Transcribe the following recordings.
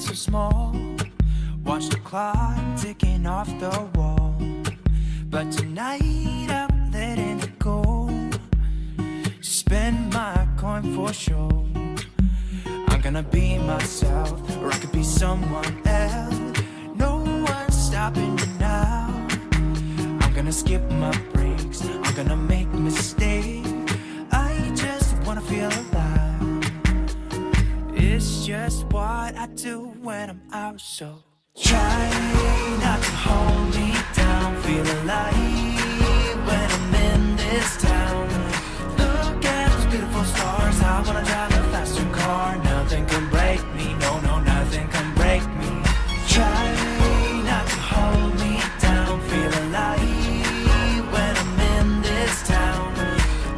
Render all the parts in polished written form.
so small. Watch the clock ticking off the wall. But tonight I'm letting it go. Spend my coin for sure. I'm gonna be myself, or I could be someone else. No one's stopping me now. I'm gonna skip my breaks, I'm gonna make mistakes. I just wanna feel alive. It's just what I do when I'm out, so try not to hold me down. Feel alive when I'm in this town. Look at those beautiful stars. I wanna drive a faster car. Nothing can break me, no, no, nothing can break me. Try not to hold me down. Feel alive when I'm in this town.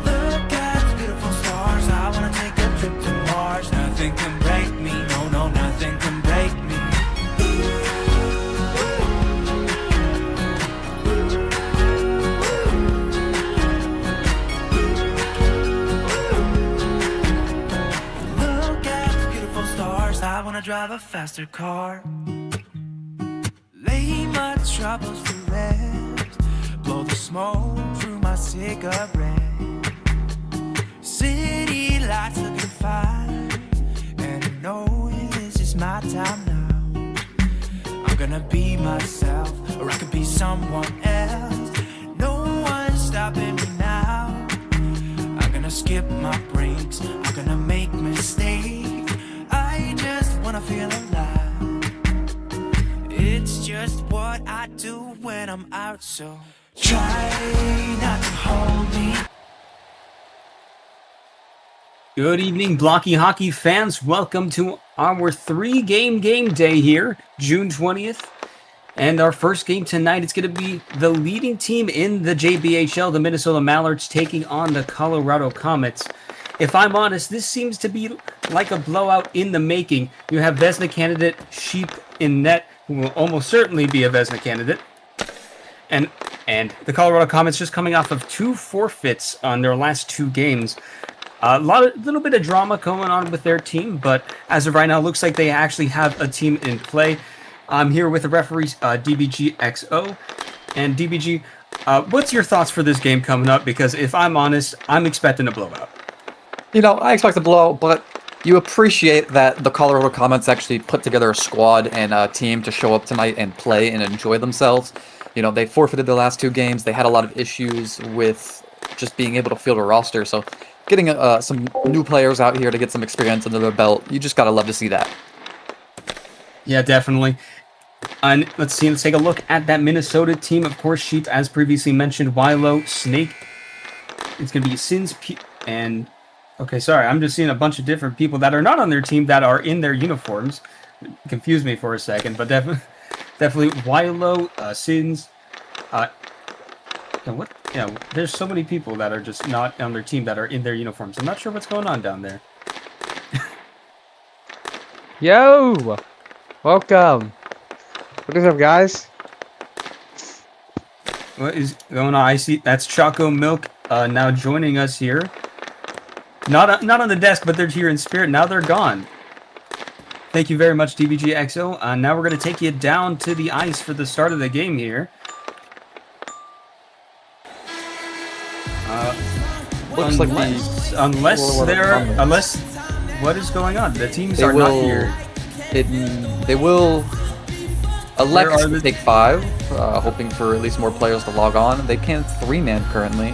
Look at those beautiful stars. I wanna take a trip to Mars. Nothing can break me, no, no, nothing can break me. I wanna drive a faster car. Lay my troubles to rest. Blow the smoke through my cigarette. City lights looking fine, and I know this is my time now. I'm gonna be myself, or I could be someone else. No one's stopping me now. I'm gonna skip my breaks, I'm gonna make mistakes. I just wanna feel alive. It's just what I do when I'm out, so try not to hold me. Good evening, Blockey Hockey fans. Welcome to our three-game game day here, June 20th. And our first game tonight, it's going to be the leading team in the JBHL, the Minnesota Mallards, taking on the Colorado Comets. If I'm honest, this seems to be like a blowout in the making. You have Vezina candidate Sheep in net, who will almost certainly be a Vezina candidate. And the Colorado Comets just coming off of 2 forfeits on their last 2 games. A little bit of drama going on with their team, but as of right now, it looks like they actually have a team in play. I'm here with the referees, DBGXO. And DBG, what's your thoughts for this game coming up? Because if I'm honest, I'm expecting a blowout. You know, I expect a blowout, but you appreciate that the Colorado Comets actually put together a squad and a team to show up tonight and play and enjoy themselves. You know, they forfeited their last 2 games. They had a lot of issues with just being able to field a roster. So getting some new players out here to get some experience under their belt, you just got to love to see that. Yeah, definitely. And let's take a look at that Minnesota team. Of course, Sheep, as previously mentioned, Wilo, Snake. It's going to be Sins, and... Okay, sorry, I'm just seeing a bunch of different people that are not on their team that are in their uniforms. Confused me for a second, but definitely Wilo, Sins. There's so many people that are just not on their team that are in their uniforms. I'm not sure what's going on down there. Yo! Welcome. What is up, guys? What is going on? I see that's Choco Milk now joining us here. Not on the desk, but they're here in spirit. Now they're gone. Thank you very much, DBGXO. Now we're going to take you down to the ice for the start of the game here. Looks like unless what is going on? The teams are not here. They will elect to take 5, hoping for at least more players to log on. They can't 3-man currently.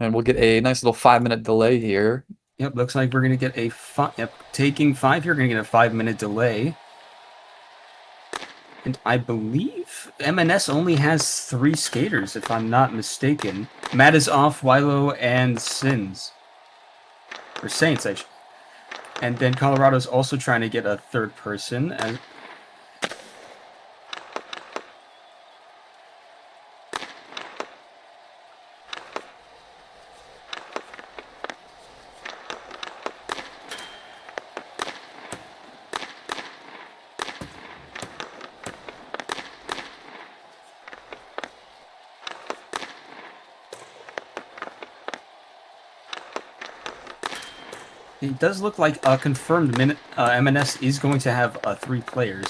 And we'll get a nice little 5-minute delay here. Yep, looks like we're going to get taking 5 here. We're going to get a 5-minute delay. And I believe MNS only has 3 skaters, if I'm not mistaken. Matt is off, Wilo, and Sins. Or Saints, actually. And then Colorado's also trying to get a 3rd person. It does look like a confirmed MNS is going to have 3 players.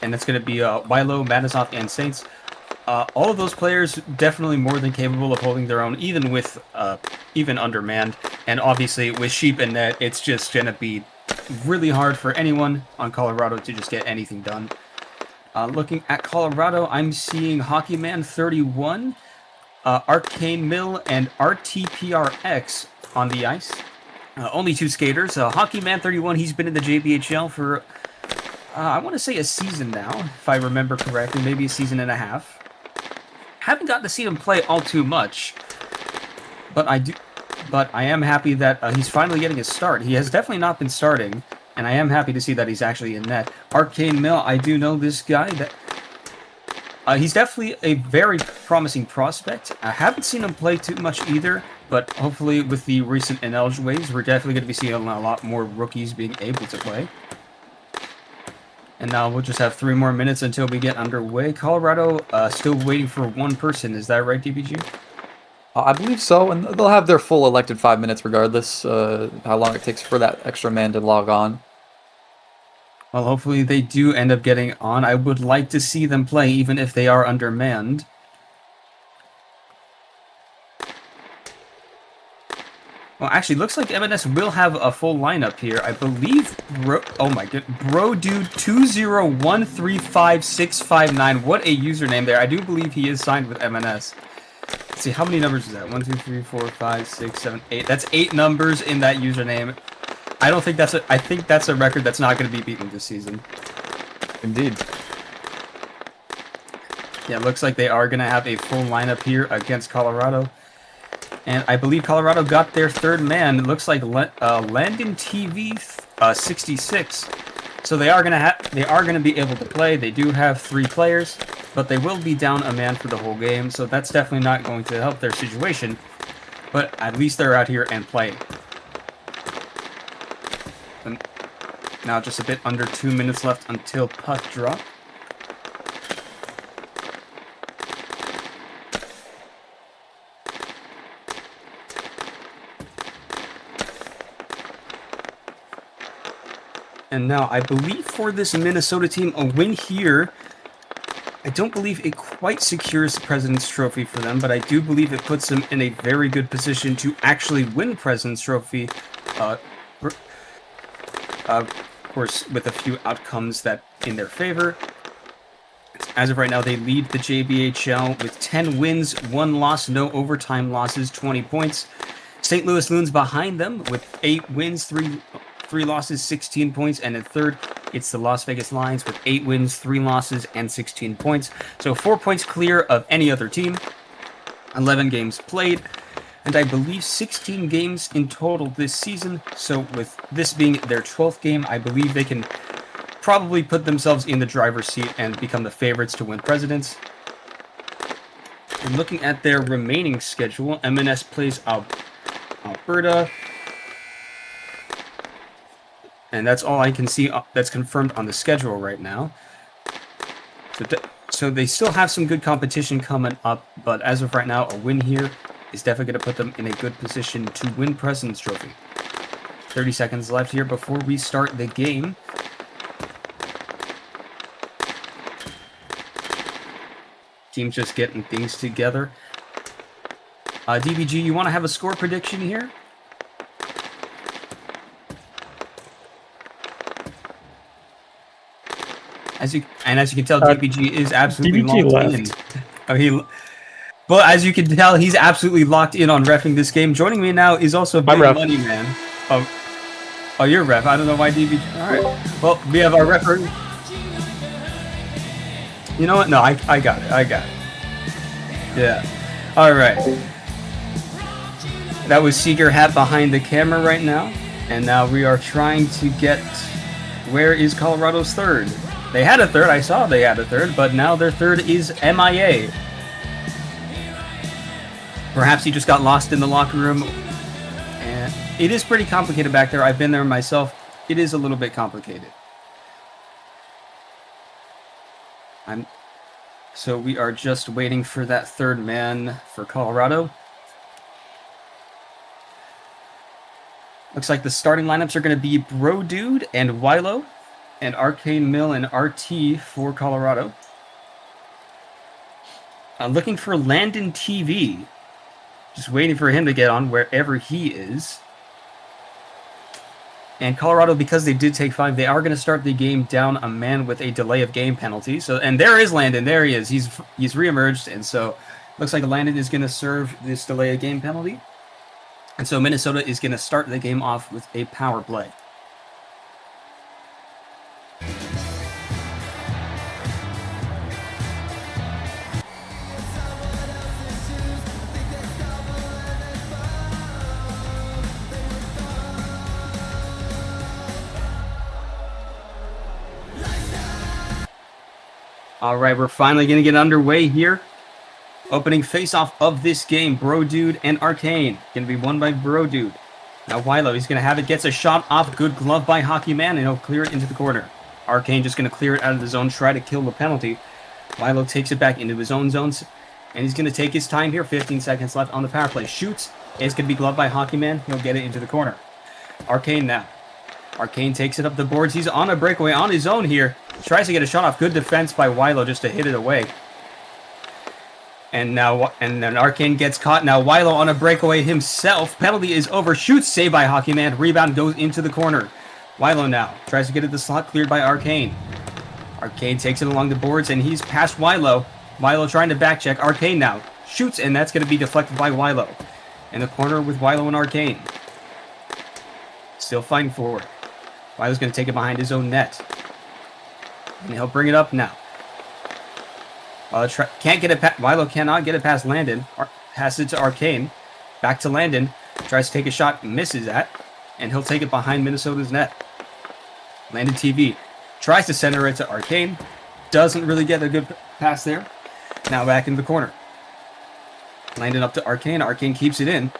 And that's going to be Wilo, Madisov, and Saints. All of those players definitely more than capable of holding their own, even with even undermanned. And obviously with Sheep and Net, it's just going to be really hard for anyone on Colorado to just get anything done. Looking at Colorado, I'm seeing Hockeyman 31, Arcane Mill, and RTPRX on the ice. Only 2 skaters. Hockeyman 31, he's been in the JBHL for, I want to say a season now, if I remember correctly, maybe a season and a half. Haven't gotten to see him play all too much, but I am happy that he's finally getting a start. He has definitely not been starting, and I am happy to see that he's actually in net. Arcane Mill, I do know this guy. That he's definitely a very promising prospect. I haven't seen him play too much either, but hopefully with the recent NL waves, we're definitely going to be seeing a lot more rookies being able to play. And now we'll just have 3 more minutes until we get underway. Colorado still waiting for 1 person. Is that right, DBG? I believe so, and they'll have their full elected 5 minutes regardless, how long it takes for that extra man to log on. Well, hopefully they do end up getting on. I would like to see them play, even if they are undermanned. Well, actually, looks like MNS will have a full lineup here. I believe, oh my god, BroDude20135659. What a username there. I do believe he is signed with MNS. Let's see, how many numbers is that? 1, 2, 3, 4, 5, 6, 7, 8. That's 8 numbers in that username. I don't think that's I think that's a record that's not going to be beaten this season. Indeed. Yeah, looks like they are going to have a full lineup here against Colorado. And I believe Colorado got their 3rd man. It looks like Landon TV 66. So they are going to be able to play. They do have 3 players, but they will be down a man for the whole game. So that's definitely not going to help their situation. But at least they're out here and playing. And now just a bit under 2 minutes left until puck drop. And now, I believe for this Minnesota team, a win here, I don't believe it quite secures the President's Trophy for them, but I do believe it puts them in a very good position to actually win President's Trophy, of course, with a few outcomes that in their favor. As of right now, they lead the JBHL with 10 wins, 1 loss, no overtime losses, 20 points. St. Louis Loons behind them with 8 wins, 3 losses, 16 points, and in 3rd, it's the Las Vegas Lions with 8 wins, 3 losses, and 16 points. So 4 points clear of any other team. 11 games played, and I believe 16 games in total this season. So with this being their 12th game, I believe they can probably put themselves in the driver's seat and become the favorites to win Presidents. And looking at their remaining schedule, MNS plays Alberta. And that's all I can see that's confirmed on the schedule right now. So they still have some good competition coming up, but as of right now, a win here is definitely going to put them in a good position to win President's Trophy. 30 seconds left here before we start the game. Team's just getting things together. DBG, you want to have a score prediction here? As you can tell, DBG is absolutely locked in. Well, as you can tell, he's absolutely locked in on reffing this game. Joining me now is also Big Money Man. Oh, you're ref. I don't know why DBG. All right. Well, we have our referee. You know what? No, I got it. I got it. Yeah. All right. That was Seeger Hat behind the camera right now, and now we are trying to get. Where is Colorado's 3rd? They had a 3rd. I saw they had a 3rd, but now their 3rd is MIA. Perhaps he just got lost in the locker room. And it is pretty complicated back there. I've been there myself. It is a little bit complicated. So we are just waiting for that 3rd man for Colorado. Looks like the starting lineups are going to be Bro Dude and ohLuvv, and Arcane Mill and RT for Colorado. Looking for Landon TV. Just waiting for him to get on wherever he is. And Colorado, because they did take 5, they are going to start the game down a man with a delay of game penalty. So, and there is Landon. There he is. He's reemerged, and so looks like Landon is going to serve this delay of game penalty. And so Minnesota is going to start the game off with a power play. All right, we're finally going to get underway here. Opening face-off of this game, Bro Dude and Arcane. Going to be won by Bro Dude. Now ohLuvv, he's going to have it, gets a shot off, good glove by Hockey Man, and he'll clear it into the corner. Arcane just going to clear it out of the zone, try to kill the penalty. ohLuvv takes it back into his own zones, and he's going to take his time here. 15 seconds left on the power play. Shoots, it's going to be gloved by Hockey Man. He'll get it into the corner. Arcane now. Arcane takes it up the boards. He's on a breakaway on his own here. Tries to get a shot off. Good defense by ohLuvv just to hit it away. And then Arcane gets caught. Now ohLuvv on a breakaway himself. Penalty is over. Shoots, saved by Hockey Man. Rebound goes into the corner. ohLuvv now tries to get it the slot, cleared by Arcane. Arcane takes it along the boards, and he's past ohLuvv. ohLuvv trying to back check. Arcane now shoots, and that's going to be deflected by ohLuvv. In the corner with ohLuvv and Arcane. Still fighting forward. ohLuvv's going to take it behind his own net. And he'll bring it up now. Can't get it. ohLuvv cannot get it past Landon. Passes it to Arcane. Back to Landon. Tries to take a shot. Misses that. And he'll take it behind Minnesota's net. Landon TV. Tries to center it to Arcane. Doesn't really get a good pass there. Now back in the corner. Landon up to Arcane. Arcane keeps it in.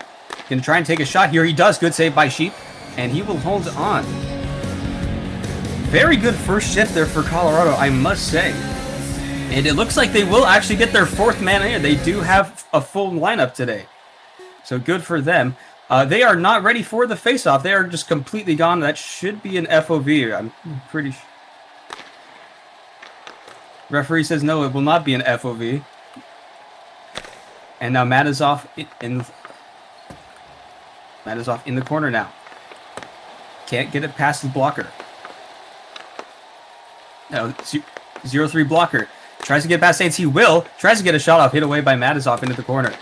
Gonna try and take a shot here. He does. Good save by Sheep. And he will hold on. Very good first shift there for Colorado, I must say. And it looks like they will actually get their 4th man in. They do have a full lineup today. So good for them. They are not ready for the face-off. They are just completely gone. That should be an FOV. I'm pretty sure. Referee says no, it will not be an FOV. And now Matizov in the corner now. Can't get it past the blocker. No, 0-3 blocker. Tries to get past Saints. He will. Tries to get a shot off. Hit away by Matizov into the corner.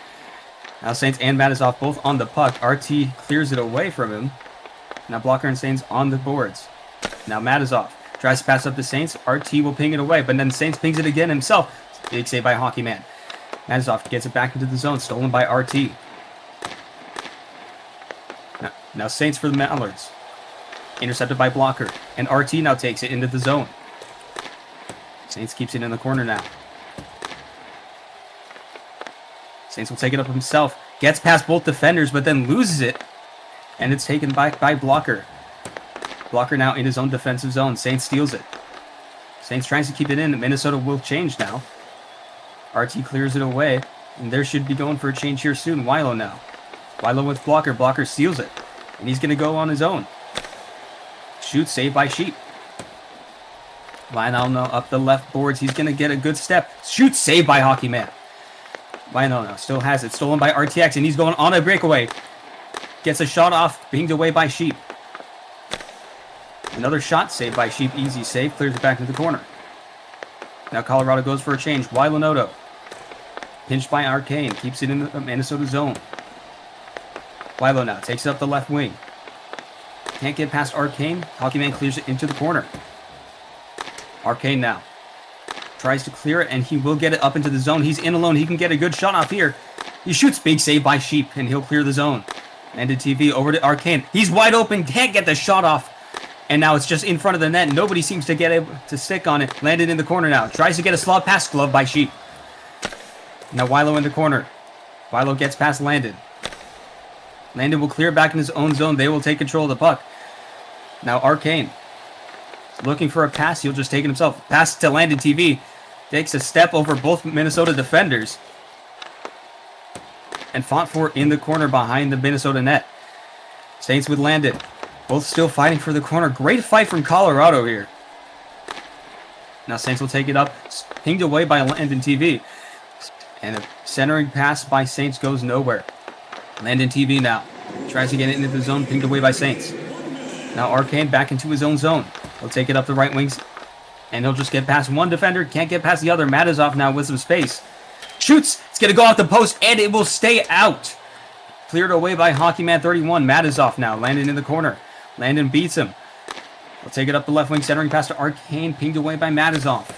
Now Saints and Matizov both on the puck. RT clears it away from him. Now Blocker and Saints on the boards. Now Matizov tries to pass up the Saints. RT will ping it away, but then Saints pings it again himself. Big save by Hockey Man. Matizov gets it back into the zone. Stolen by RT. Now Saints for the Mallards. Intercepted by Blocker. And RT now takes it into the zone. Saints keeps it in the corner now. Saints will take it up himself. Gets past both defenders, but then loses it. And it's taken back by Blocker. Blocker now in his own defensive zone. Saints steals it. Saints tries to keep it in. Minnesota will change now. RT clears it away. And there should be going for a change here soon. ohLuvv now. ohLuvv with Blocker. Blocker steals it. And he's going to go on his own. Shoots, saved by Sheep. ohLuvv now up the left boards. He's going to get a good step. Shoots, saved by Hockey Man. ohLuvv now still has it. Stolen by RTX, and he's going on a breakaway. Gets a shot off, pinged away by Sheep. Another shot, saved by Sheep. Easy save. Clears it back into the corner. Now Colorado goes for a change. ohLuvv. Pinched by Arcane. Keeps it in the Minnesota zone. ohLuvv now takes it up the left wing. Can't get past Arcane. Hockey Man clears it into the corner. Arcane now tries to clear it, and he will get it up into the zone. He's in alone. He can get a good shot off here. He shoots. Big save by Sheep, and he'll clear the zone. Landed TV over to Arcane. He's wide open. Can't get the shot off. And now it's just in front of the net. Nobody seems to get able to stick on it. Landed in the corner now. Tries to get a slot pass. Glove by Sheep. Now ohLuvv in the corner. ohLuvv gets past Landon. Landon will clear back in his own zone. They will take control of the puck. Now Arcane. Looking for a pass. He'll just take it himself. Pass to Landon TV. Takes a step over both Minnesota defenders. And fought for in the corner behind the Minnesota net. Saints with Landon. Both still fighting for the corner. Great fight from Colorado here. Now Saints will take it up. Pinged away by Landon TV. And a centering pass by Saints goes nowhere. Landon TV now. Tries to get it into the zone. Pinged away by Saints. Now Arcane back into his own zone. He'll take it up the right wings. And he'll just get past one defender. Can't get past the other. Matizov now with some space. Shoots. It's going to go off the post. And it will stay out. Cleared away by Hockeyman 31. Matizov now. Landon in the corner. Landon beats him. He'll take it up the left wing. Centering pass to Arcane. Pinged away by Matizov.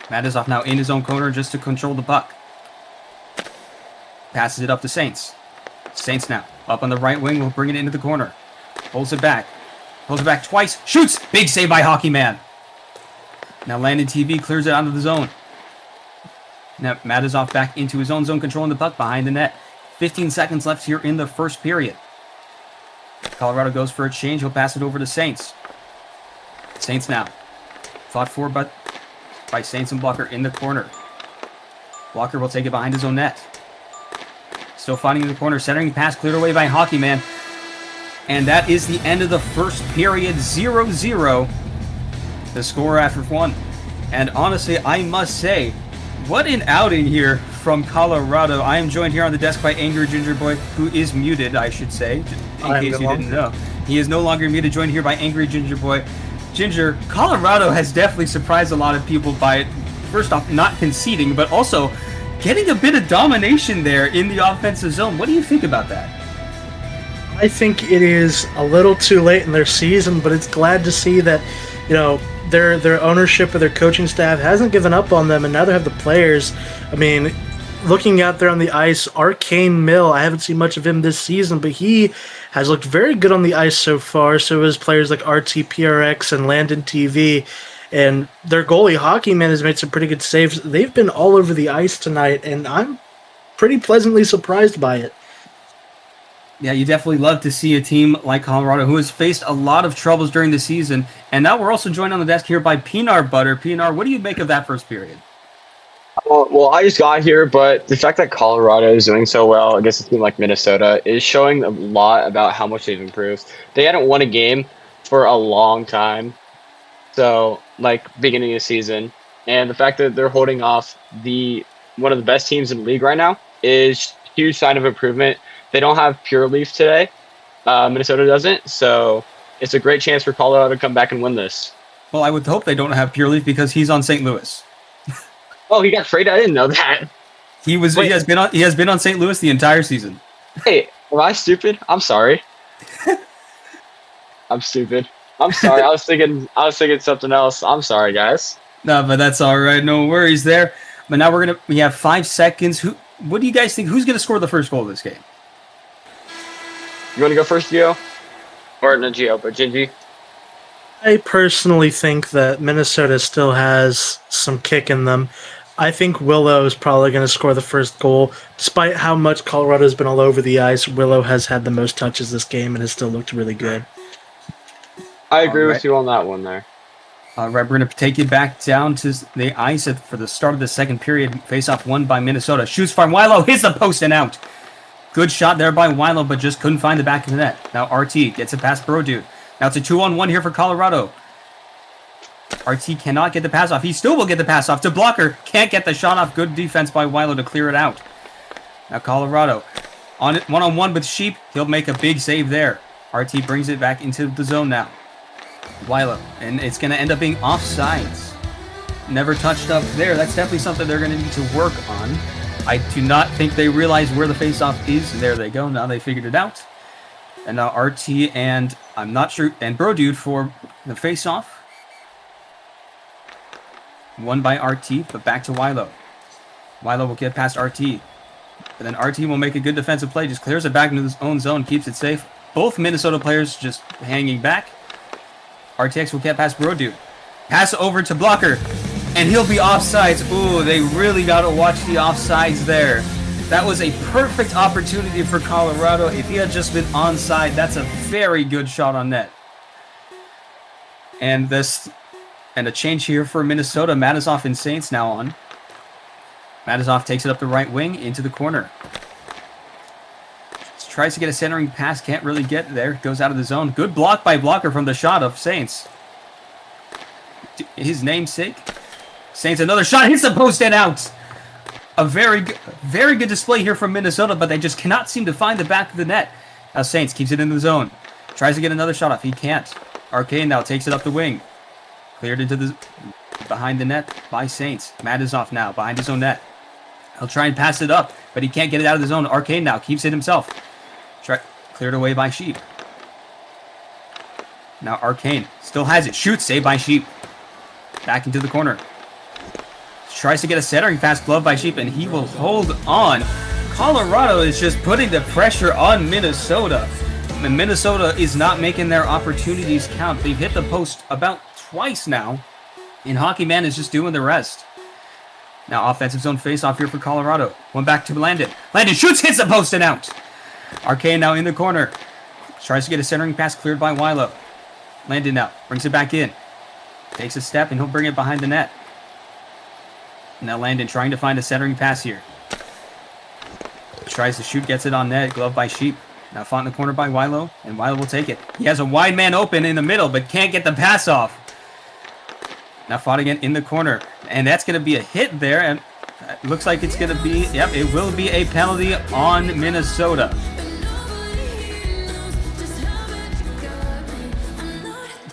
Matizov now in his own corner just to control the puck. Passes it up to Saints. Saints now. Up on the right wing. Will bring it into the corner. Pulls it back. Pulls it back twice. Shoots. Big save by Hockeyman. Now Landon TV clears it out of the zone. Now Matizov back into his own zone, controlling the puck behind the net. 15 seconds left here in the first period. Colorado goes for a change. He'll pass it over to Saints. Saints now. Fought for by Saints and Blocker in the corner. Blocker will take it behind his own net. Still fighting in the corner. Centering pass cleared away by Hockeyman. And that is the end of the first period. 0-0. The score after one. And honestly, I must say, what an outing here from Colorado. I am joined here on the desk by Angry Ginger Boy, who is muted, I should say, in case you didn't know. He is no longer muted, joined here by Angry Ginger Boy. Ginger, Colorado has definitely surprised a lot of people by, first off, not conceding, but also getting a bit of domination there in the offensive zone. What do you think about that? I think it is a little too late in their season, but it's glad to see that, you know, their ownership of their coaching staff hasn't given up on them, and now they have the players. I mean, looking out there on the ice, Arcane Mill, I haven't seen much of him this season, but he has looked very good on the ice so far. So has players like RTPRX and Landon TV. And their goalie, Hockeyman, has made some pretty good saves. They've been all over the ice tonight, and I'm pretty pleasantly surprised by it. Yeah, you definitely love to see a team like Colorado, who has faced a lot of troubles during the season. And now we're also joined on the desk here by Pinar Butter. Pinar, what do you make of that first period? Well, I just got here, but the fact that Colorado is doing so well against a team like Minnesota is showing a lot about how much they've improved. They hadn't won a game for a long time, so like beginning of the season, and the fact that they're holding off one of the best teams in the league right now is a huge sign of improvement. They don't have Pure Leaf today. Minnesota doesn't, so it's a great chance for Colorado to come back and win this. Well, I would hope they don't have Pure Leaf because he's on St. Louis. Oh, he got traded? I didn't know that. He has been on St. Louis the entire season. Hey, am I stupid? I'm sorry. I'm stupid. I'm sorry. I was thinking something else. I'm sorry, guys. No, but that's all right. No worries there. But now we have 5 seconds. What do you guys think? Who's gonna score the first goal of this game? You want to go first, Gio? Or not Gio, but Gingy? I personally think that Minnesota still has some kick in them. I think Willow is probably going to score the first goal. Despite how much Colorado has been all over the ice, Willow has had the most touches this game and has still looked really good. I agree with you on that one there. All right, we're going to take it back down to the ice for the start of the second period. Face-off won by Minnesota. Shoots from Wilo, hits the post and out. Good shot there by Wilo, but just couldn't find the back of the net. Now RT gets it past Brodude. Now it's a 2-on-1 here for Colorado. RT cannot get the pass off. He still will get the pass off to Blocker. Can't get the shot off. Good defense by Wilo to clear it out. Now Colorado on it, one-on-one with Sheep. He'll make a big save there. RT brings it back into the zone now. Wilo, and it's going to end up being offsides. Never touched up there. That's definitely something they're going to need to work on. I do not think they realize where the face-off is. There they go. Now they figured it out. And now RT and I'm not sure, and Brodude for the face-off. Won by RT, but back to Wilo. Wilo will get past RT. But then RT will make a good defensive play, just clears it back into his own zone, keeps it safe. Both Minnesota players just hanging back. RTX will get past Brodude. Pass over to Blocker, and he'll be offsides. Ooh, they really got to watch the offsides there. That was a perfect opportunity for Colorado. If he had just been onside, that's a very good shot on net. And a change here for Minnesota. Matizov and Saints now on. Matizov takes it up the right wing into the corner. Just Tries to get a centering pass, can't really get there. Goes out of the zone. Good block by Blocker from the shot of Saints. His namesake. Saints, another shot, hits the post and out. A very good display here from Minnesota, but they just cannot seem to find the back of the net. Now Saints keeps it in the zone. Tries to get another shot off. He can't. Arcane now takes it up the wing. Cleared into the behind the net by Saints. Matizoff now behind his own net. He'll try and pass it up, but he can't get it out of the zone. Arcane now keeps it himself. Cleared away by Sheep. Now Arcane still has it. Shoots, saved by Sheep. Back into the corner. Tries to get a centering pass, glove by Sheep, and he will hold on. Colorado is just putting the pressure on Minnesota. And Minnesota is not making their opportunities count. They've hit the post about twice now, and Hockey Man is just doing the rest. Now offensive zone face-off here for Colorado. One back to Landon. Landon shoots, hits the post and out. Arcane now in the corner. Tries to get a centering pass cleared by Wilo. Landon now brings it back in. Takes a step, and he'll bring it behind the net. Now Landon trying to find a centering pass here. Tries to shoot, gets it on net. Glove by Sheep. Now fought in the corner by Wilo, and Wilo will take it. He has a wide man open in the middle, but can't get the pass off. Now fought again in the corner, and that's going to be a hit there, and it looks like it's going to be, yep, it will be a penalty on Minnesota.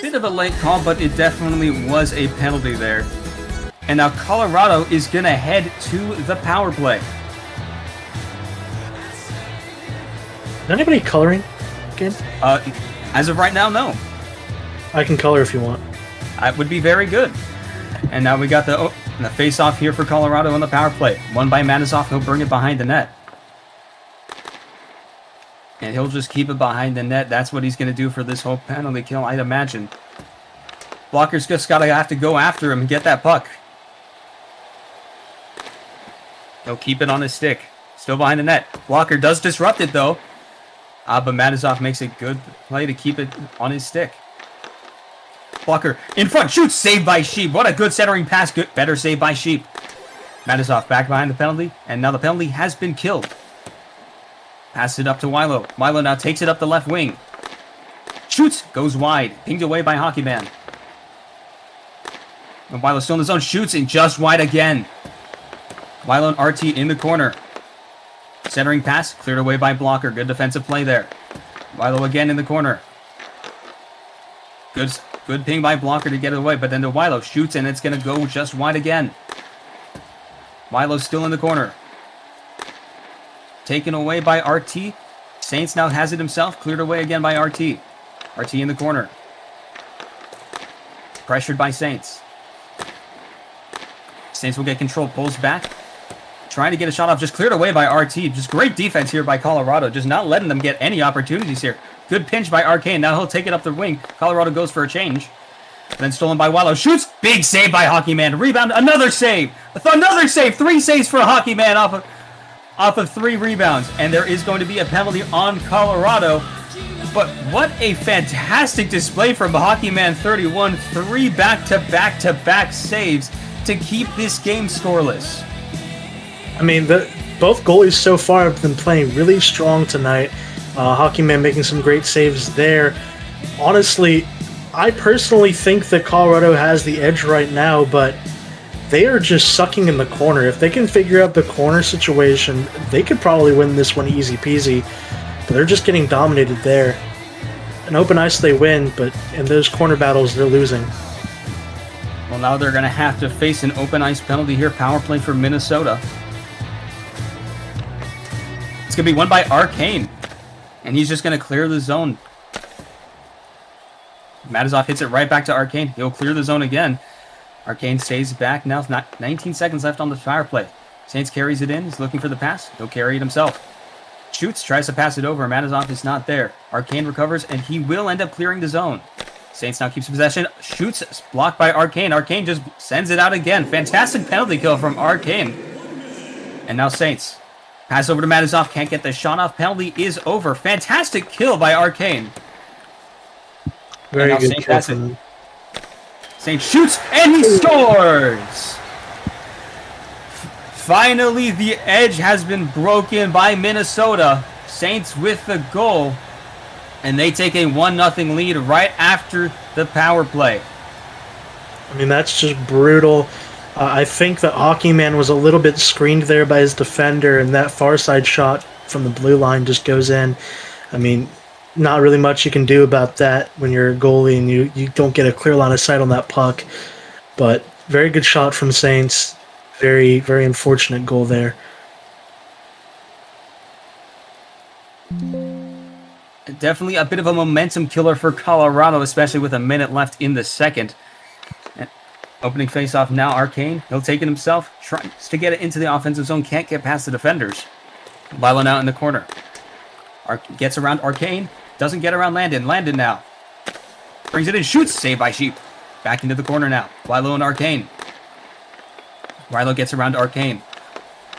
Bit of a late call, but it definitely was a penalty there. And now Colorado is going to head to the power play. Is anybody coloring again? As of right now, no. I can color if you want. That would be very good. And now we got the face-off here for Colorado on the power play. One by Matizoff. He'll bring it behind the net. And he'll just keep it behind the net. That's what he's going to do for this whole penalty kill, I'd imagine. Blocker's just got to have to go after him and get that puck. He'll keep it on his stick. Still behind the net. Blocker does disrupt it, though. But Matizoff makes a good play to keep it on his stick. Blocker in front. Shoots. Saved by Sheep. What a good centering pass. Good. Better saved by Sheep. Matizoff back behind the penalty. And now the penalty has been killed. Pass it up to Wilo. Wilo now takes it up the left wing. Shoots. Goes wide. Pinged away by Hockey Man. And Wilo still in the zone. Shoots and just wide again. Wilo and RT in the corner. Centering pass. Cleared away by Blocker. Good defensive play there. Wilo again in the corner. Good ping by Blocker to get it away. But then the Wilo shoots and it's going to go just wide again. Wilo's still in the corner. Taken away by RT. Saints now has it himself. Cleared away again by RT. RT in the corner. Pressured by Saints. Saints will get control. Pulls back. Trying to get a shot off. Just cleared away by RT. Just great defense here by Colorado. Just not letting them get any opportunities here. Good pinch by Arcane. Now he'll take it up the wing. Colorado goes for a change. Then stolen by Wilo. Shoots. Big save by Hockey Man. Rebound. Another save. Another save. 3 saves for Hockey Man off of 3 rebounds. And there is going to be a penalty on Colorado. But what a fantastic display from Hockey Man 31. 3 back-to-back-to-back saves to keep this game scoreless. I mean, both goalies so far have been playing really strong tonight. Hockey Man making some great saves there. Honestly, I personally think that Colorado has the edge right now, but they are just sucking in the corner. If they can figure out the corner situation, they could probably win this one easy peasy. But they're just getting dominated there. In open ice they win, but in those corner battles they're losing. Well, now they're going to have to face an open ice penalty here. Power play for Minnesota. It's going to be won by Arcane. And he's just going to clear the zone. Matizoff hits it right back to Arcane. He'll clear the zone again. Arcane stays back now. 19 seconds left on the power play. Saints carries it in. He's looking for the pass. He'll carry it himself. Shoots. Tries to pass it over. Matizoff is not there. Arcane recovers, and he will end up clearing the zone. Saints now keeps possession. Shoots. Blocked by Arcane. Arcane just sends it out again. Fantastic penalty kill from Arcane. And now Saints. Pass over to Matizoff. Can't get the shot off. Penalty is over. Fantastic kill by Arcane. Very good kill. Saints shoots and he scores! Finally, the edge has been broken by Minnesota. Saints with the goal. And they take a 1-0 lead right after the power play. I mean, that's just brutal. I think that Hockey Man was a little bit screened there by his defender, and that far side shot from the blue line just goes in. I mean, not really much you can do about that when you're a goalie and you don't get a clear line of sight on that puck. But very good shot from Saints. Very, very unfortunate goal there. Definitely a bit of a momentum killer for Colorado, especially with a minute left in the second. And opening faceoff now, Arcane. He'll take it himself. Tries to get it into the offensive zone. Can't get past the defenders. Vilo out in the corner. Gets around Arcane. Doesn't get around Landon. Landon now. Brings it in. Shoots. Saved by Sheep. Back into the corner now. Vilo and Arcane. Vilo gets around Arcane.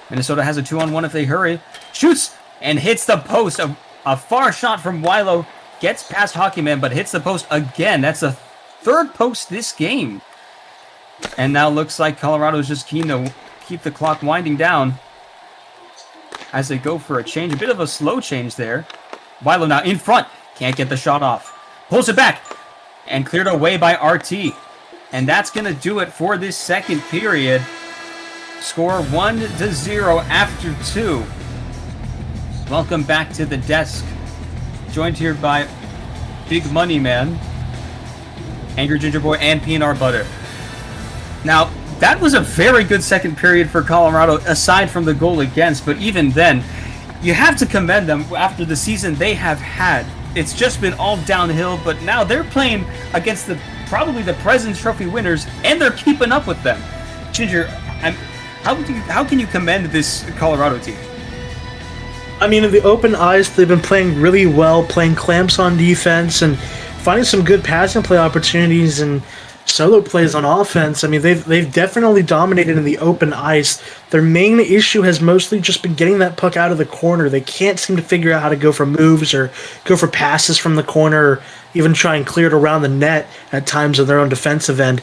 Minnesota has a 2-on-1 if they hurry. Shoots and hits the post. A far shot from Vilo. Gets past Hockeyman, but hits the post again. That's the third post this game. And now looks like Colorado's just keen to keep the clock winding down as they go for a change. A bit of a slow change there. Vilo now in front. Can't get the shot off. Pulls it back. And cleared away by RT. And that's going to do it for this second period. Score 1-0 after 2. Welcome back to the desk. Joined here by Big Money Man, Angry Ginger Boy, and Peanut Butter. Now, that was a very good second period for Colorado, aside from the goal against. But even then, you have to commend them after the season they have had. It's just been all downhill, but now they're playing against probably the President's Trophy winners, and they're keeping up with them. Ginger, how can you commend this Colorado team? I mean, in the open ice, they've been playing really well, playing clamps on defense and finding some good passing play opportunities and solo plays on offense. I mean, they've definitely dominated in the open ice. Their main issue has mostly just been getting that puck out of the corner. They can't seem to figure out how to go for moves or go for passes from the corner or even try and clear it around the net at times on their own defensive end.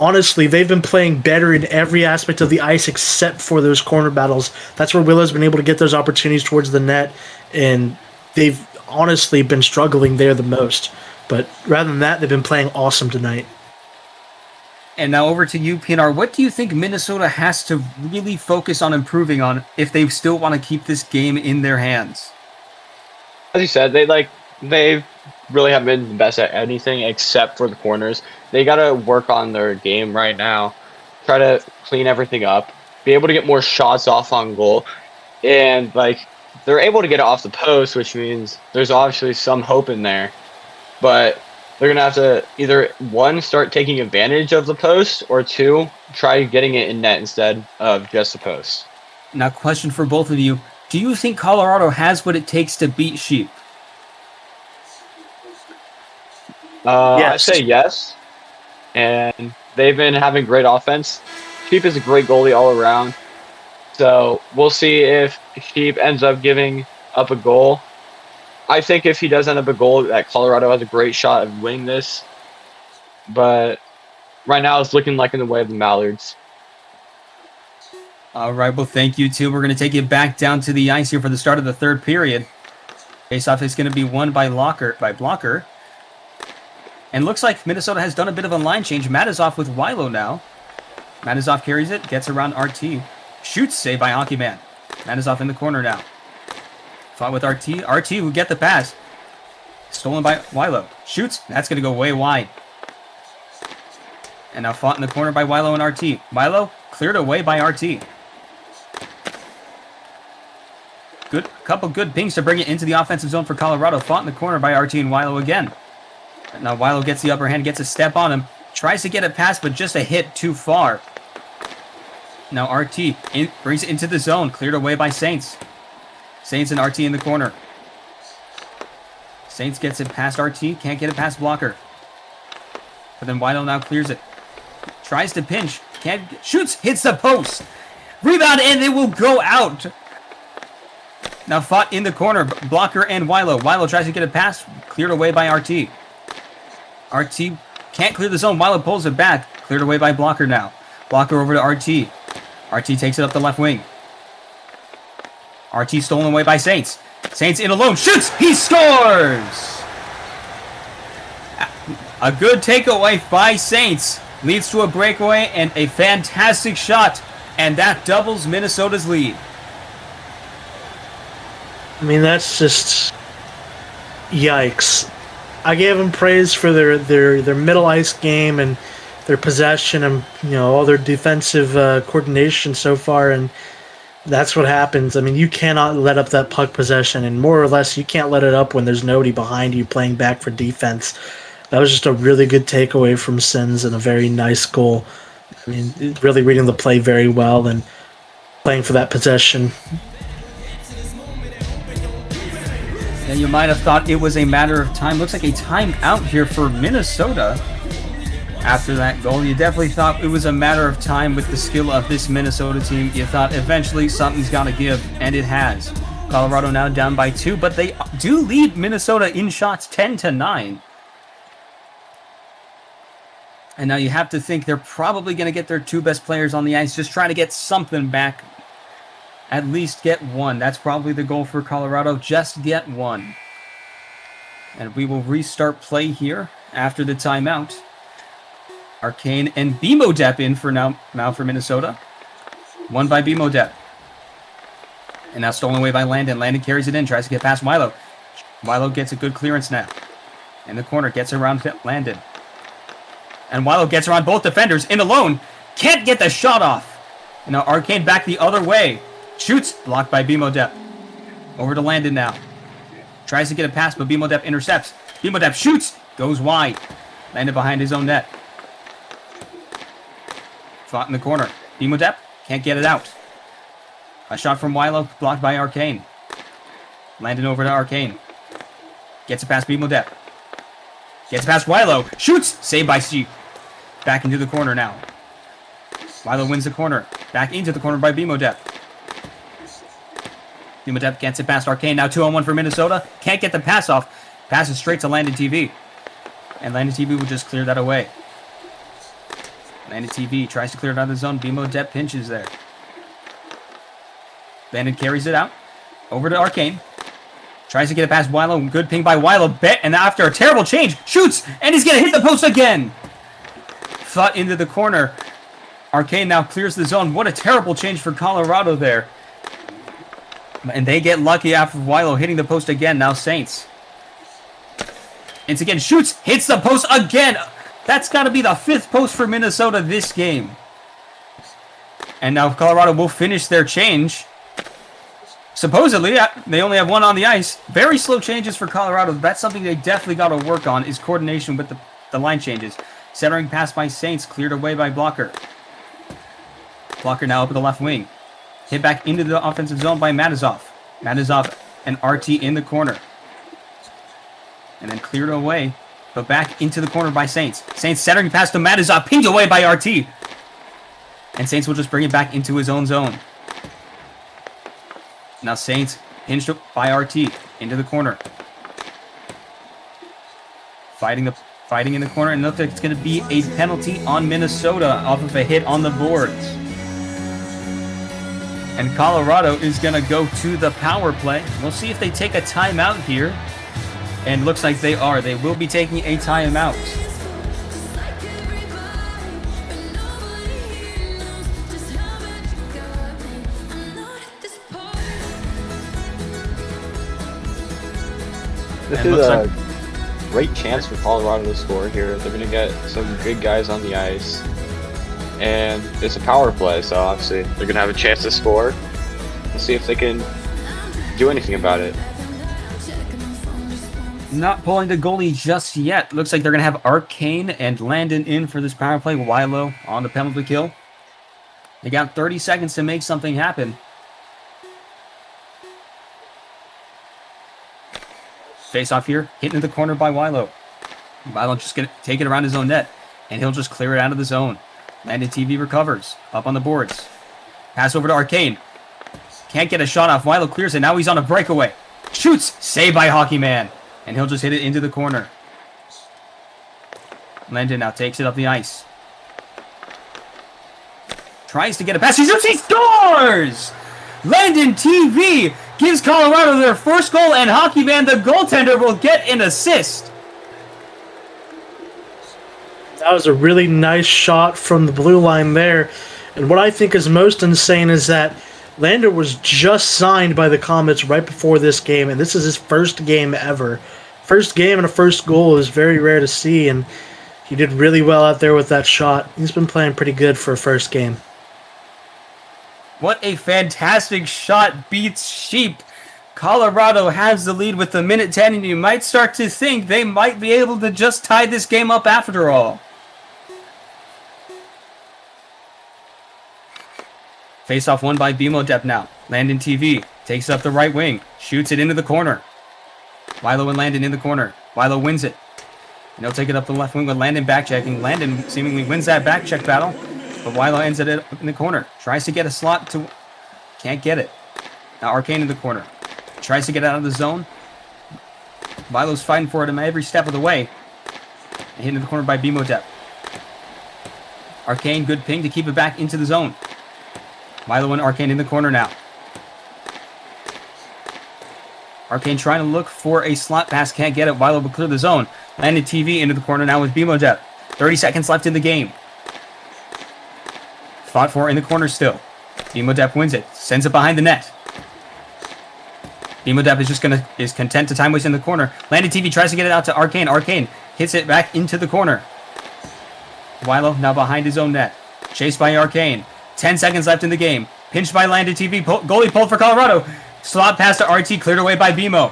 Honestly, they've been playing better in every aspect of the ice except for those corner battles. That's where Willow's been able to get those opportunities towards the net, and they've honestly been struggling there the most. But rather than that, they've been playing awesome tonight. And now over to you, PNR. What do you think Minnesota has to really focus on improving on if they still want to keep this game in their hands? As you said, they really haven't been the best at anything except for the corners. They got to work on their game right now, try to clean everything up, be able to get more shots off on goal, and they're able to get it off the post, which means there's obviously some hope in there. But they're gonna have to either one, start taking advantage of the post, or two, try getting it in net instead of just the post. Now, question for both of you: do you think Colorado has what it takes to beat Sheep? Yes. I'd say yes. And they've been having great offense. Sheep is a great goalie all around. So we'll see if Sheep ends up giving up a goal. I think if he does end up a goal, that Colorado has a great shot of winning this. But right now it's looking like in the way of the Mallards. All right, well, thank you, too. We're going to take it back down to the ice here for the start of the third period. Faceoff is going to be won by Blocker. And looks like Minnesota has done a bit of a line change. Matizov with Wilo now. Matizov carries it, gets around RT. Shoots, saved by Hockey Man. Matizov in the corner now. Fought with RT. RT will get the pass. Stolen by Wilo. Shoots, that's going to go way wide. And now fought in the corner by Wilo and RT. Wilo cleared away by RT. Couple good pings to bring it into the offensive zone for Colorado. Fought in the corner by RT and Wilo again. Now Wilo gets the upper hand, gets a step on him. Tries to get it past, but just a hit too far. Now RT brings it into the zone. Cleared away by Saints. Saints and RT in the corner. Saints gets it past RT. Can't get it past Blocker. But then Wilo now clears it. Tries to pinch. Can't. Shoots. Hits the post. Rebound, and it will go out. Now fought in the corner. Blocker and Wilo. Wilo tries to get it past. Cleared away by RT. RT can't clear the zone. Wilo pulls it back. Cleared away by Blocker now. Blocker over to RT. RT takes it up the left wing. RT stolen away by Saints. Saints in alone. Shoots. He scores. A good takeaway by Saints. Leads to a breakaway and a fantastic shot. And that doubles Minnesota's lead. I mean, that's just yikes. I gave them praise for their middle ice game and their possession and all their defensive coordination so far, and that's what happens. I mean, you cannot let up that puck possession, and more or less, you can't let it up when there's nobody behind you playing back for defense. That was just a really good takeaway from Sins and a very nice goal. I mean, really reading the play very well and playing for that possession. Yeah, you might have thought it was a matter of time. Looks like a timeout here for Minnesota after that goal. You definitely thought it was a matter of time with the skill of this Minnesota team. You thought eventually something's got to give, and it has. Colorado now down by 2, but they do lead Minnesota in shots 10-9. And now you have to think they're probably going to get their 2 best players on the ice, just trying to get something back. At least get 1. That's probably the goal for Colorado. Just get 1. And we will restart play here after the timeout. Arcane and BMODEP in for now for Minnesota. 1 by BMODEP. And now stolen away by Landon. Landon carries it in, tries to get past Milo. Milo gets a good clearance now. In the corner, gets around Landon. And Milo gets around both defenders in alone. Can't get the shot off. And now Arcane back the other way. Shoots, blocked by BMODEP. Over to Landon now. Tries to get a pass, but BMODEP intercepts. BMODEP shoots, goes wide. Landon behind his own net. Fought in the corner. BMODEP can't get it out. A shot from Wilo, blocked by Arcane. Landon over to Arcane. Gets it past BMODEP. Gets past Wilo. Shoots, saved by Sheep. Back into the corner now. Wilo wins the corner. Back into the corner by BMODEP. BMODEP gets it past Arcane. Now 2-on-1 for Minnesota. Can't get the pass off. Passes straight to Landon TV. And Landon TV will just clear that away. Landon TV tries to clear it out of the zone. BMODEP pinches there. Landon carries it out. Over to Arcane. Tries to get it past Wilo. Good ping by Wilo. And after a terrible change, shoots! And he's going to hit the post again! Fought into the corner. Arcane now clears the zone. What a terrible change for Colorado there. And they get lucky after Wilo hitting the post again. Now Saints. It's again. Shoots. Hits the post again. That's got to be the 5th post for Minnesota this game. And now Colorado will finish their change. Supposedly, they only have 1 on the ice. Very slow changes for Colorado. That's something they definitely got to work on, is coordination with the line changes. Centering pass by Saints. Cleared away by Blocker. Blocker now up at the left wing. Hit back into the offensive zone by Matizov. Matizov and RT in the corner. And then cleared away, but back into the corner by Saints. Saints centering pass to Matizov, pinged away by RT. And Saints will just bring it back into his own zone. Now Saints pinched by RT into the corner. Fighting in the corner, and it looks like it's going to be a penalty on Minnesota off of a hit on the boards. And Colorado is going to go to the power play. We'll see if they take a timeout here. And looks like they are. They will be taking a timeout. This is a great chance for Colorado to score here. They're going to get some good guys on the ice. And it's a power play, so obviously they're going to have a chance to score. We'll see if they can do anything about it. Not pulling the goalie just yet. Looks like they're going to have Arcane and Landon in for this power play. Wilo on the penalty kill. They got 30 seconds to make something happen. Face off here. Hit into the corner by Wilo. Wilo just going to take it around his own net. And he'll just clear it out of the zone. Landon TV recovers. Up on the boards. Pass over to Arcane. Can't get a shot off. Wilo clears it. Now he's on a breakaway. Shoots. Saved by Hockey Man. And he'll just hit it into the corner. Landon now takes it up the ice. Tries to get a pass. He shoots. He scores! Landon TV gives Colorado their first goal, and Hockey Man, the goaltender, will get an assist. That was a really nice shot from the blue line there. And what I think is most insane is that Lander was just signed by the Comets right before this game, and this is his first game ever. First game and a first goal is very rare to see, and he did really well out there with that shot. He's been playing pretty good for a first game. What a fantastic shot, beats sheep. Colorado has the lead with the minute 10, and you might start to think they might be able to just tie this game up after all. Face-off won by BMO now. Landon TV takes up the right wing, shoots it into the corner. Wilo and Landon in the corner. Wilo wins it. And he'll take it up the left wing with Landon backchecking. Landon seemingly wins that backcheck battle, but Wilo ends it up in the corner. Tries to get a slot to... Can't get it. Now Arcane in the corner. Tries to get out of the zone. Wilo's fighting for it every step of the way. And hit in the corner by BMO. Arcane, good ping to keep it back into the zone. Wilo and Arcane in the corner now. Arcane trying to look for a slot pass. Can't get it. Wilo will clear the zone. Landed TV into the corner now with BMO. 30 seconds left in the game. Fought for in the corner still. BMO wins it. Sends it behind the net. BMO is content to time waste in the corner. Landed TV tries to get it out to Arcane. Arcane hits it back into the corner. Wilo now behind his own net. Chased by Arcane. 10 seconds left in the game. Pinched by Landed TV. Goalie pulled for Colorado. Slot pass to RT, cleared away by BMO.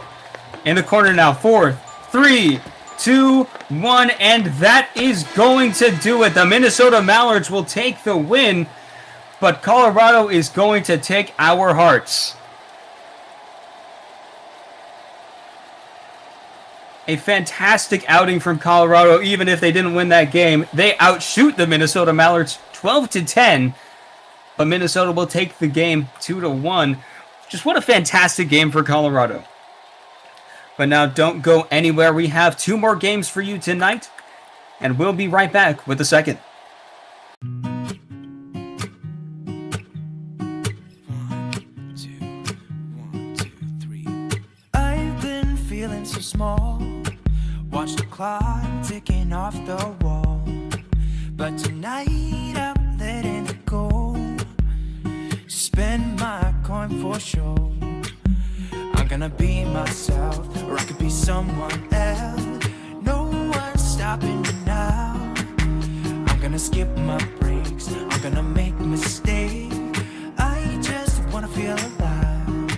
In the corner now. 4, 3, 2, 1, and that is going to do it. The Minnesota Mallards will take the win, but Colorado is going to take our hearts. A fantastic outing from Colorado, even if they didn't win that game. They outshoot the Minnesota Mallards 12-10, but Minnesota will take the game 2-1. Just what a fantastic game for Colorado. But now don't go anywhere. We have 2 more games for you tonight, and we'll be right back with the second. I've been feeling so small. Watch the clock ticking off the wall. But tonight I'm letting it go. Spend my coin for sure. I'm gonna be myself, or I could be someone else. No one's stopping me now. I'm gonna skip my breaks. I'm gonna make mistakes. I just wanna feel alive.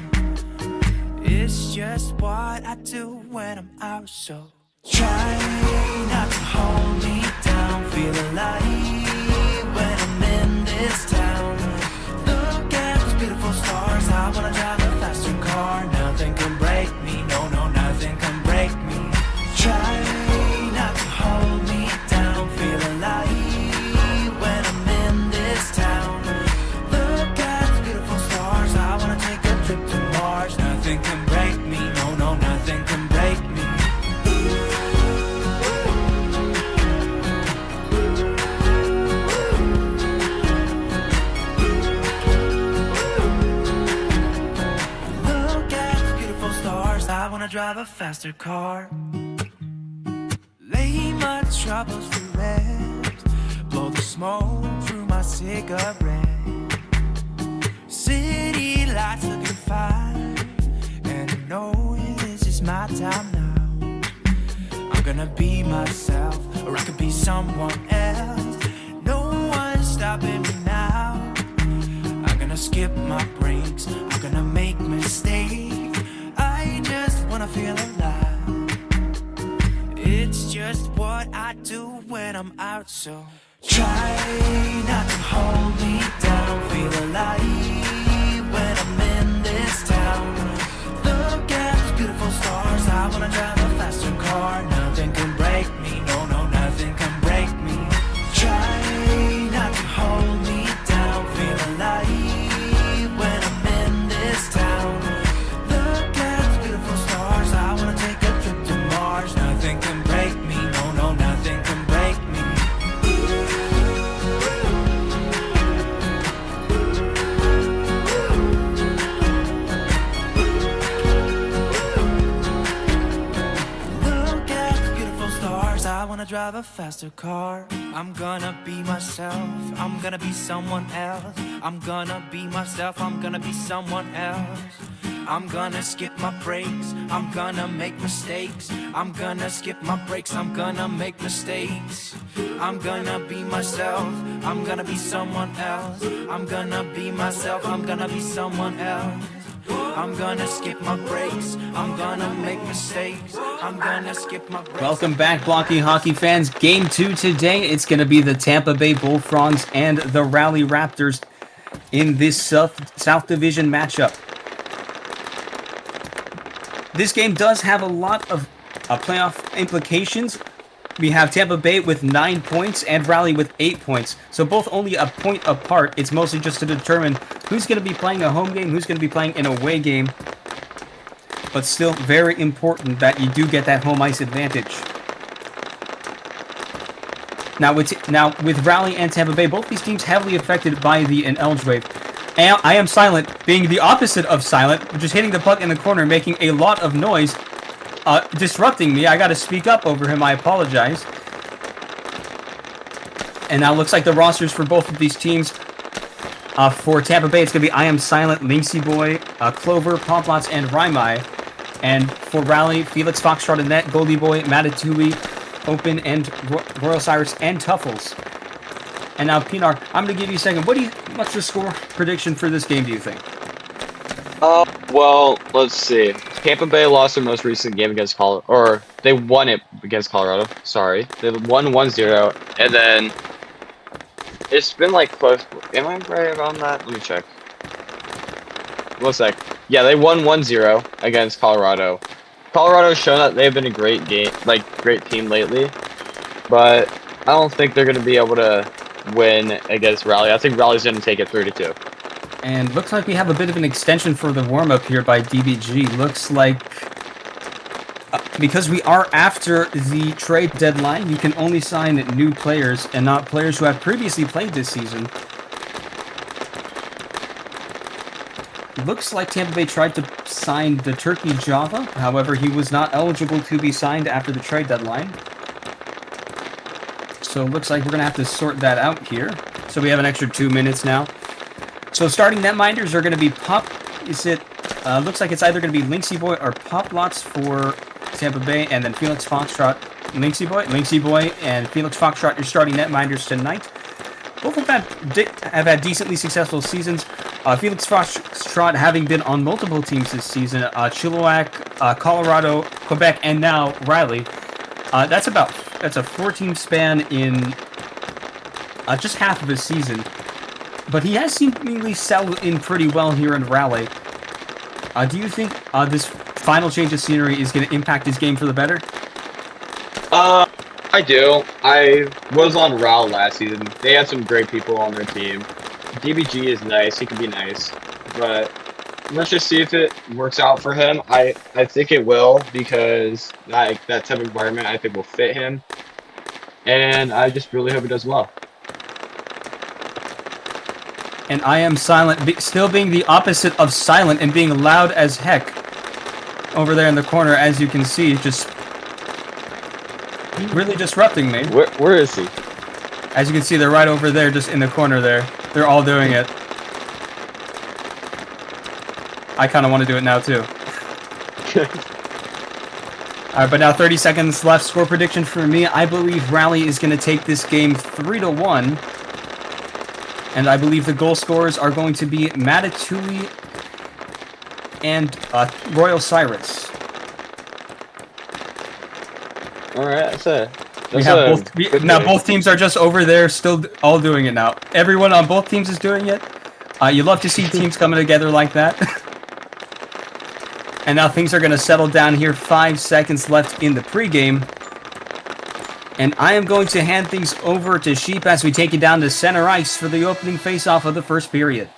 It's just what I do when I'm out, so try not to hold me down. Feel alive when I'm in this town. Look at those beautiful stars. I wanna drive a faster car. Nothing can break me. No, nothing can break me. Try not to hold me down. Feel alive when I'm in this town. Look at those beautiful stars. I wanna take a trip to Mars. Nothing can break me. No, nothing can break me. I wanna drive a faster car. Lay my troubles to rest. Blow the smoke through my cigarette. City lights looking fine, and I know this is my time now. I'm gonna be myself, or I could be someone else. No one's stopping me now. I'm gonna skip my breaks. I'm gonna make mistakes. I just wanna feel alive. It's just what I do when I'm out, so try not to hold me down. Feel alive when I'm in this town. Look at those beautiful stars. I wanna drive a faster car. Nothing can break me. No, nothing can break me. Try not to hold me down. Feel alive when I'm in this town. I wanna take a trip to Mars. Nothing can break me. No, nothing can break me. I wanna drive a faster car. I'm gonna be myself. I'm gonna be someone else. I'm gonna be myself. I'm gonna be someone else. I'm gonna skip my breaks. I'm gonna make mistakes. I'm gonna skip my breaks. I'm gonna make mistakes. I'm gonna be myself. I'm gonna be someone else. I'm gonna be myself. I'm gonna be someone else. I'm gonna skip my breaks. I'm gonna make mistakes. I'm gonna skip my breaks. Welcome back, Blockey Hockey fans. Game 2 today. It's going to be the Tampa Bay Bullfrogs and the Raleigh Raptors in this South Division matchup. This game does have a lot of playoff implications. We have Tampa Bay with 9 points and Raleigh with 8 points. So both only a point apart. It's mostly just to determine who's going to be playing a home game, who's going to be playing an away game. But still very important that you do get that home ice advantage. Now with Raleigh and Tampa Bay, both these teams heavily affected by the ineligible wave. I am silent, being the opposite of silent, just hitting the puck in the corner, making a lot of noise. Disrupting me. I gotta speak up over him. I apologize. And now it looks like the rosters for both of these teams. For Tampa Bay, it's gonna be I Am Silent, Linksy Boy, Clover, Pomplots, and Raimai. And for Raleigh, Felix Foxtrot and Net, Goldie Boy, Matatui, Open, and Royal Cyrus, and Tuffles. And now, Pinar, I'm gonna give you a second. What's the score prediction for this game, do you think? Well, let's see. Tampa Bay lost their most recent game against Colorado, or they won it against Colorado. Sorry, they won 1-0, and then it's been like close. Am I right on that? Let me check. 1 sec. Yeah, they won 1-0 against Colorado. Colorado's shown that they've been a great team lately, but I don't think they're gonna be able to win against Raleigh. I think Raleigh's gonna take it 3-2. And looks like we have a bit of an extension for the warm-up here by DBG. Looks like, because we are after the trade deadline, you can only sign new players and not players who have previously played this season. Looks like Tampa Bay tried to sign the Turkey Java. However, he was not eligible to be signed after the trade deadline. So it looks like we're going to have to sort that out here. So we have an extra 2 minutes now. So starting netminders are going to be looks like it's either going to be Linksy Boy or Poplots for Tampa Bay, and then Felix Foxtrot, Linksy Boy, and Felix Foxtrot, your starting netminders tonight. Both have had decently successful seasons. Felix Foxtrot having been on multiple teams this season, Chilliwack, Colorado, Quebec, and now Raleigh. That's a 4-team span in just half of his season. But he has seemingly settled in pretty well here in Raleigh. Do you think this final change of scenery is going to impact his game for the better? I do. I was on Raleigh last season. They had some great people on their team. DBG is nice. He can be nice. But let's just see if it works out for him. I think it will, because that type of environment I think will fit him. And I just really hope he does well. And I Am Silent, still being the opposite of silent and being loud as heck over there in the corner, as you can see, just really disrupting me. Where is he? As you can see, they're right over there, just in the corner there. They're all doing it. I kind of want to do it now, too. Alright, but now 30 seconds left. Score prediction for me. I believe Raleigh is going to take this game 3-1. And I believe the goal scorers are going to be Matatui and Royal Cyrus. Alright, that's it. Both teams are just over there, still all doing it now. Everyone on both teams is doing it. You love to see teams coming together like that. And now things are going to settle down here. 5 seconds left in the pregame. And I am going to hand things over to Sheep as we take you down to center ice for the opening face-off of the first period.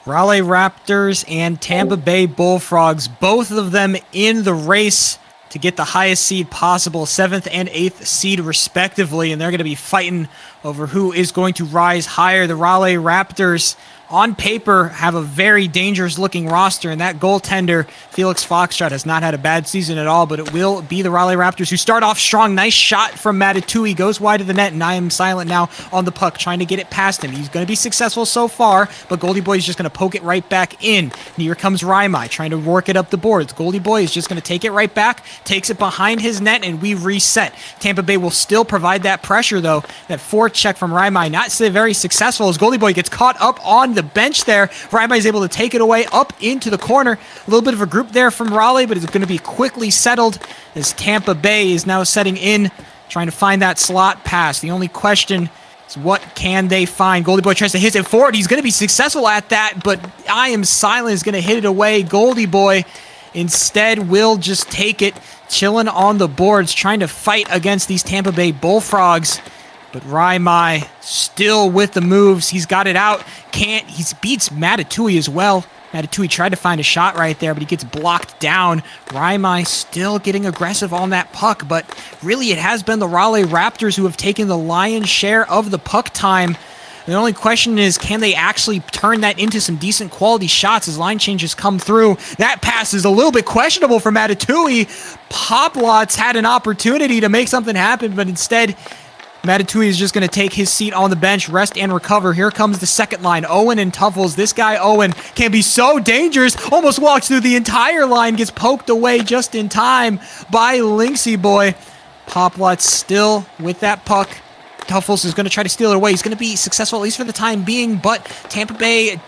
Raleigh Raptors and Tampa Bay Bullfrogs, both of them in the race to get the highest seed possible, 7th and 8th seed respectively, and they're going to be fighting over who is going to rise higher. The Raleigh Raptors on paper have a very dangerous looking roster, and that goaltender, Felix Foxtrot, has not had a bad season at all, but it will be the Raleigh Raptors who start off strong. Nice shot from Matatui, goes wide of the net, and I am silent now on the puck, trying to get it past him. He's going to be successful so far, but Goldie Boy is just going to poke it right back in. And here comes Raimai, trying to work it up the boards. Goldie Boy is just going to take it right back, takes it behind his net, and we reset. Tampa Bay will still provide that pressure, though. That forecheck from Raimai, not very successful, as Goldie Boy gets caught up on the bench there. Raimai is able to take it away up into the corner. A little bit of a group there from Raleigh, but it's going to be quickly settled as Tampa Bay is now setting in, trying to find that slot pass. The only question is, what can they find? Goldie Boy tries to hit it forward. He's going to be successful at that, but I Am Silent is going to hit it away. Goldie Boy instead will just take it, chilling on the boards, trying to fight against these Tampa Bay Bullfrogs. But Raimai still with the moves. He's got it out. He beats Matatui as well. Matatui tried to find a shot right there, but he gets blocked down. Raimai still getting aggressive on that puck, but really it has been the Raleigh Raptors who have taken the lion's share of the puck time. The only question is, can they actually turn that into some decent quality shots as line changes come through? That pass is a little bit questionable for Matatui. Poplots had an opportunity to make something happen, but instead Matatui is just going to take his seat on the bench, rest and recover. Here comes the second line, Owen and Tuffles. This guy, Owen, can be so dangerous. Almost walks through the entire line, gets poked away just in time by Linksy Boy. Poplot's still with that puck. Tuffles is going to try to steal it away. He's going to be successful, at least for the time being, but Tampa Bay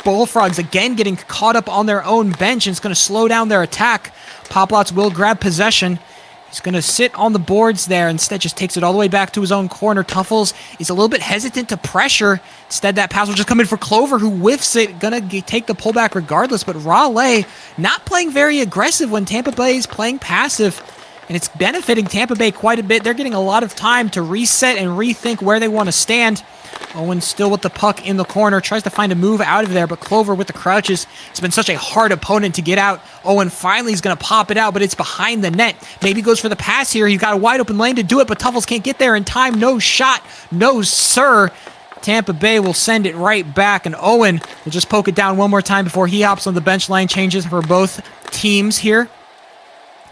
Bullfrogs again getting caught up on their own bench, and it's going to slow down their attack. Poplots will grab possession. He's going to sit on the boards there. Instead, just takes it all the way back to his own corner. Tuffles is a little bit hesitant to pressure. Instead, that pass will just come in for Clover, who whiffs it. Going to take the pullback regardless. But Raleigh not playing very aggressive when Tampa Bay is playing passive. And it's benefiting Tampa Bay quite a bit. They're getting a lot of time to reset and rethink where they want to stand. Owen still with the puck in the corner, tries to find a move out of there, but Clover with the crouches. It's been such a hard opponent to get out. Owen finally is going to pop it out, but it's behind the net. Maybe goes for the pass here. He's got a wide open lane to do it, but Tuffles can't get there in time. No shot. No, sir. Tampa Bay will send it right back, and Owen will just poke it down one more time before he hops on the bench. Line changes for both teams here.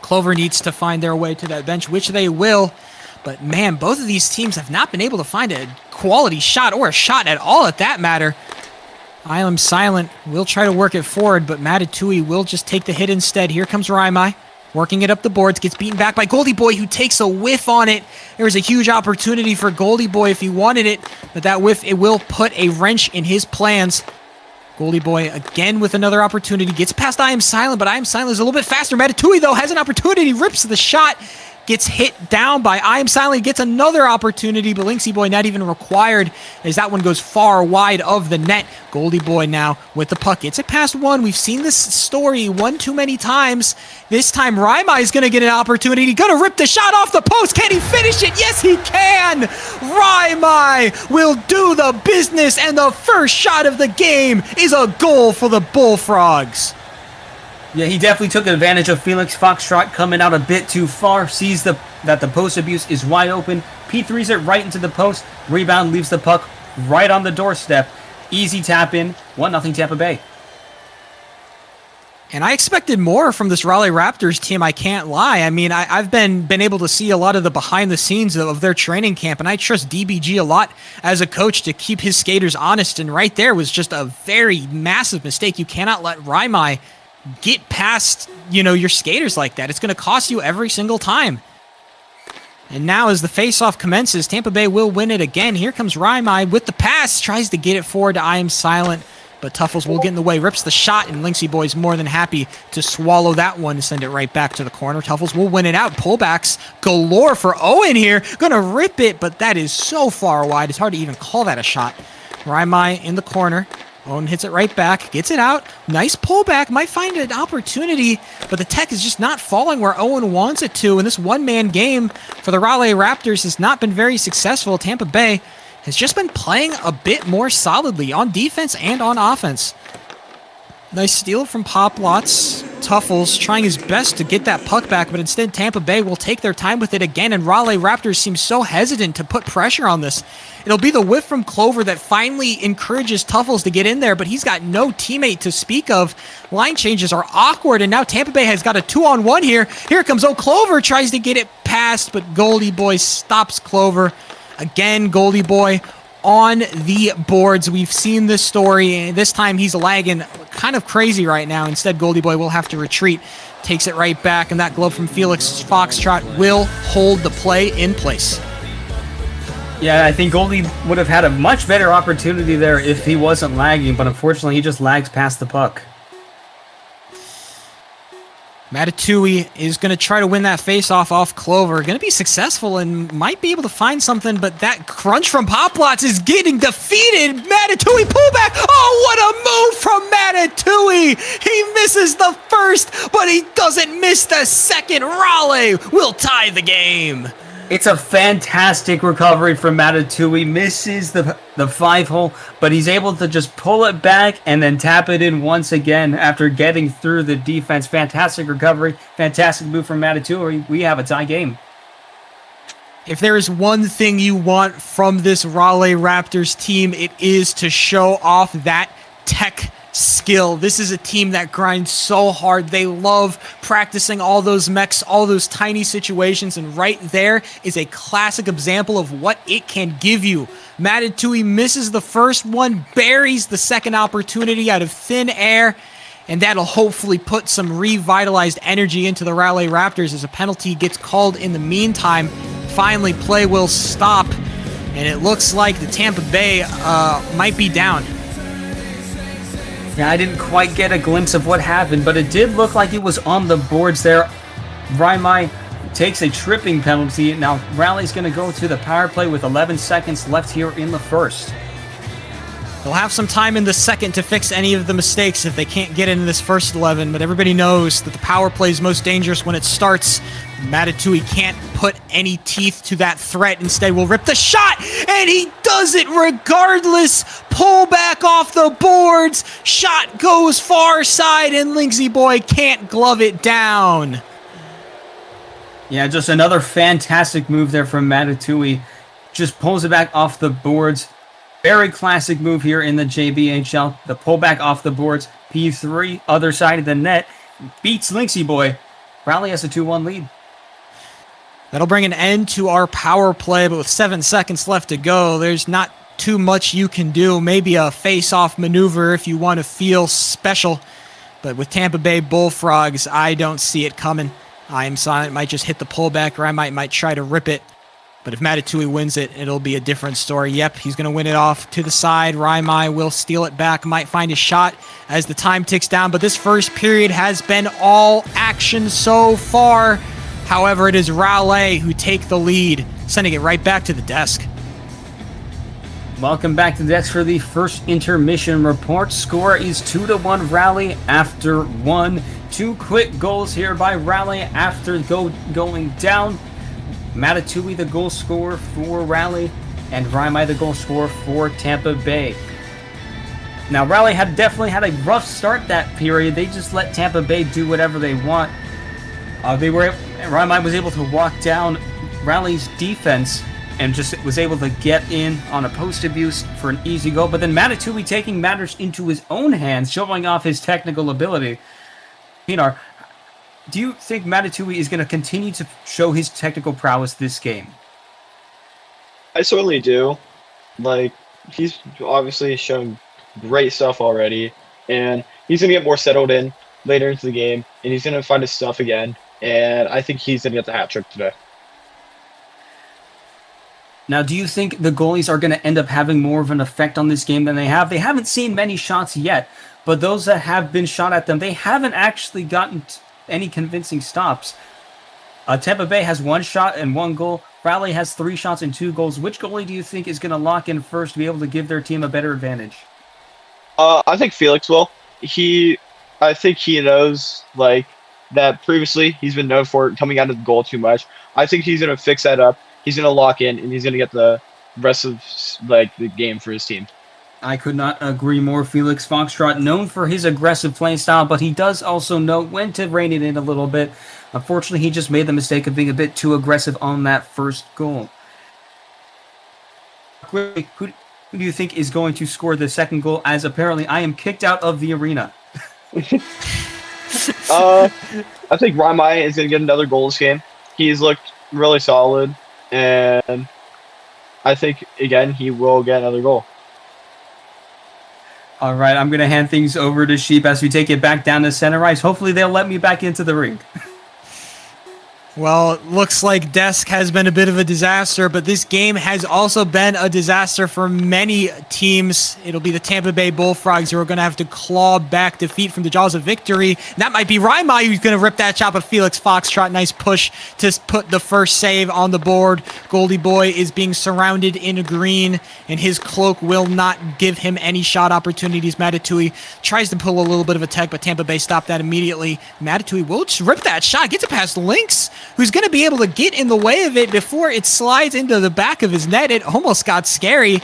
Clover needs to find their way to that bench, which they will. But man, both of these teams have not been able to find a quality shot, or a shot at all at that matter. I Am Silent will try to work it forward, but Matatui will just take the hit instead. Here comes Raimai, working it up the boards, gets beaten back by Goldie Boy, who takes a whiff on it. There was a huge opportunity for Goldie Boy if he wanted it, but that whiff, it will put a wrench in his plans. Goldie Boy again with another opportunity. Gets past I Am Silent, but I Am Silent is a little bit faster. Matatui, though, has an opportunity. Rips the shot. Gets hit down by I Am Silent. Gets another opportunity, but Linksy Boy not even required, as that one goes far wide of the net. Goldie Boy now with the puck. Gets it past one. We've seen this story one too many times. This time, Raimai is going to get an opportunity. Going to rip the shot off the post. Can he finish it? Yes, he can. Raimai will do the business, and the first shot of the game is a goal for the Bullfrogs. Yeah, he definitely took advantage of Felix Foxtrot coming out a bit too far. Sees that the post abuse is wide open. P3s it right into the post. Rebound leaves the puck right on the doorstep. Easy tap in. 1-0 Tampa Bay. And I expected more from this Raleigh Raptors team, I can't lie. I mean, I've been able to see a lot of the behind the scenes of their training camp, and I trust DBG a lot as a coach to keep his skaters honest. And right there was just a very massive mistake. You cannot let Raimai get past, your skaters like that. It's going to cost you every single time. And now as the faceoff commences, Tampa Bay will win it again. Here comes Raimai with the pass. Tries to get it forward to I Am Silent, but Tuffles will get in the way. Rips the shot, and Linksy Boy's more than happy to swallow that one and send it right back to the corner. Tuffles will win it out. Pullbacks galore for Owen here. Gonna rip it, but that is so far wide. It's hard to even call that a shot. Raimai in the corner. Owen hits it right back, gets it out. Nice pullback, might find an opportunity, but the tech is just not falling where Owen wants it to. And this one-man game for the Raleigh Raptors has not been very successful. Tampa Bay has just been playing a bit more solidly on defense and on offense. Nice steal from Poplots. Tuffles trying his best to get that puck back, but instead Tampa Bay will take their time with it again, and Raleigh Raptors seem so hesitant to put pressure on this. It'll be the whiff from Clover that finally encourages Tuffles to get in there, but he's got no teammate to speak of. Line changes are awkward, and now Tampa Bay has got a 2-on-1 here. Here comes Clover, tries to get it past, but Goldie Boy stops Clover. Again, Goldie Boy on the boards. We've seen this story, and this time he's lagging kind of crazy right now. Instead, Goldie Boy will have to retreat. Takes it right back, and that glove from Felix Foxtrot will hold the play in place. Yeah, I think Goldie would have had a much better opportunity there if he wasn't lagging, but unfortunately he just lags past the puck. Matatui is going to try to win that face-off off Clover. Going to be successful and might be able to find something, but that crunch from Poplots is getting defeated. Matatui pullback. Oh, what a move from Matatui. He misses the first, but he doesn't miss the second. Raleigh will tie the game. It's a fantastic recovery from Matatui. Misses the 5-hole, but he's able to just pull it back and then tap it in once again after getting through the defense. Fantastic recovery. Fantastic move from Matatui. We have a tie game. If there is one thing you want from this Raleigh Raptors team, it is to show off that tech skill. This is a team that grinds so hard. They love practicing all those mechs, all those tiny situations, and right there is a classic example of what it can give you. Matatui misses the first one, buries the second opportunity out of thin air, and that'll hopefully put some revitalized energy into the Raleigh Raptors as a penalty gets called in the meantime. Finally, play will stop, and it looks like the Tampa Bay might be down. Yeah, I didn't quite get a glimpse of what happened, but it did look like it was on the boards there. Raimai takes a tripping penalty. Now, Raleigh's going to go to the power play with 11 seconds left here in the first. They'll have some time in the second to fix any of the mistakes if they can't get into this first 11, but everybody knows that the power play is most dangerous when it starts. Matatui can't put any teeth to that threat. Instead, will rip the shot, and he does it regardless. Pull back off the boards. Shot goes far side, and Linksy Boy can't glove it down. Yeah, just another fantastic move there from Matatui. Just pulls it back off the boards. Very classic move here in the JBHL. The pullback off the boards. P3, other side of the net. Beats Linksy Boy. Raleigh has a 2-1 lead. That'll bring an end to our power play, but with 7 seconds left to go, there's not too much you can do. Maybe a face-off maneuver if you want to feel special. But with Tampa Bay Bullfrogs, I don't see it coming. I Am Silent might just hit the pullback, or I might try to rip it. But if Matatui wins it, it'll be a different story. Yep, he's going to win it off to the side. Raimai will steal it back, might find a shot as the time ticks down. But this first period has been all action so far. However, it is Raleigh who take the lead, sending it right back to the desk. Welcome back to the desk for the first intermission report. Score is 2-1 Raleigh after one. 2 quick goals here by Raleigh after going down. Matatui the goal scorer for Raleigh, and Raimai the goal scorer for Tampa Bay. Now, Raleigh definitely had a rough start that period. They just let Tampa Bay do whatever they want. Raimai was able to walk down Raleigh's defense and just was able to get in on a post abuse for an easy goal. But then Matatui taking matters into his own hands, showing off his technical ability. Pinar, do you think Matatui is going to continue to show his technical prowess this game? I certainly do. He's obviously shown great stuff already, and he's going to get more settled in later into the game, and he's going to find his stuff again, and I think he's going to get the hat trick today. Now, do you think the goalies are going to end up having more of an effect on this game than they have? They haven't seen many shots yet, but those that have been shot at them, they haven't actually gotten any convincing stops. Tampa Bay has 1 shot and 1 goal. Raleigh has 3 shots and 2 goals. Which goalie do you think is going to lock in first to be able to give their team a better advantage? I think Felix will. I think he knows that previously he's been known for coming out of the goal too much. I think he's going to fix that up. He's going to lock in, and he's going to get the rest of the game for his team. I could not agree more. Felix Foxtrot, known for his aggressive playing style, but he does also know when to rein it in a little bit. Unfortunately, he just made the mistake of being a bit too aggressive on that first goal. Who do you think is going to score the second goal, as apparently I am kicked out of the arena? I think Raimai is going to get another goal this game. He's looked really solid, and I think, again, he will get another goal. All right, I'm going to hand things over to Sheep as we take it back down to center ice. Hopefully they'll let me back into the ring. Well, it looks like Desk has been a bit of a disaster, but this game has also been a disaster for many teams. It'll be the Tampa Bay Bullfrogs who are going to have to claw back defeat from the jaws of victory. That might be Raimai who's going to rip that shot, but Felix Foxtrot, nice push to put the first save on the board. Goldie Boy is being surrounded in green, and his cloak will not give him any shot opportunities. Matatui tries to pull a little bit of a tech, but Tampa Bay stopped that immediately. Matatui will just rip that shot, gets it past Lynx, who's going to be able to get in the way of it before it slides into the back of his net. It almost got scary.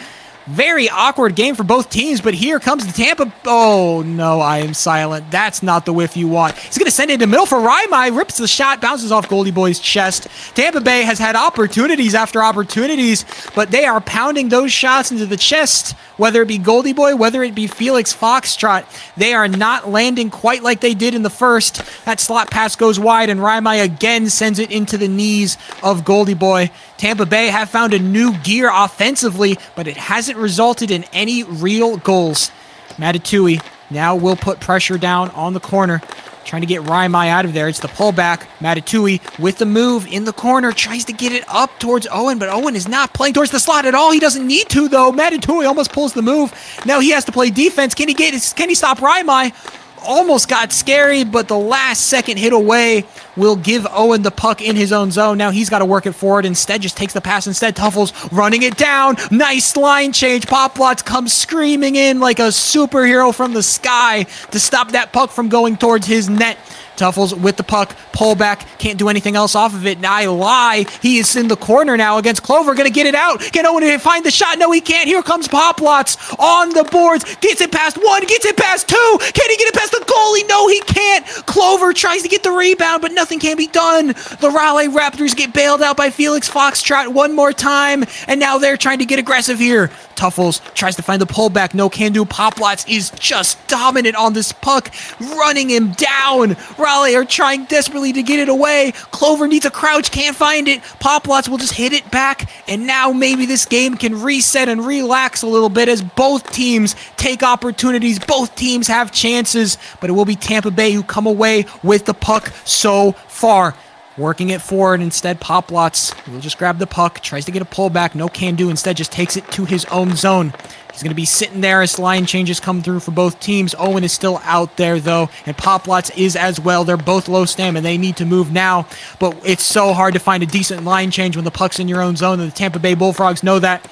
Very awkward game for both teams, but here comes the Tampa. Oh, no, I am silent. That's not the whiff you want. He's going to send it in the middle for Raimai. Rips the shot, bounces off Goldie Boy's chest. Tampa Bay has had opportunities after opportunities, but they are pounding those shots into the chest, whether it be Goldie Boy, whether it be Felix Foxtrot. They are not landing quite like they did in the first. That slot pass goes wide, and Raimai again sends it into the knees of Goldie Boy. Tampa Bay have found a new gear offensively, but it hasn't resulted in any real goals. Matatui now will put pressure down on the corner, trying to get Raimai out of there. It's the pullback. Matatui with the move in the corner, tries to get it up towards Owen, but Owen is not playing towards the slot at all. He doesn't need to, though. Matatui almost pulls the move. Now he has to play defense. Can he stop Raimai? Almost got scary, but the last second hit away will give Owen the puck in his own zone. Now he's got to work it forward. Instead, just takes the pass instead. Tuffles running it down. Nice line change. Poplots comes screaming in like a superhero from the sky to stop that puck from going towards his net. Tuffles with the puck, pull back, can't do anything else off of it. Now I lie. He is in the corner now against Clover, gonna get it out. Can Owen find the shot? No, he can't. Here comes Poplots on the boards. Gets it past one, gets it past two. Can he get it past the goalie? No, he can't. Clover tries to get the rebound, but nothing can be done. The Raleigh Raptors get bailed out by Felix Foxtrot one more time, and now they're trying to get aggressive here. Tuffles tries to find the pullback. No can do. Poplots is just dominant on this puck, running him down. Raleigh are trying desperately to get it away. Clover needs a crouch, can't find it. Poplots will just hit it back, and now maybe this game can reset and relax a little bit as both teams take opportunities. Both teams have chances, but it will be Tampa Bay who come away with the puck so far. Working it forward, instead Poplots will just grab the puck, tries to get a pullback, no can do, instead just takes it to his own zone. He's going to be sitting there as line changes come through for both teams. Owen is still out there, though, and Poplots is as well. They're both low stam, and they need to move now, but it's so hard to find a decent line change when the puck's in your own zone, and the Tampa Bay Bullfrogs know that.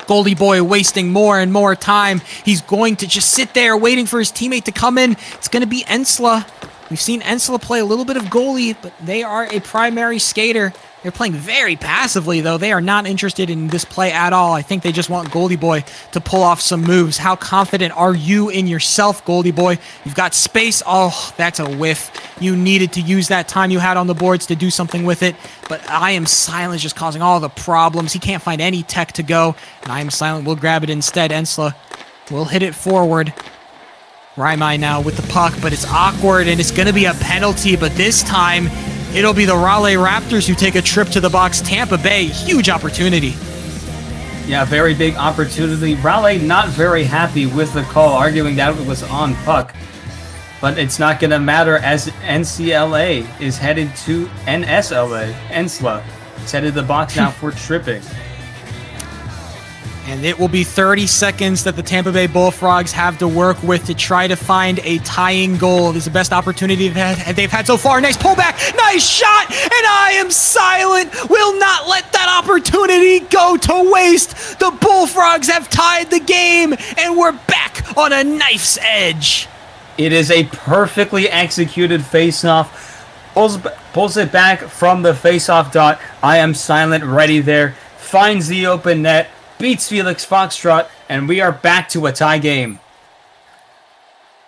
Goldie Boy wasting more and more time. He's going to just sit there waiting for his teammate to come in. It's going to be Ensla. We've seen Ensla play a little bit of goalie, but they are a primary skater. They're playing very passively, though. They are not interested in this play at all. I think they just want Goldie Boy to pull off some moves. How confident are you in yourself, Goldie Boy? You've got space. Oh, that's a whiff. You needed to use that time you had on the boards to do something with it, but I Am Silent just causing all the problems. He can't find any tech to go, and I Am Silent will grab it instead. Ensla will hit it forward. Raimai now with the puck, but it's awkward, and it's going to be a penalty, but this time it'll be the Raleigh Raptors who take a trip to the box. Tampa Bay, huge opportunity. Yeah, very big opportunity. Raleigh not very happy with the call, arguing that it was on puck. But it's not going to matter as NCLA is headed to NSLA. Ensla is headed to the box now for tripping. And it will be 30 seconds that the Tampa Bay Bullfrogs have to work with to try to find a tying goal. This is the best opportunity they've had so far. Nice pullback, nice shot, and I Am Silent will not let that opportunity go to waste. The Bullfrogs have tied the game, and we're back on a knife's edge. It is a perfectly executed face-off. Pulls it back from the face-off dot. I Am Silent ready there. Finds the open net. Beats Felix Foxtrot, And we are back to a tie game.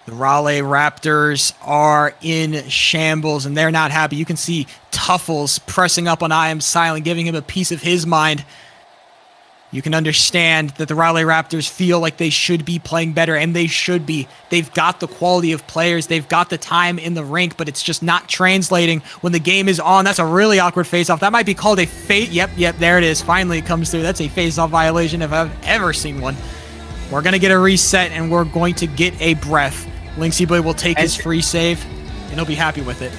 The Raleigh Raptors are in shambles, and they're not happy. You can see Tuffles pressing up on I Am Silent, giving him a piece of his mind. You can understand that the Raleigh Raptors feel like they should be playing better, and they should be. They've got the quality of players. They've got the time in the rink, but it's just not translating when the game is on. That's a really awkward face-off. That might be called a Yep, there it is. Finally it comes through. That's a face-off violation if I've ever seen one. We're going to get a reset, and we're going to get a breath. Linksy Boy will take his free save, and he'll be happy with it.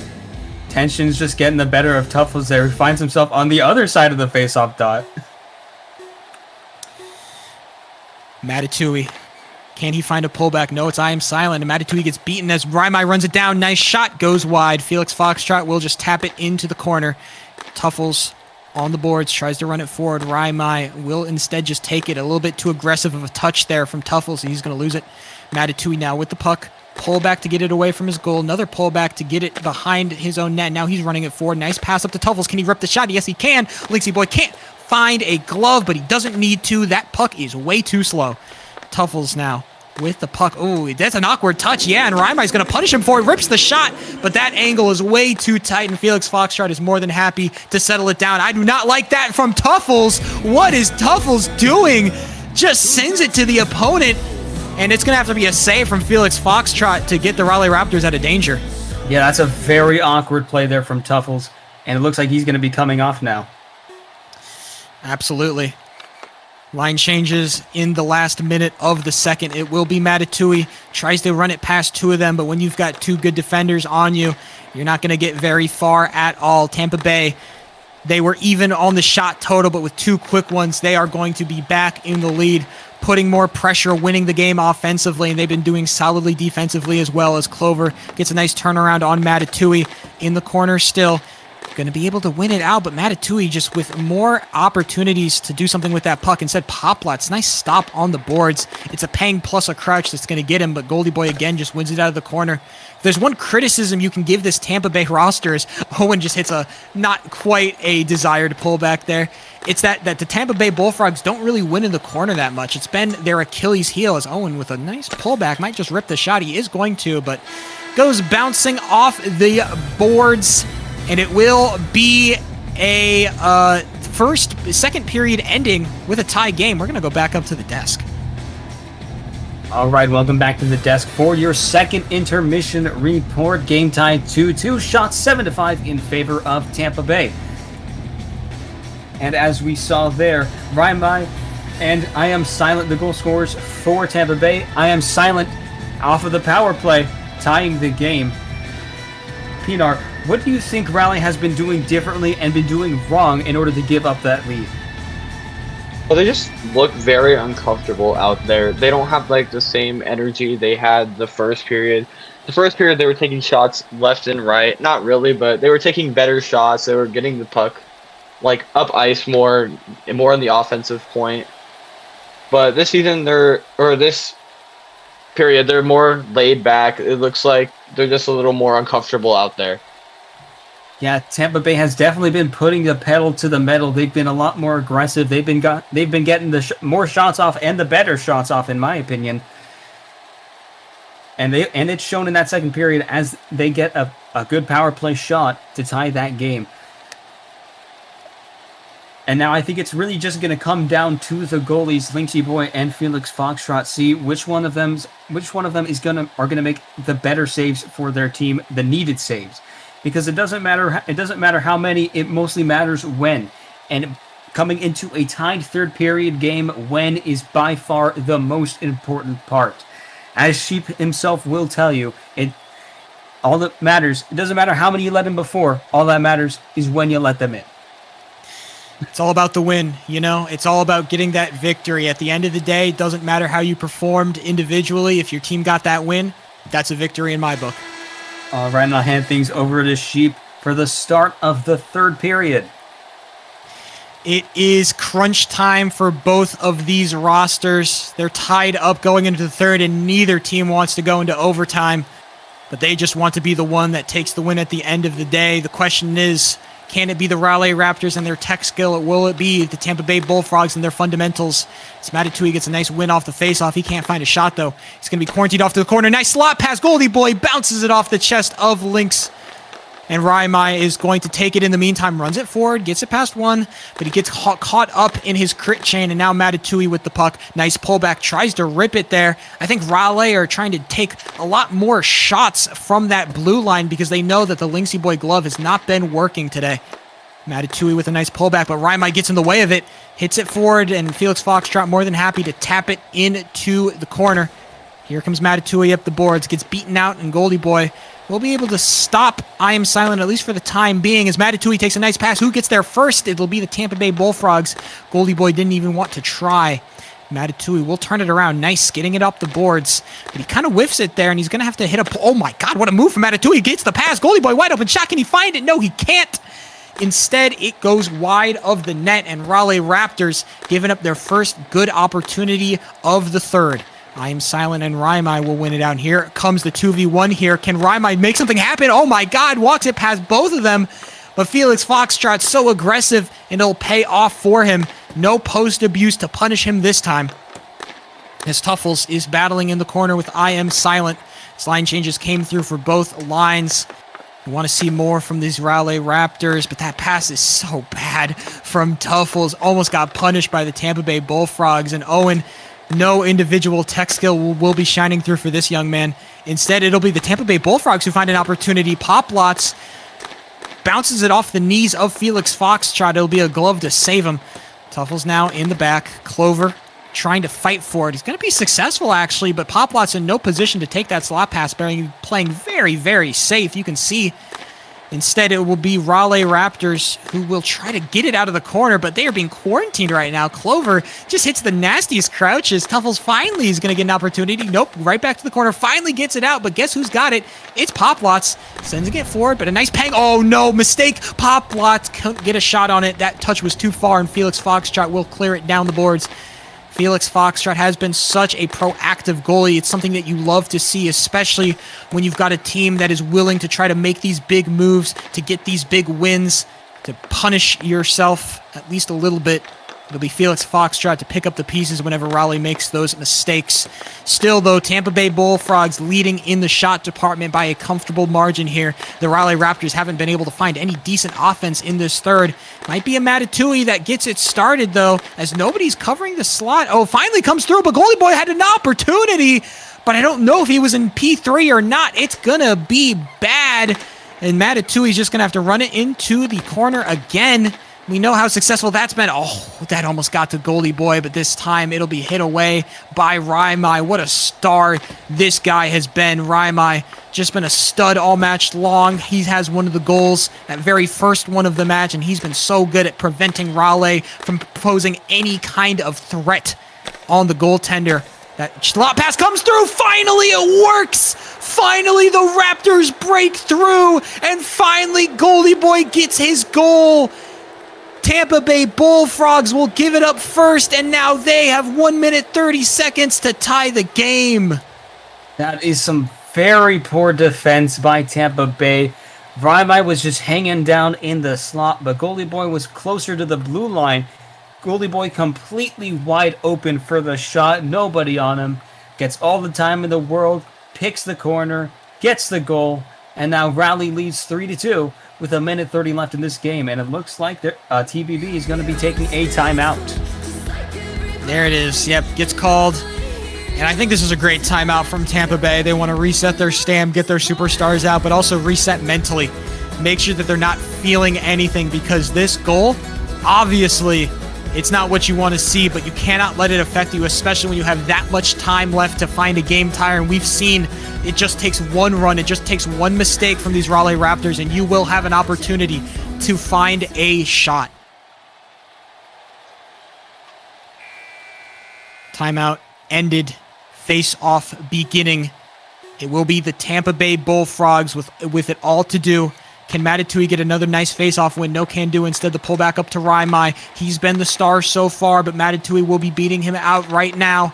Tension's just getting the better of Tuffles there. He finds himself on the other side of the face-off dot. Matatui. Can he find a pullback? No, it's I Am Silent, and Matatui gets beaten as Raimai runs it down. Nice shot, goes wide. Felix Foxtrot will just tap it into the corner. Tuffles on the boards, tries to run it forward. Raimai will instead just take it. A little bit too aggressive of a touch there from Tuffles, and he's going to lose it. Matatui now with the puck. Pull back to get it away from his goal. Another pull back to get it behind his own net. Now he's running it forward. Nice pass up to Tuffles. Can he rip the shot? Yes, he can. Linksy Boy can't find a glove, but he doesn't need to. That puck is way too slow. Tuffles now with the puck. Oh, that's an awkward touch. Yeah, and Raimai's going to punish him for it. Rips the shot, but that angle is way too tight, and Felix Foxtrot is more than happy to settle it down. I do not like that from Tuffles. What is Tuffles doing? Just sends it to the opponent. And it's going to have to be a save from Felix Foxtrot to get the Raleigh Raptors out of danger. Yeah, that's a very awkward play there from Tuffles. And it looks like he's going to be coming off now. Absolutely. Line changes in the last minute of the second. It will be Matatui. Tries to run it past two of them, but when you've got two good defenders on you, you're not going to get very far at all. Tampa Bay, they were even on the shot total, but with two quick ones, they are going to be back in the lead, putting more pressure, winning the game offensively, and they've been doing solidly defensively as well, as Clover gets a nice turnaround on Matatui in the corner still. Going to be able to win it out, but Matatui just with more opportunities to do something with that puck. Instead, Poplat's nice stop on the boards. It's a pang plus a crouch that's going to get him, but Goldie Boy again just wins it out of the corner. If there's one criticism you can give this Tampa Bay roster is Owen just hits a not quite a desired pullback there. It's that the Tampa Bay Bullfrogs don't really win in the corner that much. It's been their Achilles heel, as Owen with a nice pullback might just rip the shot. He is going to, but goes bouncing off the boards. And it will be a second period ending with a tie game. We're going to go back up to the desk. All right, welcome back to the desk for your second intermission report. Game tie 2-2, shots 7-5 in favor of Tampa Bay. And as we saw there, Raimai and I Am Silent, the goal scorers for Tampa Bay. I Am Silent off of the power play, tying the game. Pinar, what do you think Raleigh has been doing differently and been doing wrong in order to give up that lead? Well, they just look very uncomfortable out there. They don't have like the same energy they had the first period. The first period they were taking shots left and right. Not really, but they were taking better shots. They were getting the puck like up ice more on the offensive point. But this season this period they're more laid back. It looks like they're just a little more uncomfortable out there. Yeah, Tampa Bay has definitely been putting the pedal to the metal. They've been a lot more aggressive. They've been getting the more shots off and the better shots off, in my opinion. And it's shown in that second period as they get a good power play shot to tie that game. And now I think it's really just going to come down to the goalies, Linksy Boy and Felix Foxtrot. See which one of them are going to make the better saves for their team, the needed saves. Because it doesn't matter how many, it mostly matters when. And coming into a tied third period game, when is by far the most important part. As Sheep himself will tell you, all that matters, it doesn't matter how many you let in before, all that matters is when you let them in. It's all about the win, you know? It's all about getting that victory. At the end of the day, it doesn't matter how you performed individually. If your team got that win, that's a victory in my book. All right, and I'll hand things over to Sheep for the start of the third period. It is crunch time for both of these rosters. They're tied up going into the third, and neither team wants to go into overtime, but they just want to be the one that takes the win at the end of the day. The question is, Can it be the Raleigh Raptors and their tech skill, or will it be the Tampa Bay Bullfrogs and their fundamentals? As Matatui gets a nice win off the faceoff. He can't find a shot, though. He's going to be quarantined off to the corner. Nice slot pass. Goldie Boy bounces it off the chest of Lynx. And Raimai is going to take it in the meantime. Runs it forward, gets it past one, but he gets caught up in his crit chain, and now Matatui with the puck. Nice pullback, tries to rip it there. I think Raleigh are trying to take a lot more shots from that blue line because they know that the Lynxy Boy glove has not been working today. Matatui with a nice pullback, but Raimai gets in the way of it, hits it forward, and Felix Foxtrot more than happy to tap it into the corner. Here comes Matatui up the boards, gets beaten out, and Goldie Boy will be able to stop I Am Silent, at least for the time being, as Matatui takes a nice pass. Who gets there first? It'll be the Tampa Bay Bullfrogs. Goldie Boy didn't even want to try. Matatui will turn it around. Nice, getting it up the boards. But he kind of whiffs it there, and he's going to have to hit a... Oh my god, what a move from Matatui. He gets the pass. Goldie Boy wide open shot. Can he find it? No, he can't. Instead, it goes wide of the net, and Raleigh Raptors giving up their first good opportunity of the third. I Am Silent and Raimai will win it out. Here comes the 2v1 here. Can Raimai make something happen? Oh my god, walks it past both of them. But Felix Foxtrot so aggressive, and it'll pay off for him. No post abuse to punish him this time. As Tuffles is battling in the corner with I Am Silent. His line changes came through for both lines. We want to see more from these Raleigh Raptors, but that pass is so bad from Tuffles. Almost got punished by the Tampa Bay Bullfrogs, and Owen... No individual tech skill will be shining through for this young man. Instead, it'll be the Tampa Bay Bullfrogs who find an opportunity. Poplots bounces it off the knees of Felix Foxtrot. It'll be a glove to save him. Tuffles now in the back. Clover trying to fight for it. He's going to be successful, actually, but Poplot's in no position to take that slot pass, playing very, very safe. You can see instead it will be Raleigh Raptors who will try to get it out of the corner, but they are being quarantined right now. Clover just hits the nastiest crouches. Tuffles finally is going to get an opportunity. Nope, right back to the corner. Finally gets it out, but guess who's got it? It's Poplots. Sends it forward, but a nice pang. Oh no, mistake. Poplots couldn't get a shot on it. That touch was too far, and Felix Foxtrot will clear it down the boards. Felix Foxtrot has been such a proactive goalie. It's something that you love to see, especially when you've got a team that is willing to try to make these big moves, to get these big wins, to punish yourself at least a little bit. It'll be Felix Foxtrot to pick up the pieces whenever Raleigh makes those mistakes. Still, though, Tampa Bay Bullfrogs leading in the shot department by a comfortable margin here. The Raleigh Raptors haven't been able to find any decent offense in this third. Might be a Matatui that gets it started, though, as nobody's covering the slot. Oh, finally comes through, but Goalie Boy had an opportunity, but I don't know if he was in P3 or not. It's gonna be bad, and Matatui's just gonna have to run it into the corner again. We know how successful that's been. Oh, that almost got to Goldie Boy, but this time it'll be hit away by Raimai. What a star this guy has been. Raimai just been a stud all match long. He has one of the goals, that very first one of the match, and he's been so good at preventing Raleigh from posing any kind of threat on the goaltender. That slot pass comes through. Finally, it works. Finally, the Raptors break through, and finally, Goldie Boy gets his goal. Tampa Bay Bullfrogs will give it up first, and now they have 1 minute 30 seconds to tie the game. That is some very poor defense by Tampa Bay. Raimai was just hanging down in the slot, but Goalie Boy was closer to the blue line. Goalie Boy completely wide open for the shot. Nobody on him. Gets all the time in the world, picks the corner, gets the goal, and now Raleigh leads 3-2. With 1 minute 30 left in this game, and it looks like TBB is going to be taking a timeout. There it is. Yep, gets called. And I think this is a great timeout from Tampa Bay. They want to reset their stamp, get their superstars out, but also reset mentally. Make sure that they're not feeling anything, because this goal, obviously, it's not what you want to see, but you cannot let it affect you, especially when you have that much time left to find a game tire. And we've seen it just takes one run, it just takes one mistake from these Raleigh Raptors, and you will have an opportunity to find a shot. Timeout ended. Face-off beginning. It will be the Tampa Bay Bullfrogs with it all to do. Can Matatui get another nice face-off win? No can do. Instead, the pullback up to Raimai. He's been the star so far, but Matatui will be beating him out right now.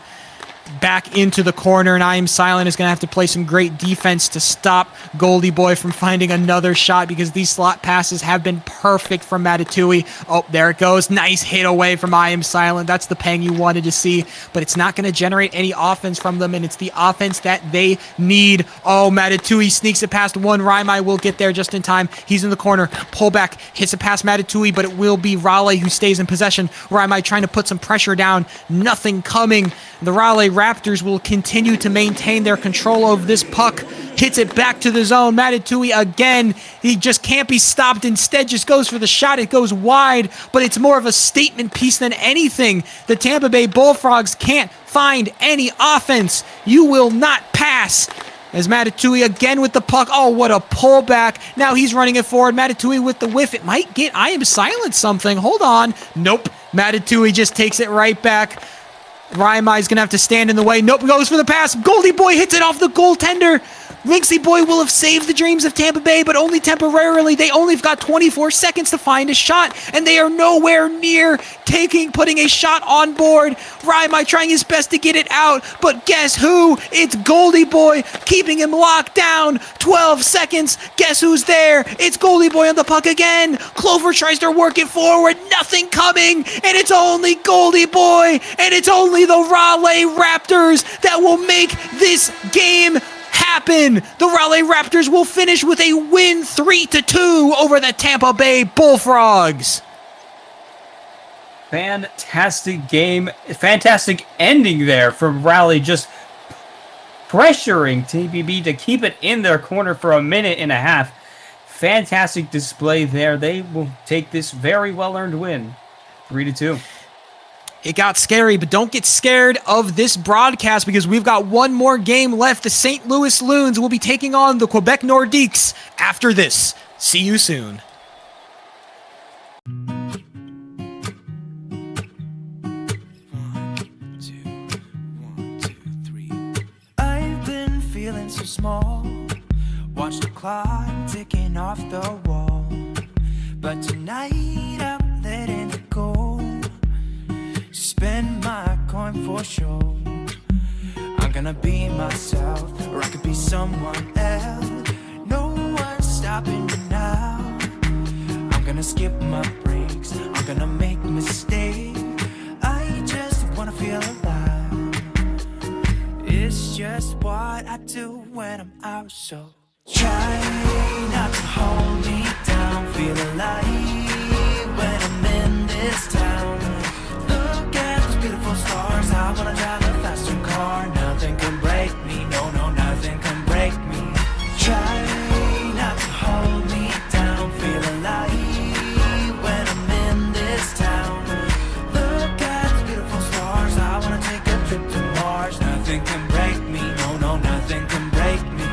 back into the corner, and I Am Silent is going to have to play some great defense to stop Goldie Boy from finding another shot, because these slot passes have been perfect from Matatui. Oh, there it goes. Nice hit away from I Am Silent. That's the pang you wanted to see, but it's not going to generate any offense from them, and it's the offense that they need. Oh, Matatui sneaks it past one. Raimai will get there just in time. He's in the corner. Pull back. Hits it past Matatui, but it will be Raleigh who stays in possession. Raimai trying to put some pressure down. Nothing coming. The Raleigh Raptors will continue to maintain their control over this puck. Hits it back to the zone. Matatui again. He just can't be stopped. Instead, just goes for the shot. It goes wide, but it's more of a statement piece than anything. The Tampa Bay Bullfrogs can't find any offense. You will not pass. As Matatui again with the puck. Oh, what a pullback. Now he's running it forward. Matatui with the whiff. It might get I Am Silent something. Hold on. Nope. Matatui just takes it right back. Raimai's going to have to stand in the way. Nope, goes for the pass. Goldie Boy hits it off the goaltender. Lynxy Boy will have saved the dreams of Tampa Bay, but only temporarily. They only have got 24 seconds to find a shot, and they are nowhere near putting a shot on board. Raimai trying his best to get it out, but guess who? It's Goldie Boy keeping him locked down. 12 seconds. Guess who's there? It's Goldie Boy on the puck again. Clover tries to work it forward. Nothing coming, and it's only Goldie Boy, and it's only the Raleigh Raptors that will make this game happen. The Raleigh Raptors will finish with a win 3-2 over the Tampa Bay Bullfrogs. Fantastic game. Fantastic ending there from Raleigh, just pressuring TBB to keep it in their corner for a minute and a half. Fantastic display there. They will take this very well-earned win. 3-2. It got scary, but don't get scared of this broadcast, because we've got one more game left. The St. Louis Loons will be taking on the Quebec Nordiques after this. See you soon. I've been feeling so small. Watch the clock ticking off the wall. But tonight I'm letting it go. Spend my coin for sure. I'm gonna be myself, or I could be someone else. No one's stopping me now. I'm gonna skip my breaks. I'm gonna make mistakes. I just wanna feel alive. It's just what I do when I'm out, so try not to hold me down. Feel alive when I'm in this town. Look at those beautiful stars. I wanna drive a faster car. Nothing can break me. No, no, nothing can break me. Try not to hold me down. Feel alive when I'm in this town. Look at those beautiful stars. I wanna take a trip to Mars. Nothing can break me. No, no, nothing can break me.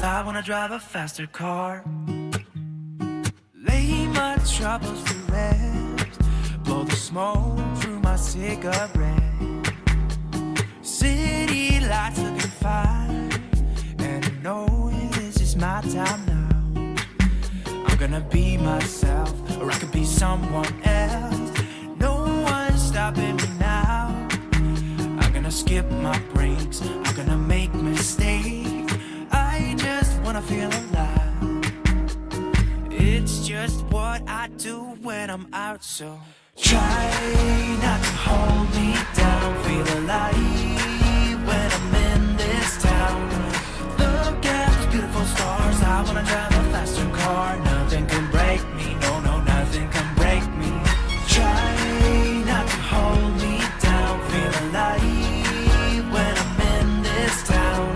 I wanna drive a faster car. Lay my troubles to rest. Blow the smoke through my cigarette. City lights looking fine, and I know this is my time now. I'm gonna be myself, or I could be someone else. No one's stopping me now. I'm gonna skip my breaks. I'm gonna make mistakes. I just wanna feel alive. It's just what I do when I'm out, so try not to hold me down. Feel alive when I'm in this town. Look at those beautiful stars. I wanna drive a faster car. Nothing can break me. No, no, nothing can break me. Try not to hold me down. Feel alive when I'm in this town.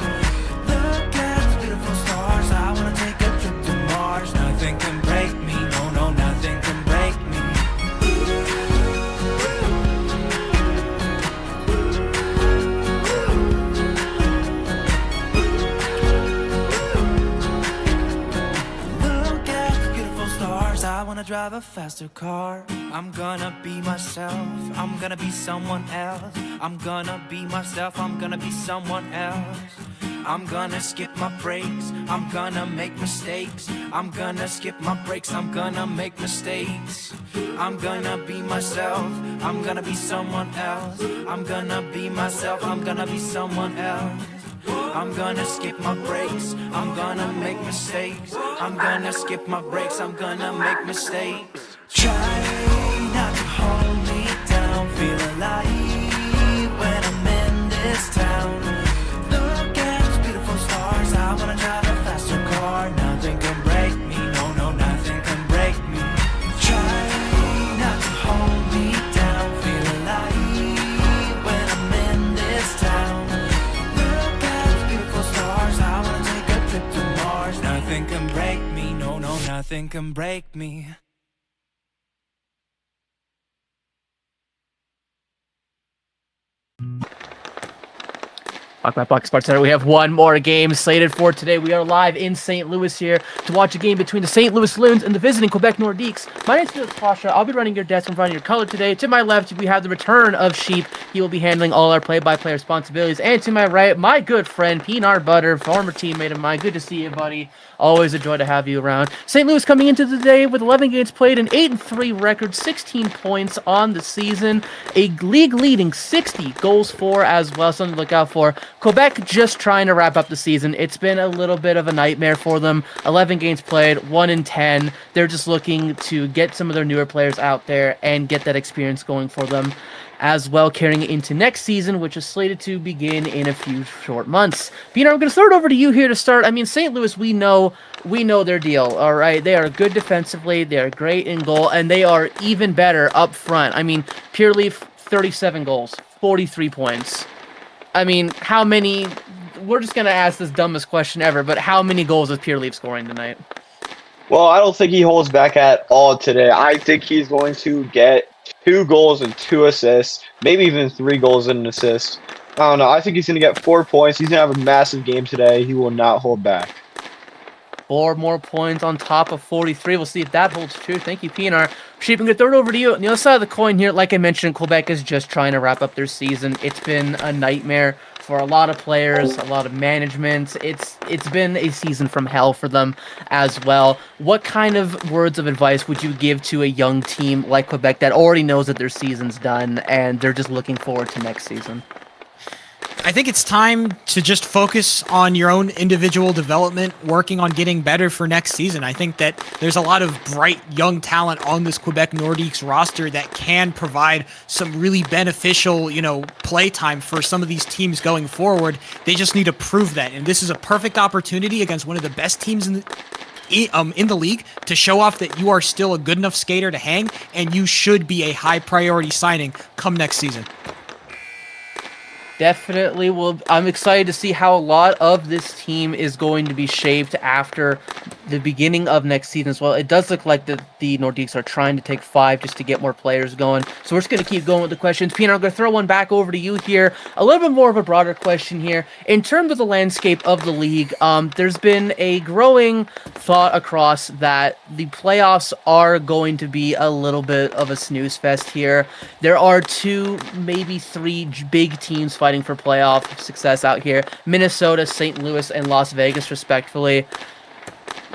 I wanna take a trip to Mars. Nothing can break me. No, no, nothing can break me. Look at the beautiful stars. I wanna drive a faster car. I'm gonna be myself. I'm gonna be someone else. I'm gonna be myself. I'm gonna be someone else. I'm gonna skip my breaks, I'm gonna make mistakes. I'm gonna skip my breaks, I'm gonna make mistakes. I'm gonna be myself, I'm gonna be someone else. I'm gonna be myself, I'm gonna be someone else. I'm gonna skip my breaks, I'm gonna make mistakes. I'm gonna skip my breaks, I'm gonna make mistakes. Try not to hold me down, feel alive when I'm in this town. Look at those beautiful stars, I wanna drive a faster car. Nothing can break me, no, no, nothing can break me. Try not to hold me down, feel alive when I'm in this town. Look at those beautiful stars, I wanna take a trip to Mars. Nothing can break me, no, no, nothing can break me. Welcome back, Blockey Sports Center. We have one more game slated for today. We are live in St. Louis here to watch a game between the St. Louis Loons and the visiting Quebec Nordiques. My name is Pasha. I'll be running your desk and providing your color today. To my left, we have the return of Sheep. He will be handling all our play-by-play responsibilities. And to my right, my good friend, Peanut Butter, former teammate of mine. Good to see you, buddy. Always a joy to have you around. St. Louis coming into the day with 11 games played, an 8-3 record, 16 points on the season, a league-leading 60 goals for as well, something to look out for. Quebec just trying to wrap up the season. It's been a little bit of a nightmare for them. 11 games played, 1-10. They're just looking to get some of their newer players out there and get that experience going for them as well, carrying it into next season, which is slated to begin in a few short months. Peter, I'm going to throw it over to you here to start. I mean, St. Louis, we know their deal, all right? They are good defensively, they are great in goal, and they are even better up front. I mean, Pure Leaf, 37 goals, 43 points. I mean, how many... We're just going to ask this dumbest question ever, but how many goals is Pure Leaf scoring tonight? Well, I don't think he holds back at all today. I think he's going to get 2 goals and 2 assists, maybe even 3 goals and an assist. I don't know. I think he's going to get 4 points. He's going to have a massive game today. He will not hold back. 4 more points on top of 43. We'll see if that holds true. Thank you, PNR. Sheep, I'm going to throw it over to you. On the other side of the coin here, like I mentioned, Quebec is just trying to wrap up their season. It's been a nightmare for a lot of players, a lot of management. It's been a season from hell for them as well. What kind of words of advice would you give to a young team like Quebec that already knows that their season's done and they're just looking forward to next season? I think it's time to just focus on your own individual development, working on getting better for next season. I think that there's a lot of bright young talent on this Quebec Nordiques roster that can provide some really beneficial, play time for some of these teams going forward. They just need to prove that. And this is a perfect opportunity against one of the best teams in the league to show off that you are still a good enough skater to hang, and you should be a high priority signing come next season. Definitely. Well, I'm excited to see how a lot of this team is going to be shaped after the beginning of next season as well. It does look like the Nordiques are trying to take 5 just to get more players going. So we're just going to keep going with the questions. Peter, I'm going to throw one back over to you here. A little bit more of a broader question here. In terms of the landscape of the league, there's been a growing thought across that the playoffs are going to be a little bit of a snooze fest here. There are 2, maybe 3 big teams fighting for playoff success out here. Minnesota, St. Louis, and Las Vegas, respectively.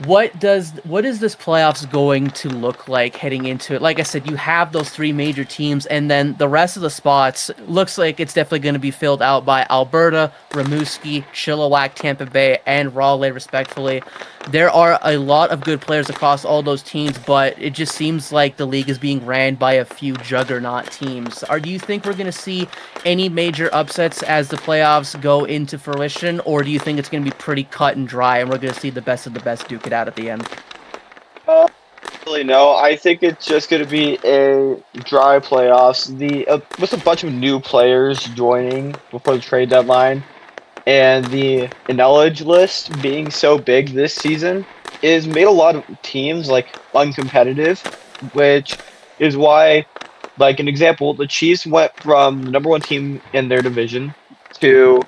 What is this playoffs going to look like heading into it? Like I said, you have those 3 major teams, and then the rest of the spots looks like it's definitely going to be filled out by Alberta, Rimouski, Chilliwack, Tampa Bay, and Raleigh, respectively. There are a lot of good players across all those teams, but it just seems like the league is being ran by a few juggernaut teams. Do you think we're going to see any major upsets as the playoffs go into fruition, or do you think it's going to be pretty cut and dry and we're going to see the best of the best duke it out at the end? Really, no. I think it's just going to be a dry playoffs. With a bunch of new players joining before the trade deadline, and the ineligible list being so big this season is made a lot of teams uncompetitive, which is why, an example, the Chiefs went from the number 1 team in their division to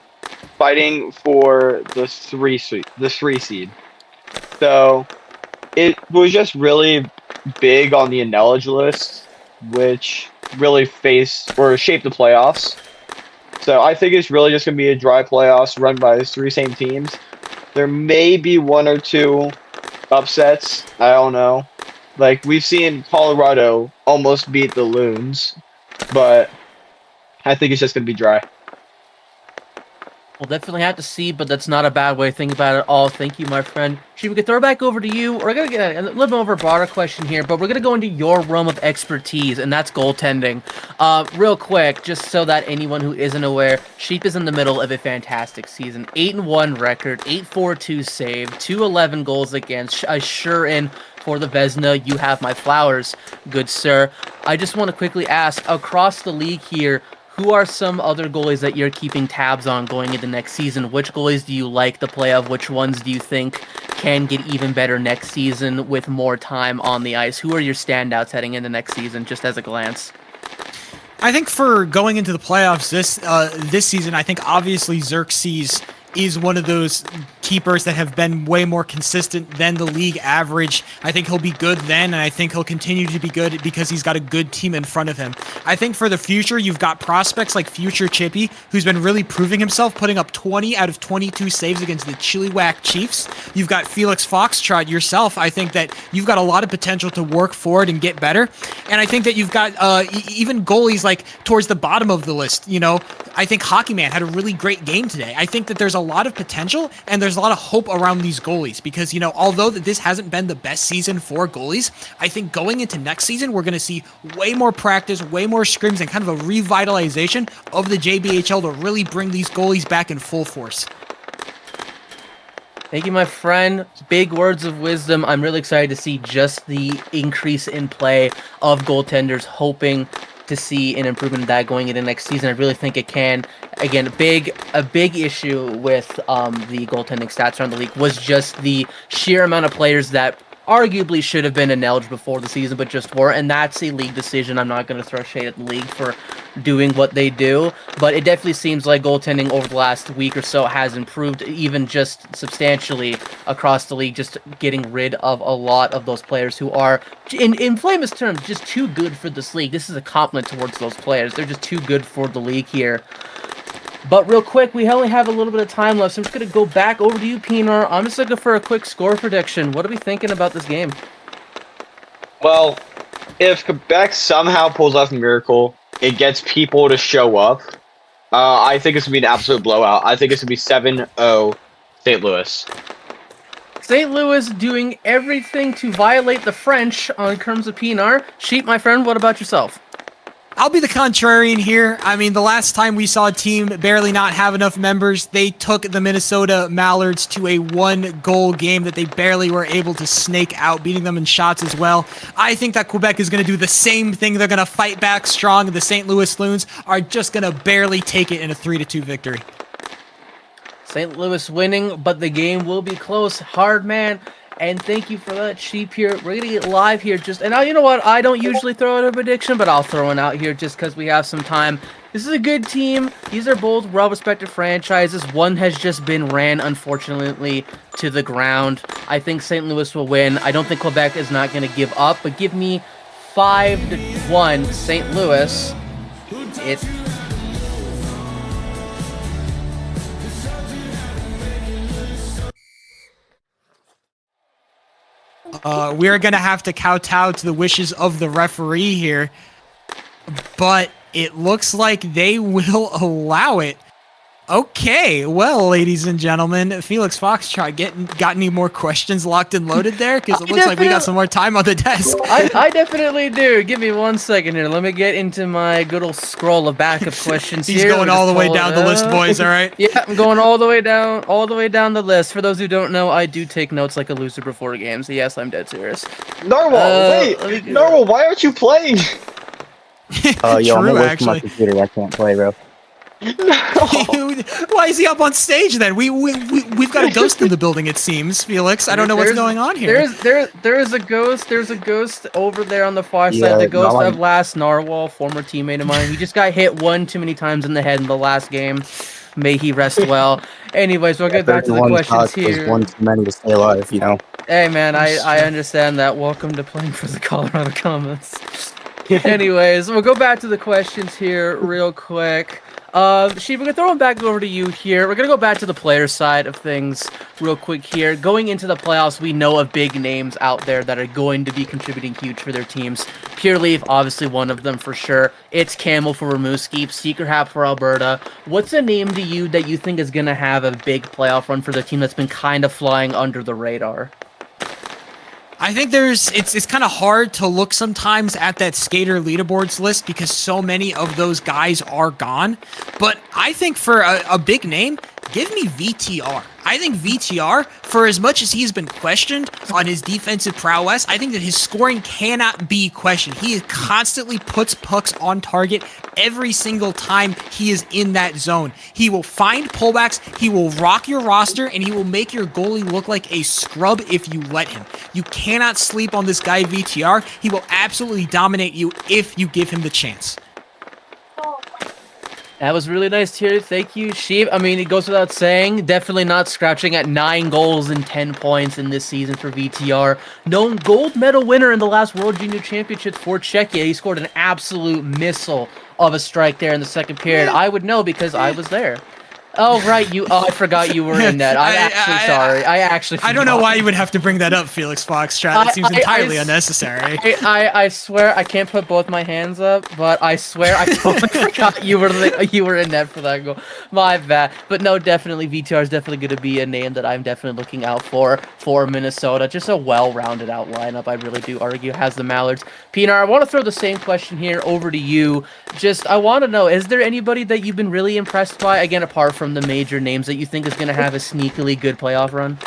fighting for the 3 seed. So it was just really big on the ineligible list, which really shaped the playoffs. So I think it's really just going to be a dry playoffs run by these 3 same teams. There may be 1 or 2 upsets. I don't know. Like, we've seen Colorado almost beat the Loons, but I think it's just going to be dry. We'll definitely have to see, but that's not a bad way to think about it at all. Thank you, my friend. She, we could throw it back over to you. We're going to get a little bit over a broader question here, but we're going to go into your realm of expertise, and that's goaltending. Real quick, just so that anyone who isn't aware, Sheep is in the middle of a fantastic season. 8-1 record, 842 save, 211 goals against, a sure-in for the Vezina. You have my flowers, good sir. I just want to quickly ask, across the league here, who are some other goalies that you're keeping tabs on going into next season? Which goalies do you like the play of? Which ones do you think can get even better next season with more time on the ice? Who are your standouts heading into next season, just as a glance? I think for going into the playoffs this season, I think obviously Xerxes is one of those keepers that have been way more consistent than the league average. I think he'll be good then, and I think he'll continue to be good because he's got a good team in front of him. I think for the future, you've got prospects like future Chippy, who's been really proving himself, putting up 20 out of 22 saves against the Chilliwack Chiefs. You've got Felix Foxtrot yourself. I think that you've got a lot of potential to work forward and get better. And I think that you've got even goalies like towards the bottom of the list. You know, I think Hockey Man had a really great game today. I think that there's a lot of potential and there's a lot of hope around these goalies because, you know, although that this hasn't been the best season for goalies, I think going into next season, we're going to see way more practice, way more scrims, and kind of a revitalization of the JBHL to really bring these goalies back in full force. Thank you, my friend. Big words of wisdom. I'm really excited to see just the increase in play of goaltenders, hoping to see an improvement in that going into next season. I really think it can. Again, a big issue with the goaltending stats around the league was just the sheer amount of players that arguably should have been ineligible before the season, but just were, and that's a league decision. I'm not going to throw shade at the league for doing what they do, but it definitely seems like goaltending over the last week or so has improved even just substantially across the league, just getting rid of a lot of those players who are, in famous terms, just too good for this league. This is a compliment towards those players. They're just too good for the league here. But real quick, we only have a little bit of time left, so I'm just going to go back over to you, Pinar. I'm just looking for a quick score prediction. What are we thinking about this game? Well, if Quebec somehow pulls off a miracle, it gets people to show up, I think it's going to be an absolute blowout. I think it's going to be 7-0 St. Louis. St. Louis doing everything to violate the French on terms of Pinar. Sheep, my friend, what about yourself? I'll be the contrarian here. I mean, the last time we saw a team barely not have enough members, they took the Minnesota Mallards to a 1-goal game that they barely were able to snake out, beating them in shots as well. I think that Quebec is going to do the same thing. They're going to fight back strong. The St. Louis Loons are just going to barely take it in a 3-2 victory. St. Louis winning, but the game will be close. Hard man. And thank you for that, Sheep here. We're going to get live here and now, you know what? I don't usually throw out a prediction, but I'll throw one out here just because we have some time. This is a good team. These are both well-respected franchises. One has just been ran, unfortunately, to the ground. I think St. Louis will win. I don't think Quebec is not going to give up, but give me 5-1 St. Louis. We're going to have to kowtow to the wishes of the referee here, but it looks like they will allow it. Okay, well, ladies and gentlemen, Felix Foxtrot got any more questions locked and loaded there? Because it looks like we got some more time on the desk. I definitely do. Give me 1 second here. Let me get into my good old scroll of backup questions He's here. going all the way down the list, boys, all right? Yeah, I'm going all the way down the list. For those who don't know, I do take notes like a loser before games. Yes, I'm dead serious. Narwhal, Narwhal, why aren't you playing? Yo, I'm True, away from my actually. computer. I can't play, bro. Why is he up on stage then? We've got a ghost in the building, it seems, Felix. I don't know what's going on here. There is a ghost. There's a ghost over there on the far side. Yeah, The ghost no, of last Narwhal, former teammate of mine. He just got hit one too many times in the head in the last game. May he rest well. Anyways, we'll get back to the questions here. One too many to stay alive, you know. Hey man, I understand that. Welcome to playing for the Colorado Comets. Anyways, we'll go back to the questions here real quick. Sheep, we're going to throw him back over to you here. We're going to go back to the player side of things real quick here. Going into the playoffs, we know of big names out there that are going to be contributing huge for their teams. Pure Leaf, obviously one of them for sure. It's Camel for Rimouski, Secret Hat for Alberta. What's a name to you that you think is going to have a big playoff run for the team that's been kind of flying under the radar? I think it's kind of hard to look sometimes at that skater leaderboards list because so many of those guys are gone. But I think for a big name, give me VTR. I think VTR, for as much as he's been questioned on his defensive prowess, I think that his scoring cannot be questioned. He constantly puts pucks on target every single time he is in that zone. He will find pullbacks, he will rock your roster, and he will make your goalie look like a scrub if you let him. You cannot sleep on this guy VTR. He will absolutely dominate you if you give him the chance. That was really nice to hear. Thank you, Sheep. I mean, it goes without saying, definitely not scratching at 9 goals and 10 points in this season for VTR. Known gold medal winner in the last World Junior Championships for Czechia. He scored an absolute missile of a strike there in the second period. I would know because I was there. Oh, right. I forgot you were in that. I'm actually sorry. I don't know why you would have to bring that up, Felix Foxtrot. It seems entirely unnecessary. I swear I can't put both my hands up, but I swear I totally forgot you were in net for that goal. My bad. But no, definitely VTR is definitely going to be a name that I'm definitely looking out for Minnesota. Just a well-rounded out lineup. I really do argue has the Mallards. Pinar, I want to throw the same question here over to you. I want to know, is there anybody that you've been really impressed by, again, apart from the major names, that you think is going to have a sneakily good playoff run?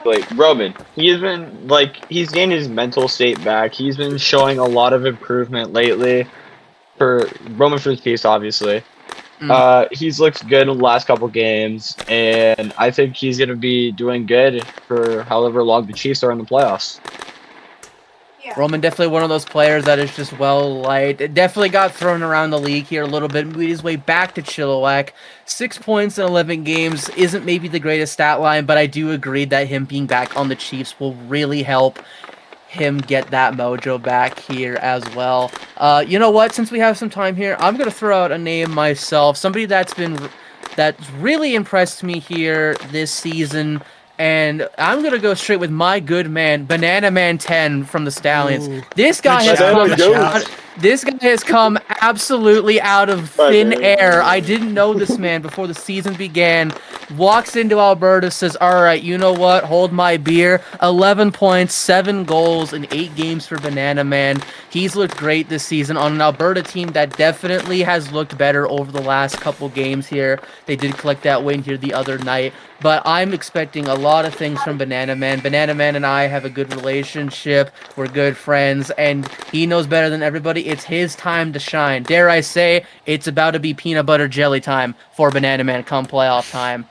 Like Roman, he's gained his mental state back. He's been showing a lot of improvement lately. For Roman for his piece, obviously. He's looked good in the last couple games, and I think he's going to be doing good for however long the Chiefs are in the playoffs. Roman, definitely one of those players that is just well-liked. Definitely got thrown around the league here a little bit. Made his way back to Chilliwack. 6 points in 11 games isn't maybe the greatest stat line, but I do agree that him being back on the Chiefs will really help him get that mojo back here as well. You know what? Since we have some time here, I'm going to throw out a name myself. Somebody that's really impressed me here this season. And I'm going to go straight with my good man, Banana Man 10 from the Stallions. Ooh, this guy has come absolutely out of thin air. I didn't know this man before the season began. Walks into Alberta, says, all right, you know what? Hold my beer. 11 points, 7 goals in 8 games for Banana Man. He's looked great this season on an Alberta team that definitely has looked better over the last couple games here. They did collect that win here the other night. But I'm expecting a lot of things from Banana Man. Banana Man and I have a good relationship. We're good friends, and he knows better than everybody. It's his time to shine. Dare I say, it's about to be peanut butter jelly time for Banana Man come playoff time.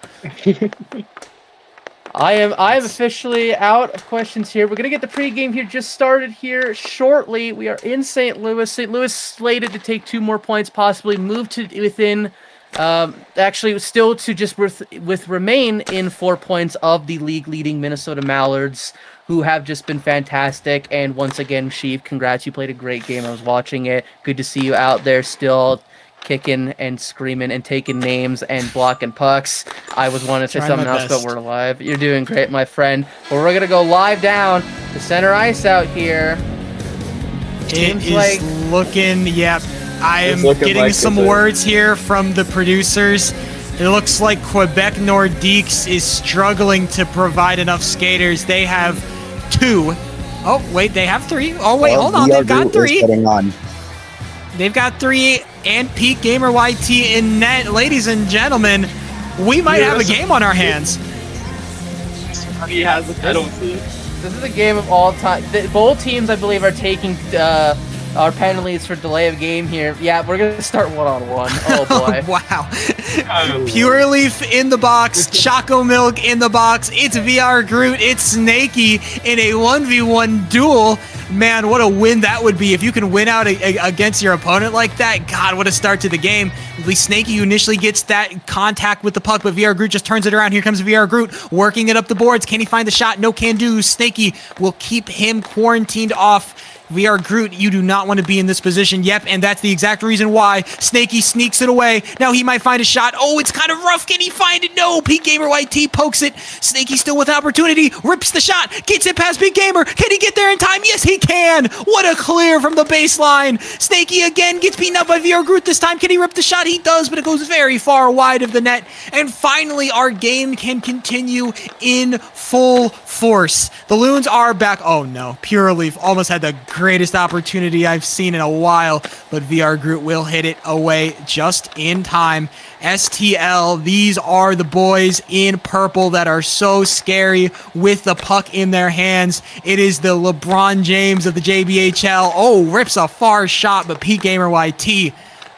I am officially out of questions here. We're going to get the pregame here just started here shortly. We are in St. Louis. St. Louis slated to take 2 more points, possibly move to within... actually, still to just remain in 4 points of the league-leading Minnesota Mallards, who have just been fantastic. And once again, Sheep, congrats. You played a great game. I was watching it. Good to see you out there still kicking and screaming and taking names and blocking pucks. I was wanting to say something else, but we're live. You're doing great, my friend. But we're going to go live down the center ice out here. It is looking, yep. I am getting like some words here from the producers. It looks like Quebec Nordiques is struggling to provide enough skaters. They have 2. Oh, wait, they have 3. Oh, wait, hold on. They've got 3. They've got 3 and Peak Gamer YT in net. Ladies and gentlemen, we might have a game on our hands. He has a penalty. This is a game of all time. Both teams, I believe, are taking... our penalties for delay of game here. Yeah, we're going to start 1-on-1. Oh, boy. Wow. Pure Leaf in the box. Choco Milk in the box. It's VR Groot. It's Snaky in a 1v1 duel. Man, what a win that would be if you can win out against your opponent like that. God, what a start to the game. At least Snaky, who initially gets that contact with the puck, but VR Groot just turns it around. Here comes VR Groot working it up the boards. Can he find the shot? No can do. Snaky will keep him quarantined off. VR Groot, you do not want to be in this position. Yep, and that's the exact reason why. Snakey sneaks it away. Now he might find a shot. Oh, it's kind of rough. Can he find it? No. Pete Gamer YT pokes it. Snakey still with opportunity. Rips the shot. Gets it past Pete Gamer. Can he get there in time? Yes, he can. What a clear from the baseline. Snakey again gets beaten up by VR Groot this time. Can he rip the shot? He does, but it goes very far wide of the net. And finally, our game can continue in full force. The Loons are back. Oh no, Pure Leaf almost had the greatest opportunity I've seen in a while, but VR Groot will hit it away just in time. STL, these are the boys in purple that are so scary with the puck in their hands. It is the LeBron James of the JBHL. Oh, rips a far shot, but Pete Gamer YT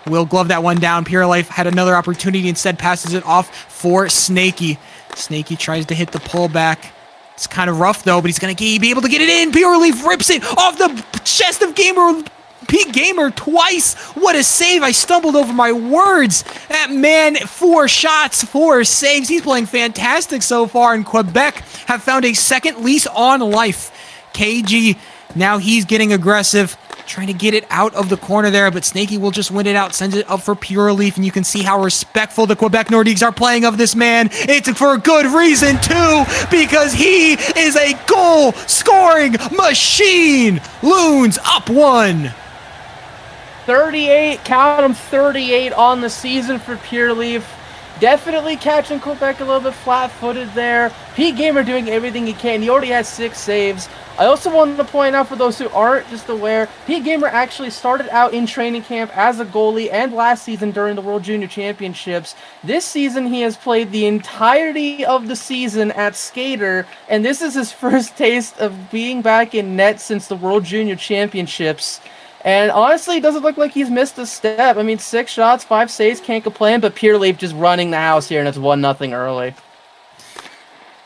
will glove that one down. Pure Life had another opportunity, instead passes it off for Snakey. Snakey tries to hit the pullback. It's kind of rough though, but he's going to be able to get it in. Pure Leaf rips it off the chest of Pete Gamer twice. What a save. I stumbled over my words. That man, 4 shots, 4 saves. He's playing fantastic so far, and Quebec have found a second lease on life. KG, now he's getting aggressive, trying to get it out of the corner there, but Snakey will just win it out, sends it up for Pure Leaf, and you can see how respectful the Quebec Nordiques are playing of this man. It's for a good reason, too, because he is a goal-scoring machine. Loons up 1. 38, count them, 38 on the season for Pure Leaf. Definitely catching Quebec a little bit flat-footed there. Pete Gamer doing everything he can. He already has 6 saves. I also wanted to point out, for those who aren't just aware, Pete Gamer actually started out in training camp as a goalie, and last season during the World Junior Championships. This season he has played the entirety of the season at skater, and this is his first taste of being back in net since the World Junior Championships. And honestly, it doesn't look like he's missed a step. I mean, 6 shots, 5 saves, can't complain, but Pure Leaf just running the house here, and it's 1-0 early.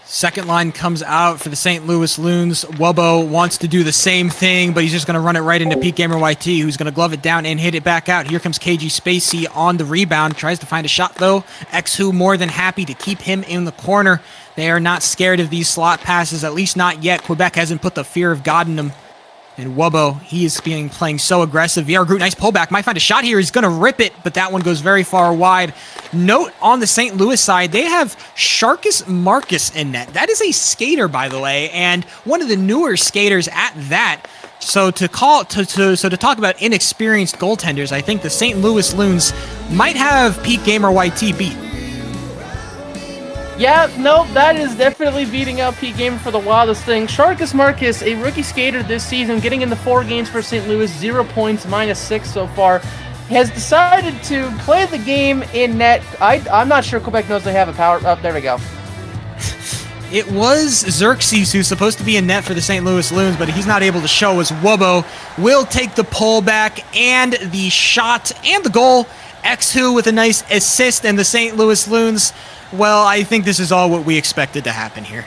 Second line comes out for the St. Louis Loons. Wubbo wants to do the same thing, but he's just going to run it right into Pete Gamer YT, who's going to glove it down and hit it back out. Here comes KG Spacey on the rebound. Tries to find a shot, though. XWho more than happy to keep him in the corner. They are not scared of these slot passes, at least not yet. Quebec hasn't put the fear of God in them. And Wubbo, he is playing so aggressive. VR Groot, nice pullback. Might find a shot here. He's going to rip it, but that one goes very far wide. Note on the St. Louis side, they have Sharkus Marcus in net. That is a skater, by the way, and one of the newer skaters at that. So to talk about inexperienced goaltenders, I think the St. Louis Loons might have Pete Gamer YT beat. Yeah, nope, that is definitely beating out Pete Gamer for the wildest thing. Sharkus Marcus, a rookie skater this season, getting in the 4 games for St. Louis, 0 points, -6 so far, has decided to play the game in net. I'm not sure Quebec knows they have a power. Oh, there we go. It was Xerxes who's supposed to be in net for the St. Louis Loons, but he's not able to show as Wubbo will take the pullback and the shot and the goal. XWho with a nice assist, and the St. Louis Loons, well, I think this is all what we expected to happen here.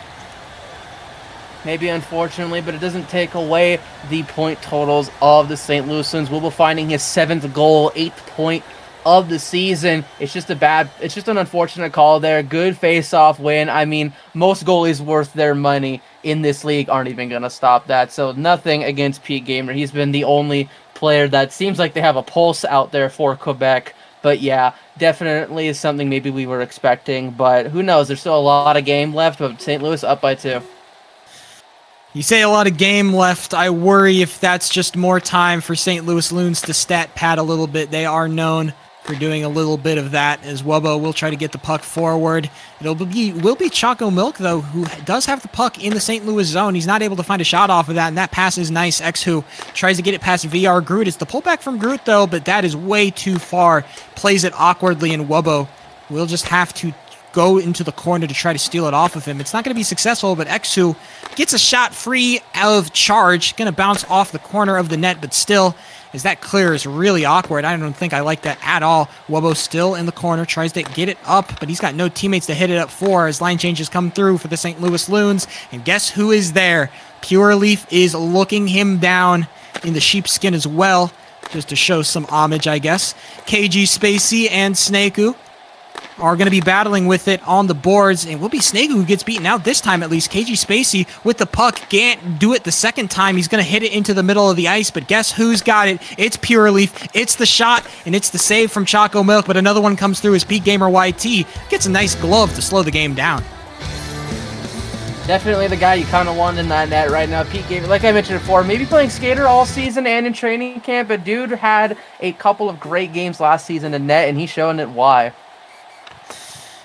Maybe unfortunately, but it doesn't take away the point totals of the St. Louis Loons. Wubbo finding his 7th goal, 8th point of the season. It's just an unfortunate call there. Good face-off win. I mean, most goalies worth their money in this league aren't even going to stop that. So nothing against Pete Gamer. He's been the only player that seems like they have a pulse out there for Quebec. But yeah, definitely is something maybe we were expecting. But who knows? There's still a lot of game left, but St. Louis up by 2. You say a lot of game left. I worry if that's just more time for St. Louis Loons to stat pad a little bit. They are known for doing a little bit of that, as Wubbo will try to get the puck forward. Will be Choco Milk, though, who does have the puck in the St. Louis zone. He's not able to find a shot off of that, and that pass is nice. XWho tries to get it past VR Groot. It's the pullback from Groot, though, but that is way too far. Plays it awkwardly, and Wubbo will just have to go into the corner to try to steal it off of him. It's not going to be successful, but XWho gets a shot free of charge. Going to bounce off the corner of the net, but still, as that clear is really awkward. I don't think I like that at all. Wubbo still in the corner, tries to get it up, but he's got no teammates to hit it up for as line changes come through for the St. Louis Loons. And guess who is there? Pure Leaf is looking him down in the sheepskin as well, just to show some homage, I guess. KG Spacey and Snakeu are going to be battling with it on the boards, and it will be Snake who gets beaten out this time at least. KG Spacey with the puck can't do it the second time. He's going to hit it into the middle of the ice, but guess who's got it? It's Pure Leaf. It's the shot, and it's the save from Choco Milk, but another one comes through as Pete Gamer YT gets a nice glove to slow the game down. Definitely the guy you kind of want in that net right now. Pete Gamer, like I mentioned before, maybe playing skater all season and in training camp, but dude had a couple of great games last season in net, and he's showing it why.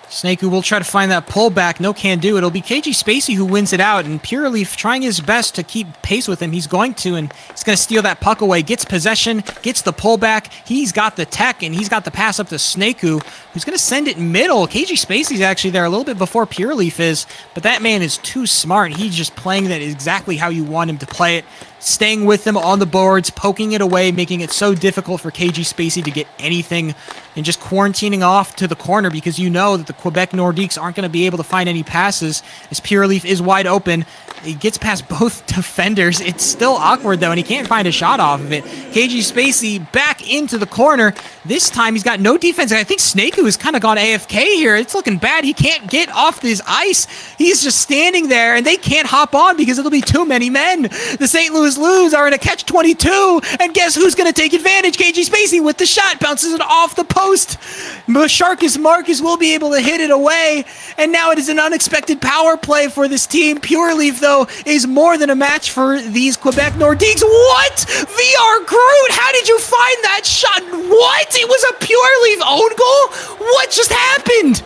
Snake who will try to find that pullback. No can do. It'll be KG Spacey who wins it out, and Pure Leaf trying his best to keep pace with him. He's going to, and he's going to steal that puck away. Gets possession, gets the pullback. He's got the tech, and he's got the pass up to Snake who's going to send it middle. KG Spacey's actually there a little bit before Pure Leaf is, but that man is too smart. He's just playing that exactly how you want him to play it. Staying with them on the boards, poking it away, making it so difficult for KG Spacey to get anything, and just quarantining off to the corner because you know that the Quebec Nordiques aren't going to be able to find any passes as Pure Leaf is wide open. He gets past both defenders. It's still awkward though, and he can't find a shot off of it. KG Spacey back into the corner. This time he's got no defense. I think Snake has kind of gone AFK here. It's looking bad. He can't get off this ice. He's just standing there, and they can't hop on because it'll be too many men. The St. Louis Blues are in a catch-22, and guess who's going to take advantage? KG Spacey with the shot, bounces it off the post. Sharkus Marcus will be able to hit it away, and now it is an unexpected power play for this team. Pure Leaf, though, is more than a match for these Quebec Nordiques. What? VR Groot, how did you find that shot? What? It was a Pure Leaf own goal? What just happened?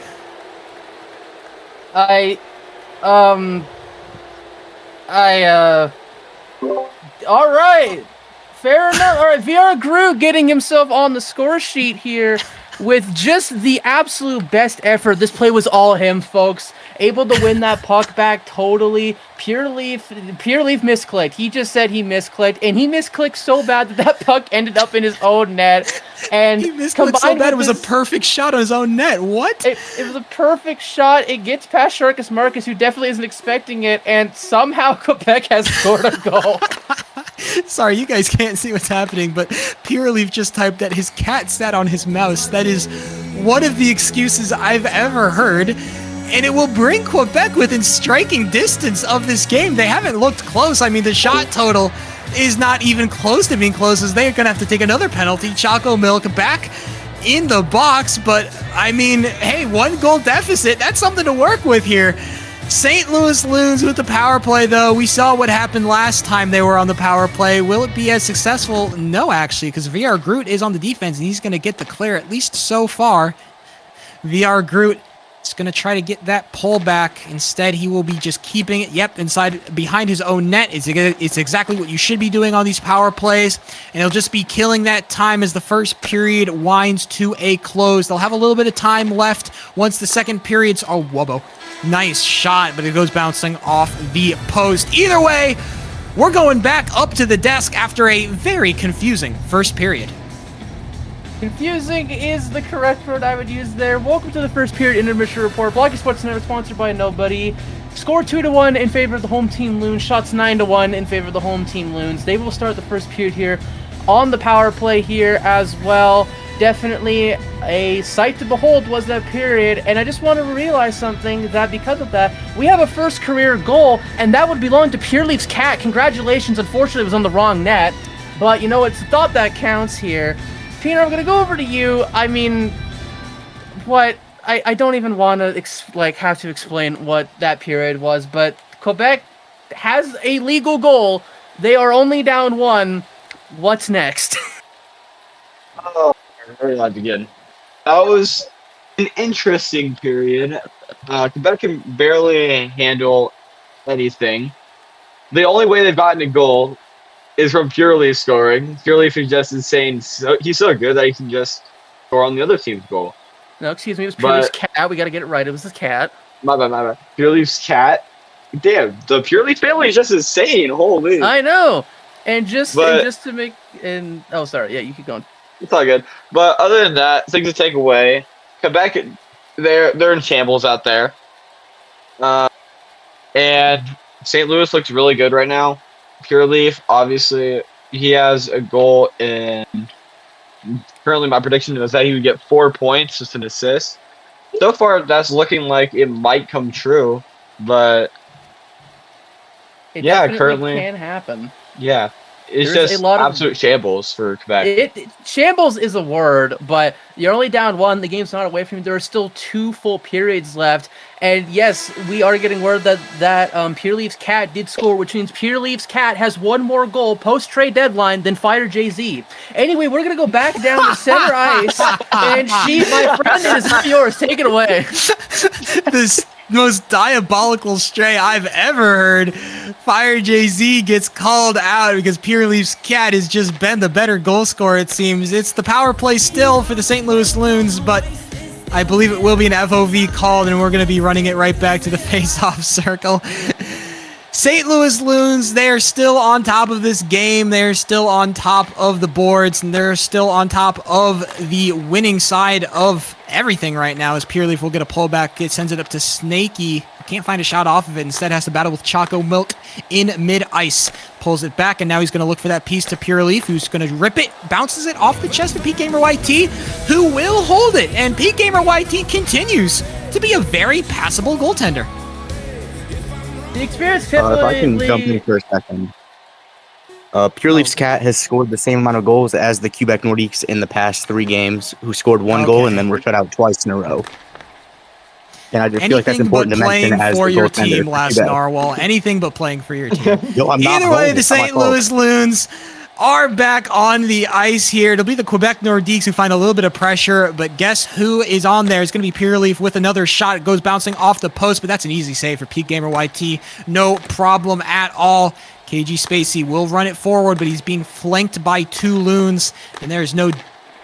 All right. Fair enough. All right, VR Groot getting himself on the score sheet here with just the absolute best effort. This play was all him, folks. Able to win that puck back totally. Pure Leaf misclicked. He just said he misclicked, and he misclicked so bad that that puck ended up in his own net. And he misclicked so bad it was a perfect shot on his own net. What? It was a perfect shot. It gets past Sharkus Marcus, who definitely isn't expecting it, and somehow Quebec has scored a goal. Sorry, you guys can't see what's happening, but Pure Leaf just typed that his cat sat on his mouse. That is one of the excuses I've ever heard. And it will bring Quebec within striking distance of this game. They haven't looked close. I mean, the shot total is not even close to being close, as they're going to have to take another penalty. Choco Milk back in the box. But, I mean, hey, 1 goal deficit. That's something to work with here. St. Louis Loons with the power play, though. We saw what happened last time they were on the power play. Will it be as successful? No, actually, because VR Groot is on the defense, and he's going to get the clear, at least so far. VR Groot is going to try to get that pullback. Instead, he will be just keeping it, inside behind his own net. It's exactly what you should be doing on these power plays, and he'll just be killing that time as the first period winds to a close. They'll have a little bit of time left once the second period's... Oh, whoa. Nice shot, but it goes bouncing off the post. Either way, we're going back up to the desk after a very confusing first period. Confusing is the correct word I would use there. Welcome to the first period intermission report. Blockey Sports Network sponsored by nobody. Score 2-1 in favor of the home team Loons. Shots 9-1 in favor of the home team Loons. They will start the first period here on the power play here as well. Definitely a sight to behold was that period, and I just want to realize something, that because of that, we have a first career goal, and that would belong to Pure Leaf's cat. Congratulations. Unfortunately, it was on the wrong net, but you know, it's the thought that counts here. Peter, I'm going to go over to you. I mean, what? I don't even want to have to explain what that period was, but Quebec has a legal goal. They are only down 1. What's next? Oh, where did I begin? That was an interesting period. Quebec can barely handle anything. The only way they've gotten a goal is from Pure Leaf scoring. Pure Leaf is just insane. He's so good that he can just score on the other team's goal. No, excuse me. It was Pure Leaf's cat. We got to get it right. It was his cat. My bad. Pure Leaf's cat. Damn, the Pure Leaf family is just insane. Holy. I know. And just to make... Oh, sorry. Yeah, you keep going. It's all good. But other than that, things to take away. Quebec, they're in shambles out there. And St. Louis looks really good right now. Pure Leaf, obviously, he has a goal in... Currently, my prediction is that he would get 4 points, just an assist. So far, that's looking like it might come true, but It yeah, definitely currently, can happen. yeah, it's There's just a lot of absolute shambles for Quebec. Shambles is a word, but you're only down 1. The game's not away from you. There are still 2 full periods left. And yes, we are getting word that Pure Leaf's Cat did score, which means Pure Leaf's Cat has 1 more goal post-trade deadline than Fire Jay-Z. Anyway, we're going to go back down to center ice. And my friend, it is yours. Take it away. This most diabolical stray I've ever heard. Fire Jay-Z gets called out because Pure Leaf's Cat has just been the better goal scorer, it seems. It's the power play still for the St. Louis Loons, but I believe it will be an FOV called, and we're going to be running it right back to the face-off circle. St. Louis Loons, they're still on top of this game. They're still on top of the boards, and they're still on top of the winning side of everything right now as Pure Leaf will get a pullback. It sends it up to Snaky. Can't find a shot off of it. Instead has to battle with Choco Milk in mid-ice. Pulls it back, and now he's going to look for that piece to Pure Leaf, who's going to rip it, bounces it off the chest of Pete Gamer YT, who will hold it. And Pete Gamer YT continues to be a very passable goaltender. The experience If I can typically... jump in for a second. Pure Leaf's Cat has scored the same amount of goals as the Quebec Nordiques in the past 3 games, who scored 1 goal and then were shut out twice in a row. And I just feel like that's important to mention as for the your goaltender team for last Quebec. Narwhal. Anything but playing for your team. Yo, I'm not Either way, home. the It's not my St. fault. Louis Loons are back on the ice here. It'll be the Quebec Nordiques who find a little bit of pressure, but guess who is on there? It's going to be Pure Leaf with another shot. It goes bouncing off the post, but that's an easy save for Pete Gamer YT. No problem at all. KG Spacey will run it forward, but he's being flanked by 2 Loons, and there's no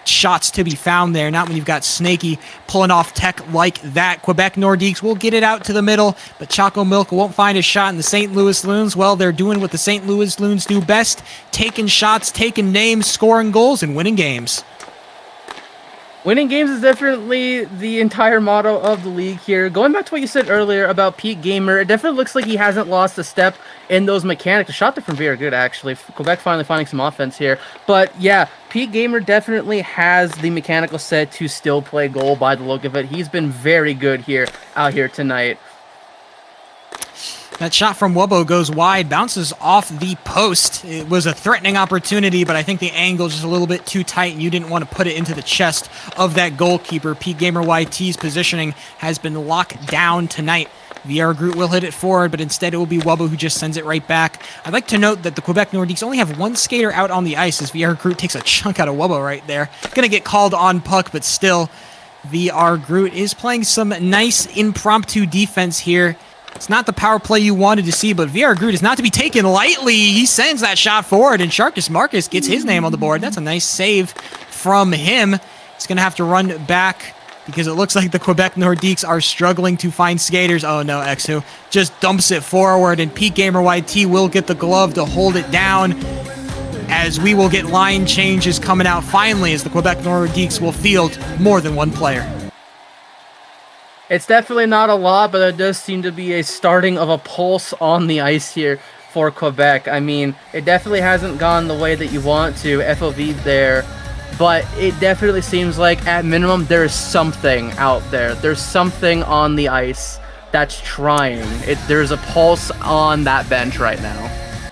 shots to be found there. Not when you've got Snaky pulling off tech like that. Quebec Nordiques will get it out to the middle, but Choco Milk won't find a shot. And the St. Louis Loons, well, they're doing what the St. Louis Loons do best, taking shots, taking names, scoring goals, and winning games. Winning games is definitely the entire motto of the league here. Going back to what you said earlier about Pete Gamer, it definitely looks like he hasn't lost a step in those mechanics. The shot there from very good, actually. Quebec finally finding some offense here. But yeah, Pete Gamer definitely has the mechanical set to still play goal by the look of it. He's been very good here out here tonight. That shot from Wubbo goes wide, bounces off the post. It was a threatening opportunity, but I think the angle is just a little bit too tight, and you didn't want to put it into the chest of that goalkeeper. Pete Gamer YT's positioning has been locked down tonight. VR Groot will hit it forward, but instead it will be Wubbo who just sends it right back. I'd like to note that the Quebec Nordiques only have 1 skater out on the ice as VR Groot takes a chunk out of Wubbo right there. Gonna get called on puck, but still, VR Groot is playing some nice impromptu defense here. It's not the power play you wanted to see, but VR Groot is not to be taken lightly. He sends that shot forward, and Sharkus Marcus gets his name on the board. That's a nice save from him. He's going to have to run back because it looks like the Quebec Nordiques are struggling to find skaters. Oh no, Exu just dumps it forward, and Pete Gamer YT will get the glove to hold it down as we will get line changes coming out finally as the Quebec Nordiques will field more than 1 player. It's definitely not a lot, but there does seem to be a starting of a pulse on the ice here for Quebec. I mean, it definitely hasn't gone the way that you want to. FOV there. But it definitely seems like, at minimum, there is something out there. There's something on the ice that's trying. There's a pulse on that bench right now.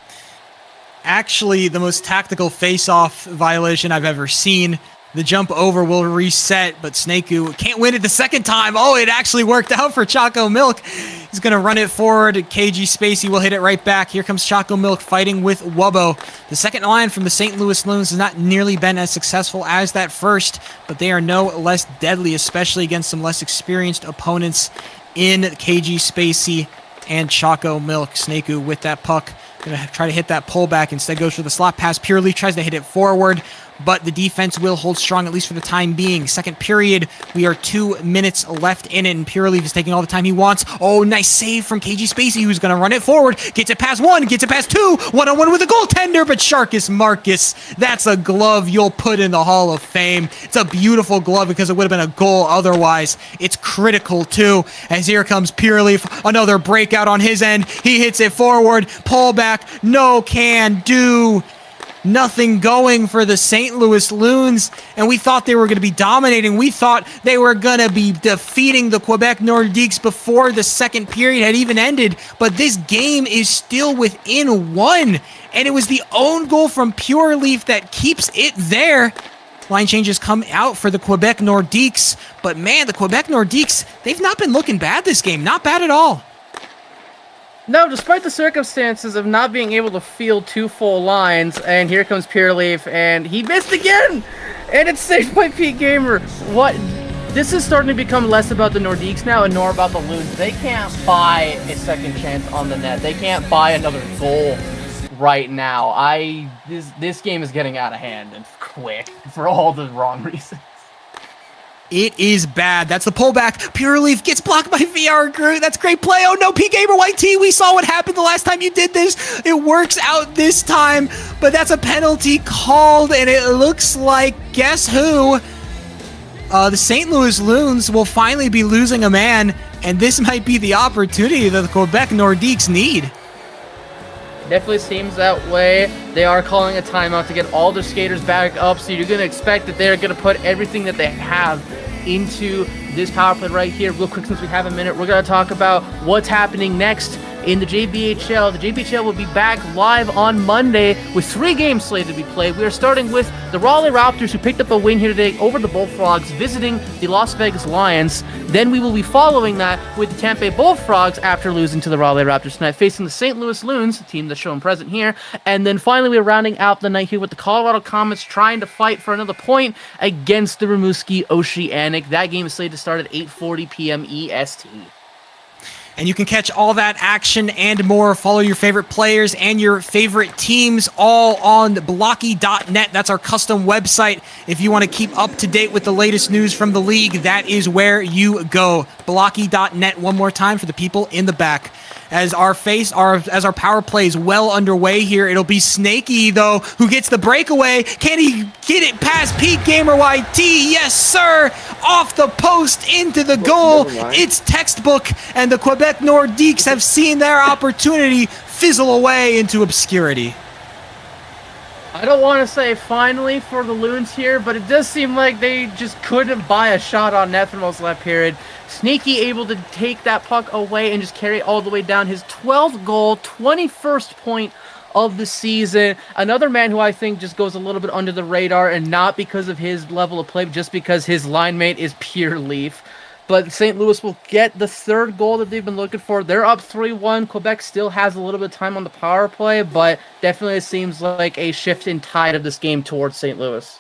Actually, the most tactical face-off violation I've ever seen. The jump over will reset, but Snaku can't win it the second time. Oh, it actually worked out for Choco Milk. He's going to run it forward. KG Spacey will hit it right back. Here comes Choco Milk fighting with Wubbo. The second line from the St. Louis Loons has not nearly been as successful as that first, but they are no less deadly, especially against some less experienced opponents in KG Spacey and Choco Milk. Snaku with that puck. Going to try to hit that pullback. Instead goes for the slot pass. Pure Leaf tries to hit it forward, but the defense will hold strong, at least for the time being. Second period, we are 2 minutes left in it, and Pure Leaf is taking all the time he wants. Oh, nice save from KG Spacey, who's going to run it forward. Gets it past 1, gets it past 2. 1-on-1 with a goaltender, but Sharkus Marcus, that's a glove you'll put in the Hall of Fame. It's a beautiful glove because it would have been a goal otherwise. It's critical, too, as here comes Pure Leaf. Another breakout on his end. He hits it forward. Pull back. No can do. nothing going for the St. Louis Loons, and we thought they were going to be dominating. We thought they were going to be defeating the Quebec Nordiques before the second period had even ended, but this game is still within one, and it was the own goal from Pure Leaf that keeps it there. Line changes come out for the Quebec Nordiques, but man, the Quebec Nordiques, they've not been looking bad this game. Not bad at all. No, despite the circumstances of not being able to field 2 full lines, and here comes Pure Leaf, and he missed again! And it's saved by Pete Gamer. What? This is starting to become less about the Nordiques now and more about the Loons. They can't buy a second chance on the net. They can't buy another goal right now. This game is getting out of hand and quick for all the wrong reasons. It is bad. That's the pullback. Pure Leaf gets blocked by VR Groot. That's great play. Oh no, P Gamer White T. We saw what happened the last time you did this. It works out this time, but that's a penalty called, and it looks like, guess who? The St. Louis Loons will finally be losing a man, and this might be the opportunity that the Quebec Nordiques need. Definitely seems that way. They are calling a timeout to get all their skaters back up, so you're going to expect that they're going to put everything that they have into this power play right here. Real quick, since we have a minute, we're going to talk about what's happening next in the JBHL. The JBHL will be back live on Monday with 3 games slated to be played. We are starting with the Raleigh Raptors, who picked up a win here today over the Bullfrogs, visiting the Las Vegas Lions. Then we will be following that with the Tampa Bay Bullfrogs after losing to the Raleigh Raptors tonight, facing the St. Louis Loons, a team that's shown present here. And then finally, we're rounding out the night here with the Colorado Comets trying to fight for another point against the Rimouski Oceanic. That game is slated to start at 8:40 p.m. EST. And you can catch all that action and more. Follow your favorite players and your favorite teams all on Blockey.net. That's our custom website. If you want to keep up to date with the latest news from the league, that is where you go. Blockey.net one more time for the people in the back. As our power play is well underway here, it'll be Snaky, though, who gets the breakaway. Can he get it past Pete Gamer YT? Yes, sir! Off the post into the goal. It's textbook, and the Quebec Nordiques have seen their opportunity fizzle away into obscurity. I don't want to say finally for the Loons here, but it does seem like they just couldn't buy a shot on net for most left period. Sneaky able to take that puck away and just carry it all the way down. His 12th goal, 21st point of the season. Another man who I think just goes a little bit under the radar, and not because of his level of play, but just because his line mate is Pure Leaf. But St. Louis will get the 3rd goal that they've been looking for. They're up 3-1. Quebec still has a little bit of time on the power play, but definitely it seems like a shift in tide of this game towards St. Louis.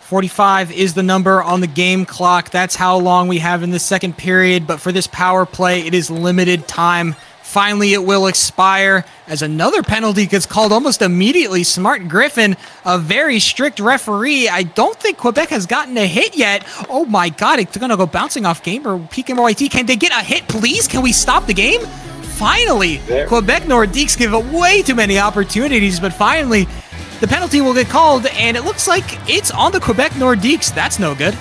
45 is the number on the game clock. That's how long we have in the second period, but for this power play, it is limited time. Finally, it will expire as another penalty gets called almost immediately. Smart Griffin, a very strict referee. I don't think Quebec has gotten a hit yet. Oh my God, it's going to go bouncing off PKMYT. Can they get a hit, please? Can we stop the game? Finally, Quebec Nordiques give it way too many opportunities, but finally, the penalty will get called, and it looks like it's on the Quebec Nordiques. That's no good.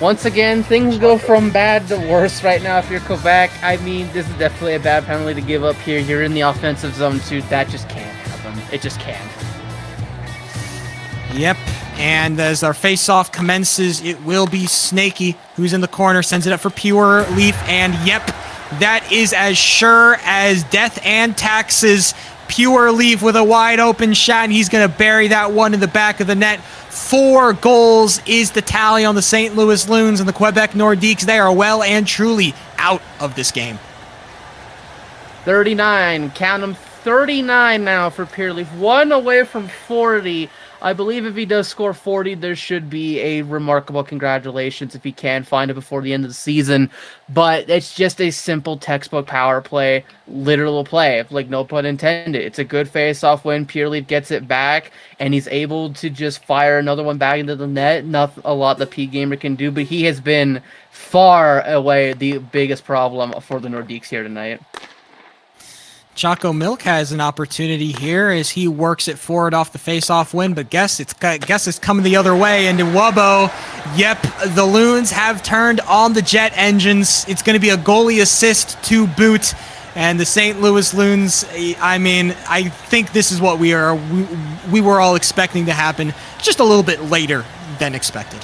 Once again, things go from bad to worse right now if you're Quebec. I mean, this is definitely a bad penalty to give up here. You're in the offensive zone, too. That just can't happen. It just can't. Yep, and as our face-off commences, it will be Snaky, who's in the corner, sends it up for Pure Leaf, and yep, that is as sure as death and taxes. Pure Leaf with a wide open shot, and he's going to bury that one in the back of the net. 4 goals is the tally on the St. Louis Loons, and the Quebec Nordiques. They are well and truly out of this game. 39, count them, 39 now for Pure Leaf. 1 away from 40. I believe if he does score 40, there should be a remarkable congratulations if he can find it before the end of the season. But it's just a simple textbook power play, literal play, like no pun intended. It's a good face-off win. Pure Leaf gets it back, and he's able to just fire another one back into the net. Not a lot that P Gamer can do, but he has been far away the biggest problem for the Nordiques here tonight. Choco Milk has an opportunity here as he works it forward off the face-off win, but guess it's coming the other way. And Wubbo, yep, the Loons have turned on the jet engines. It's going to be a goalie assist to boot And the St. Louis Loons, I mean, I think this is what we were all expecting to happen, just a little bit later than expected.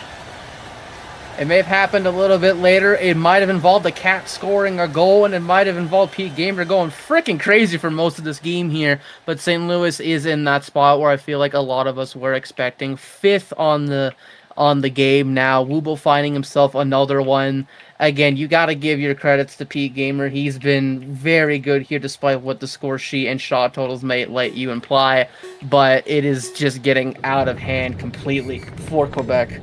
It may have happened a little bit later. It might have involved the Cat scoring a goal, and it might have involved Pete Gamer going freaking crazy for most of this game here. But St. Louis is in that spot where I feel like a lot of us were expecting. 5th on the game now. Wubo finding himself another one. Again, you got to give your credits to Pete Gamer. He's been very good here despite what the score sheet and shot totals may let you imply. But it is just getting out of hand completely for Quebec.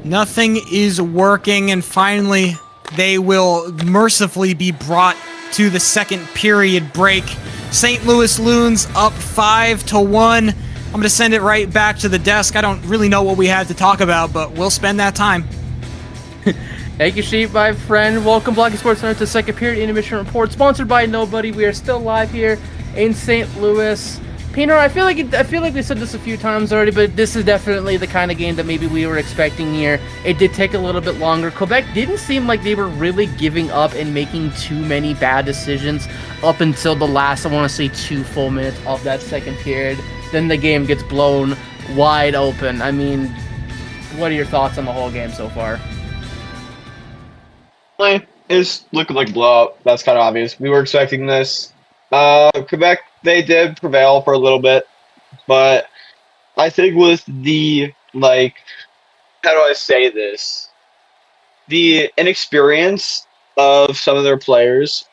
Nothing is working, and finally they will mercifully be brought to the second period break. St. Louis Loons up 5-1. I'm going to send it right back to the desk. I don't really know what we had to talk about, but we'll spend that time. Thank you, Sheep, my friend. Welcome, Blockey Sports Center, to the second period intermission report, sponsored by Nobody. We are still live here in St. Louis. Pino, I feel like we said this a few times already, but this is definitely the kind of game that maybe we were expecting here. It did take a little bit longer. Quebec didn't seem like they were really giving up and making too many bad decisions up until the last, I want to say, 2 full minutes of that second period. Then the game gets blown wide open. I mean, what are your thoughts on the whole game so far? It's looking like a blowout. That's kind of obvious. We were expecting this. Quebec, they did prevail for a little bit, but I think with the, like, how do I say this? The inexperience of some of their players.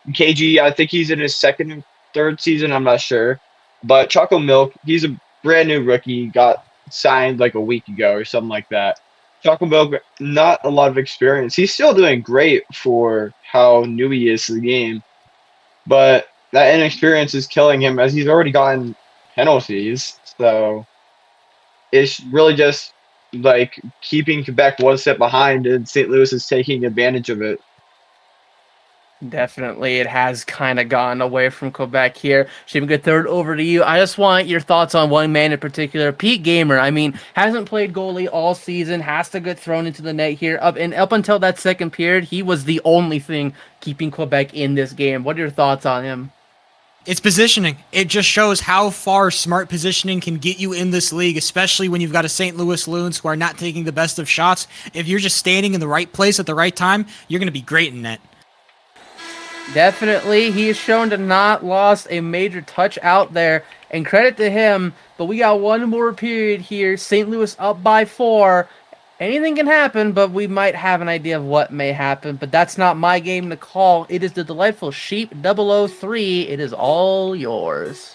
KG, I think he's in his 2nd and 3rd season, I'm not sure. But Choco Milk, he's a brand new rookie, got signed like a week ago or something like that. Choco Milk, not a lot of experience. He's still doing great for how new he is to the game. But that inexperience is killing him, as he's already gotten penalties. So it's really just like keeping Quebec one step behind, and St. Louis is taking advantage of it. Definitely, it has kind of gone away from Quebec here. Should we get third over to you? I just want your thoughts on one man in particular, Pete Gamer. I mean, hasn't played goalie all season, has to get thrown into the net here. Up until that second period, he was the only thing keeping Quebec in this game. What are your thoughts on him? It's positioning. It just shows how far smart positioning can get you in this league, especially when you've got a St. Louis Loons who are not taking the best of shots. If you're just standing in the right place at the right time, you're going to be great in net. Definitely, he is shown to not lost a major touch out there, and credit to him. But we got one more period here. St. Louis up by 4. Anything can happen, but we might have an idea of what may happen. But that's not my game to call. It is the delightful Sheep 003. It is all yours.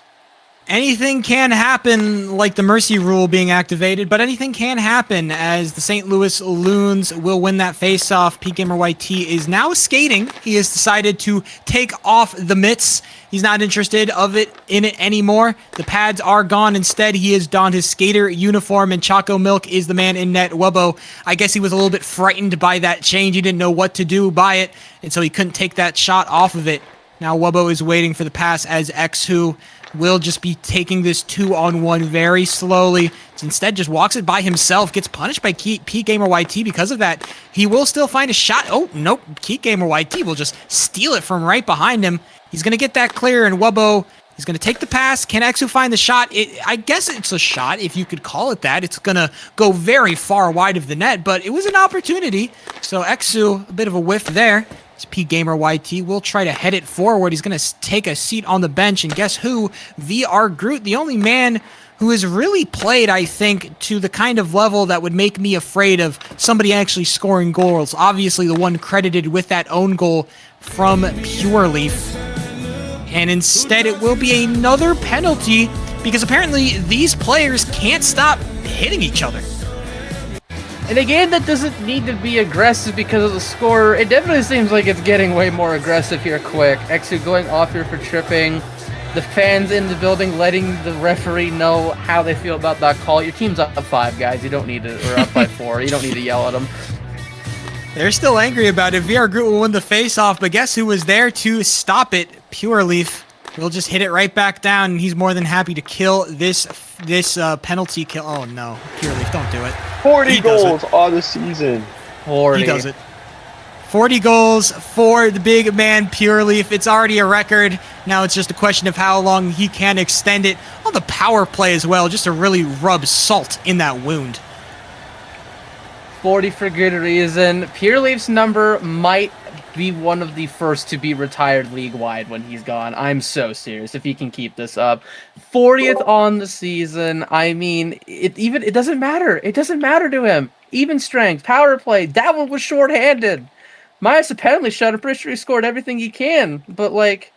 Anything can happen, like the mercy rule being activated, but anything can happen as the St. Louis Loons will win that faceoff. Pete Gamer YT is now skating. He has decided to take off the mitts. He's not interested in it anymore. The pads are gone. Instead, he has donned his skater uniform, and Choco Milk is the man in net. Wubbo, I guess he was a little bit frightened by that change. He didn't know what to do by it, and so he couldn't take that shot off of it. Now Wubbo is waiting for the pass as X-Who will just be taking this 2-on-1 very slowly. Instead, just walks it by himself, gets punished by Pete Gamer YT because of that. He will still find a shot. Oh, nope. Pete Gamer YT will just steal it from right behind him. He's going to get that clear, and Wubbo is going to take the pass. Can X-Who find the shot? I guess it's a shot, if you could call it that. It's going to go very far wide of the net, but it was an opportunity. So X-Who, a bit of a whiff there. Pete Gamer YT will try to head it forward. He's going to take a seat on the bench, and guess who? VR Groot, the only man who has really played, I think, to the kind of level that would make me afraid of somebody actually scoring goals. Obviously, the one credited with that own goal from Pure Leaf. And instead, it will be another penalty because apparently these players can't stop hitting each other. In a game that doesn't need to be aggressive because of the score, it definitely seems like it's getting way more aggressive here quick. X-Who going off here for tripping. The fans in the building letting the referee know how they feel about that call. Your team's up 5, guys. You don't need to, or up by 4. You don't need to yell at them. They're still angry about it. VR Groot will win the face-off, but guess who was there to stop it? Pure Leaf. We'll just hit it right back down, and he's more than happy to kill this penalty kill. Oh, no. Pure Leaf, don't do it. 40 goals on the season. 40. He does it. 40 goals for the big man Pureleaf. It's already a record. Now it's just a question of how long he can extend it. On the power play as well, just to really rub salt in that wound. 40 for good reason. Pureleaf's number might be one of the first to be retired league-wide when he's gone. I'm so serious if he can keep this up. 40th on the season. I mean, it doesn't matter. It doesn't matter to him. Even strength, power play. That one was short-handed. Myers apparently shot. I'm pretty sure he scored everything he can. But, like,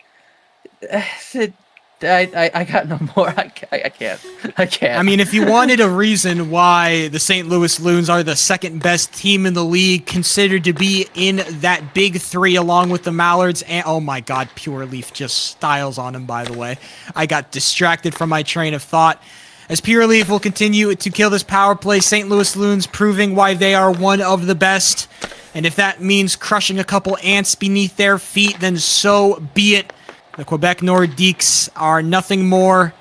I got no more. I can't. I mean, if you wanted a reason why the St. Louis Loons are the second best team in the league, considered to be in that big three along with the Mallards, and oh my God, Pureleaf just styles on him, by the way. I got distracted from my train of thought. As Pureleaf will continue to kill this power play, St. Louis Loons proving why they are one of the best. And if that means crushing a couple ants beneath their feet, then so be it. The Quebec Nordiques are nothing more,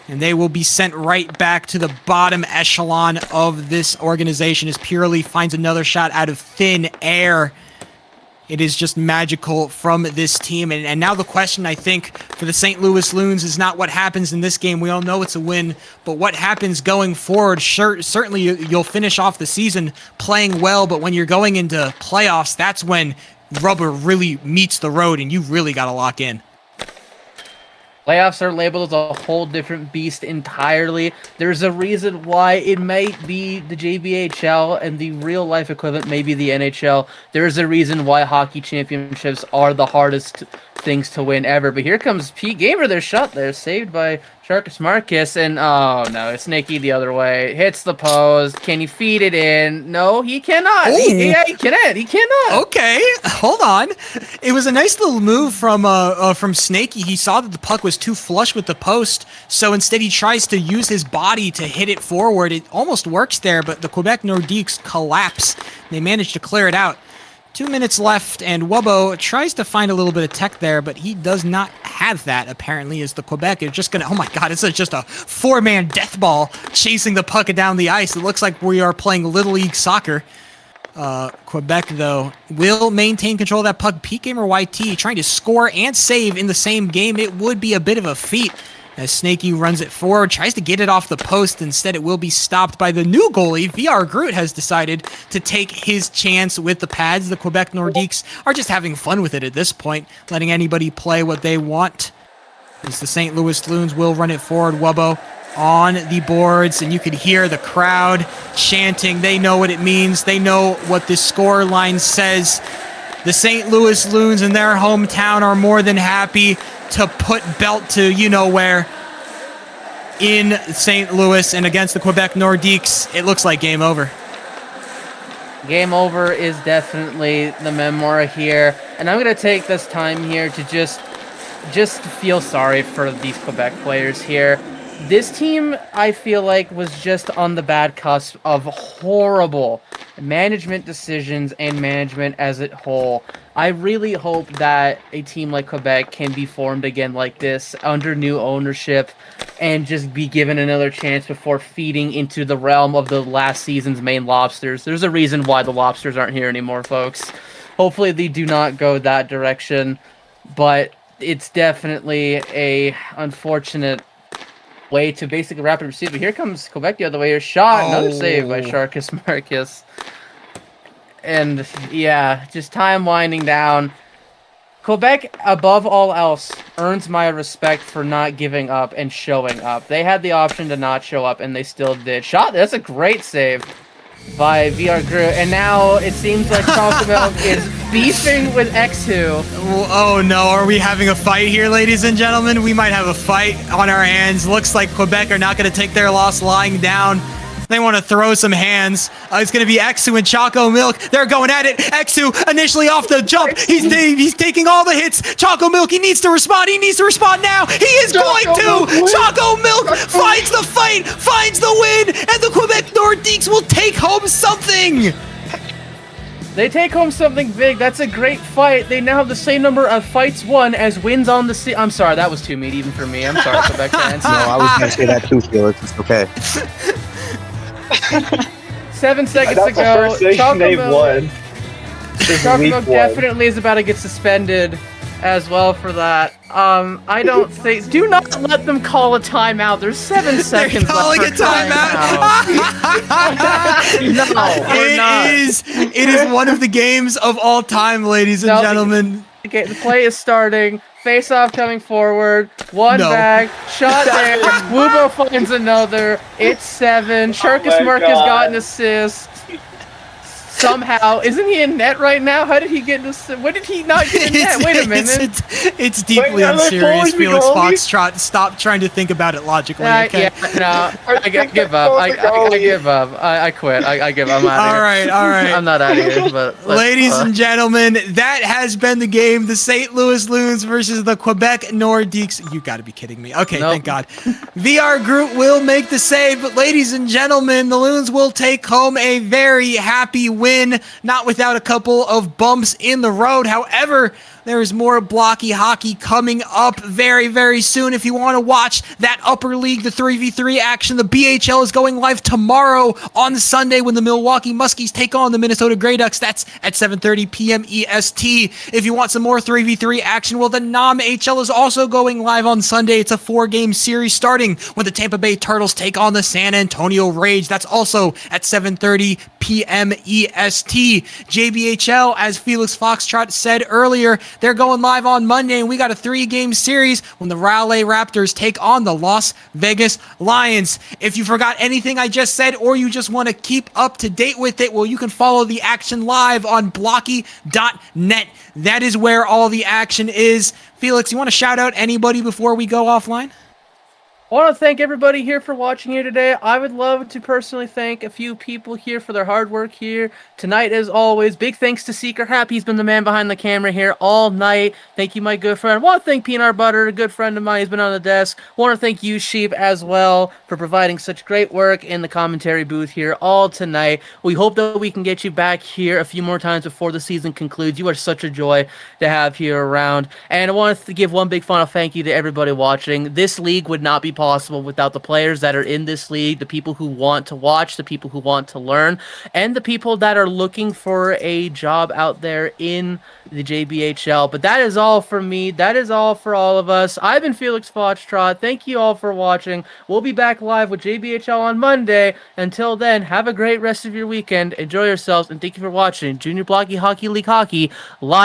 and they will be sent right back to the bottom echelon of this organization as Pureleaf finds another shot out of thin air. It is just magical from this team. And now the question, I think, for the St. Louis Loons is not what happens in this game. We all know it's a win, but what happens going forward. Certainly you'll finish off the season playing well, but when you're going into playoffs, that's when rubber really meets the road and you really got to lock in. Playoffs are labeled as a whole different beast entirely. There's a reason why it might be the JBHL and the real-life equivalent may be the NHL. There's a reason why hockey championships are the hardest things to win ever. But here comes Pete Gamer. Their shot there, saved by Sharkus Marcus. And, oh, no, it's Snaky the other way. Hits the post. Can he feed it in? No, he cannot. He cannot. He cannot. Okay, hold on. It was a nice little move from Snaky. He saw that the puck was too flush with the post, so instead he tries to use his body to hit it forward. It almost works there, but the Quebec Nordiques collapse. They manage to clear it out. 2 minutes left, and Wubbo tries to find a little bit of tech there, but he does not have that, apparently, as the Quebec is just going to... Oh my God, it's just a four-man death ball chasing the puck down the ice. It looks like we are playing Little League soccer. Quebec, though, will maintain control of that puck. Pete Gamer YT trying to score and save in the same game. It would be a bit of a feat as Snaky runs it forward, tries to get it off the post. Instead, it will be stopped by the new goalie. VR Groot has decided to take his chance with the pads. The Quebec Nordiques are just having fun with it at this point, letting anybody play what they want. As the St. Louis Loons will run it forward. Wubbo on the boards, and you could hear the crowd chanting. They know what it means. They know what this score line says. The St. Louis Loons in their hometown are more than happy to put belt to you-know-where in St. Louis, and against the Quebec Nordiques, it looks like game over. Game over is definitely the memoir here, and I'm going to take this time here to just feel sorry for these Quebec players here. This team, I feel like, was just on the bad cusp of horrible management decisions and management as a whole. I really hope that a team like Quebec can be formed again like this under new ownership and just be given another chance before feeding into the realm of the last season's main lobsters. There's a reason why the lobsters aren't here anymore, folks. Hopefully they do not go that direction, but it's definitely a unfortunate way to basically rapid receive. But here comes Quebec the other way. Shot, another save by Sharkus Marcus. And yeah, just time winding down. Quebec, above all else, earns my respect for not giving up and showing up. They had the option to not show up, and they still did. Shot, that's a great save by VR Groot. And now it seems like Chocolate is beefing with X2. Oh no, are we having a fight here, ladies and gentlemen? We might have a fight on our hands. Looks like Quebec are not going to take their loss lying down. They want to throw some hands. It's going to be X2 and Choco Milk. They're going at it. X2 initially off the jump. He's taking all the hits. Choco Milk, he needs to respond. He needs to respond now. He is going to. Choco Milk finds the fight, finds the win, and the Quebec Nordiques will take home something. They take home something big. That's a great fight. They now have the same number of fights won as wins on the I'm sorry, that was too mean even for me. I'm sorry, Quebec fans. No, I was going to say that too, Felix. It's okay. 7 seconds That's ago. the first thing they've won. Sharkbook definitely is about to get suspended as well for that. I don't think. Do not let them call a timeout. There's 7 seconds left. calling for a timeout. No, we're not. It is one of the games of all time, ladies and gentlemen. Okay, the play is starting. Face off coming forward. One back. Shot there. Wubo finds another. It's 7. Sharkus Mark has got an assist. Somehow. Isn't he in net right now? How did he get in this? When did he not get in net? Wait a minute. It's deeply unserious, Felix Foxtrot. Stop trying to think about it logically, okay? Yeah, no. I give up. I give up. I quit. I give up. I'm out of here. All right. I'm not out of here. But ladies and gentlemen, that has been the game. The St. Louis Loons versus the Quebec Nordiques. You got to be kidding me. Okay, Nope. thank God. VR Group will make the save, but ladies and gentlemen, the Loons will take home a very happy win, not without a couple of bumps in the road. However, there is more Blockey hockey coming up very, very soon. If you want to watch that upper league, the 3v3 action, the BHL is going live tomorrow on Sunday when the Milwaukee Muskies take on the Minnesota Grey Ducks. That's at 7:30 p.m. EST. If you want some more 3v3 action, well, the NAMHL is also going live on Sunday. It's a 4-game series starting when the Tampa Bay Turtles take on the San Antonio Rage. That's also at 7:30 p.m. EST. JBHL, as Felix Foxtrot said earlier, they're going live on Monday, and we got a 3-game series when the Raleigh Raptors take on the Las Vegas Lions. If you forgot anything I just said, or you just want to keep up to date with it, well, you can follow the action live on blockey.net. That is where all the action is. Felix, you want to shout out anybody before we go offline? I want to thank everybody here for watching here today. I would love to personally thank a few people here for their hard work here tonight, as always. Big thanks to Seeker Hap. He's been the man behind the camera here all night. Thank you, my good friend. I want to thank Peanut Butter, a good friend of mine. He's been on the desk. I want to thank you, Sheep, as well, for providing such great work in the commentary booth here all tonight. We hope that we can get you back here a few more times before the season concludes. You are such a joy to have here around. And I want to give one big final thank you to everybody watching. This league would not be possible without the players that are in this league, the people who want to watch, the people who want to learn, and the people that are looking for a job out there in the JBHL. But that is all for me. That is all for all of us. I've been Felix Foxtrot. Thank you all for watching. We'll be back live with JBHL on Monday. Until then, have a great rest of your weekend. Enjoy yourselves, and thank you for watching Junior Blockey Hockey League Hockey live.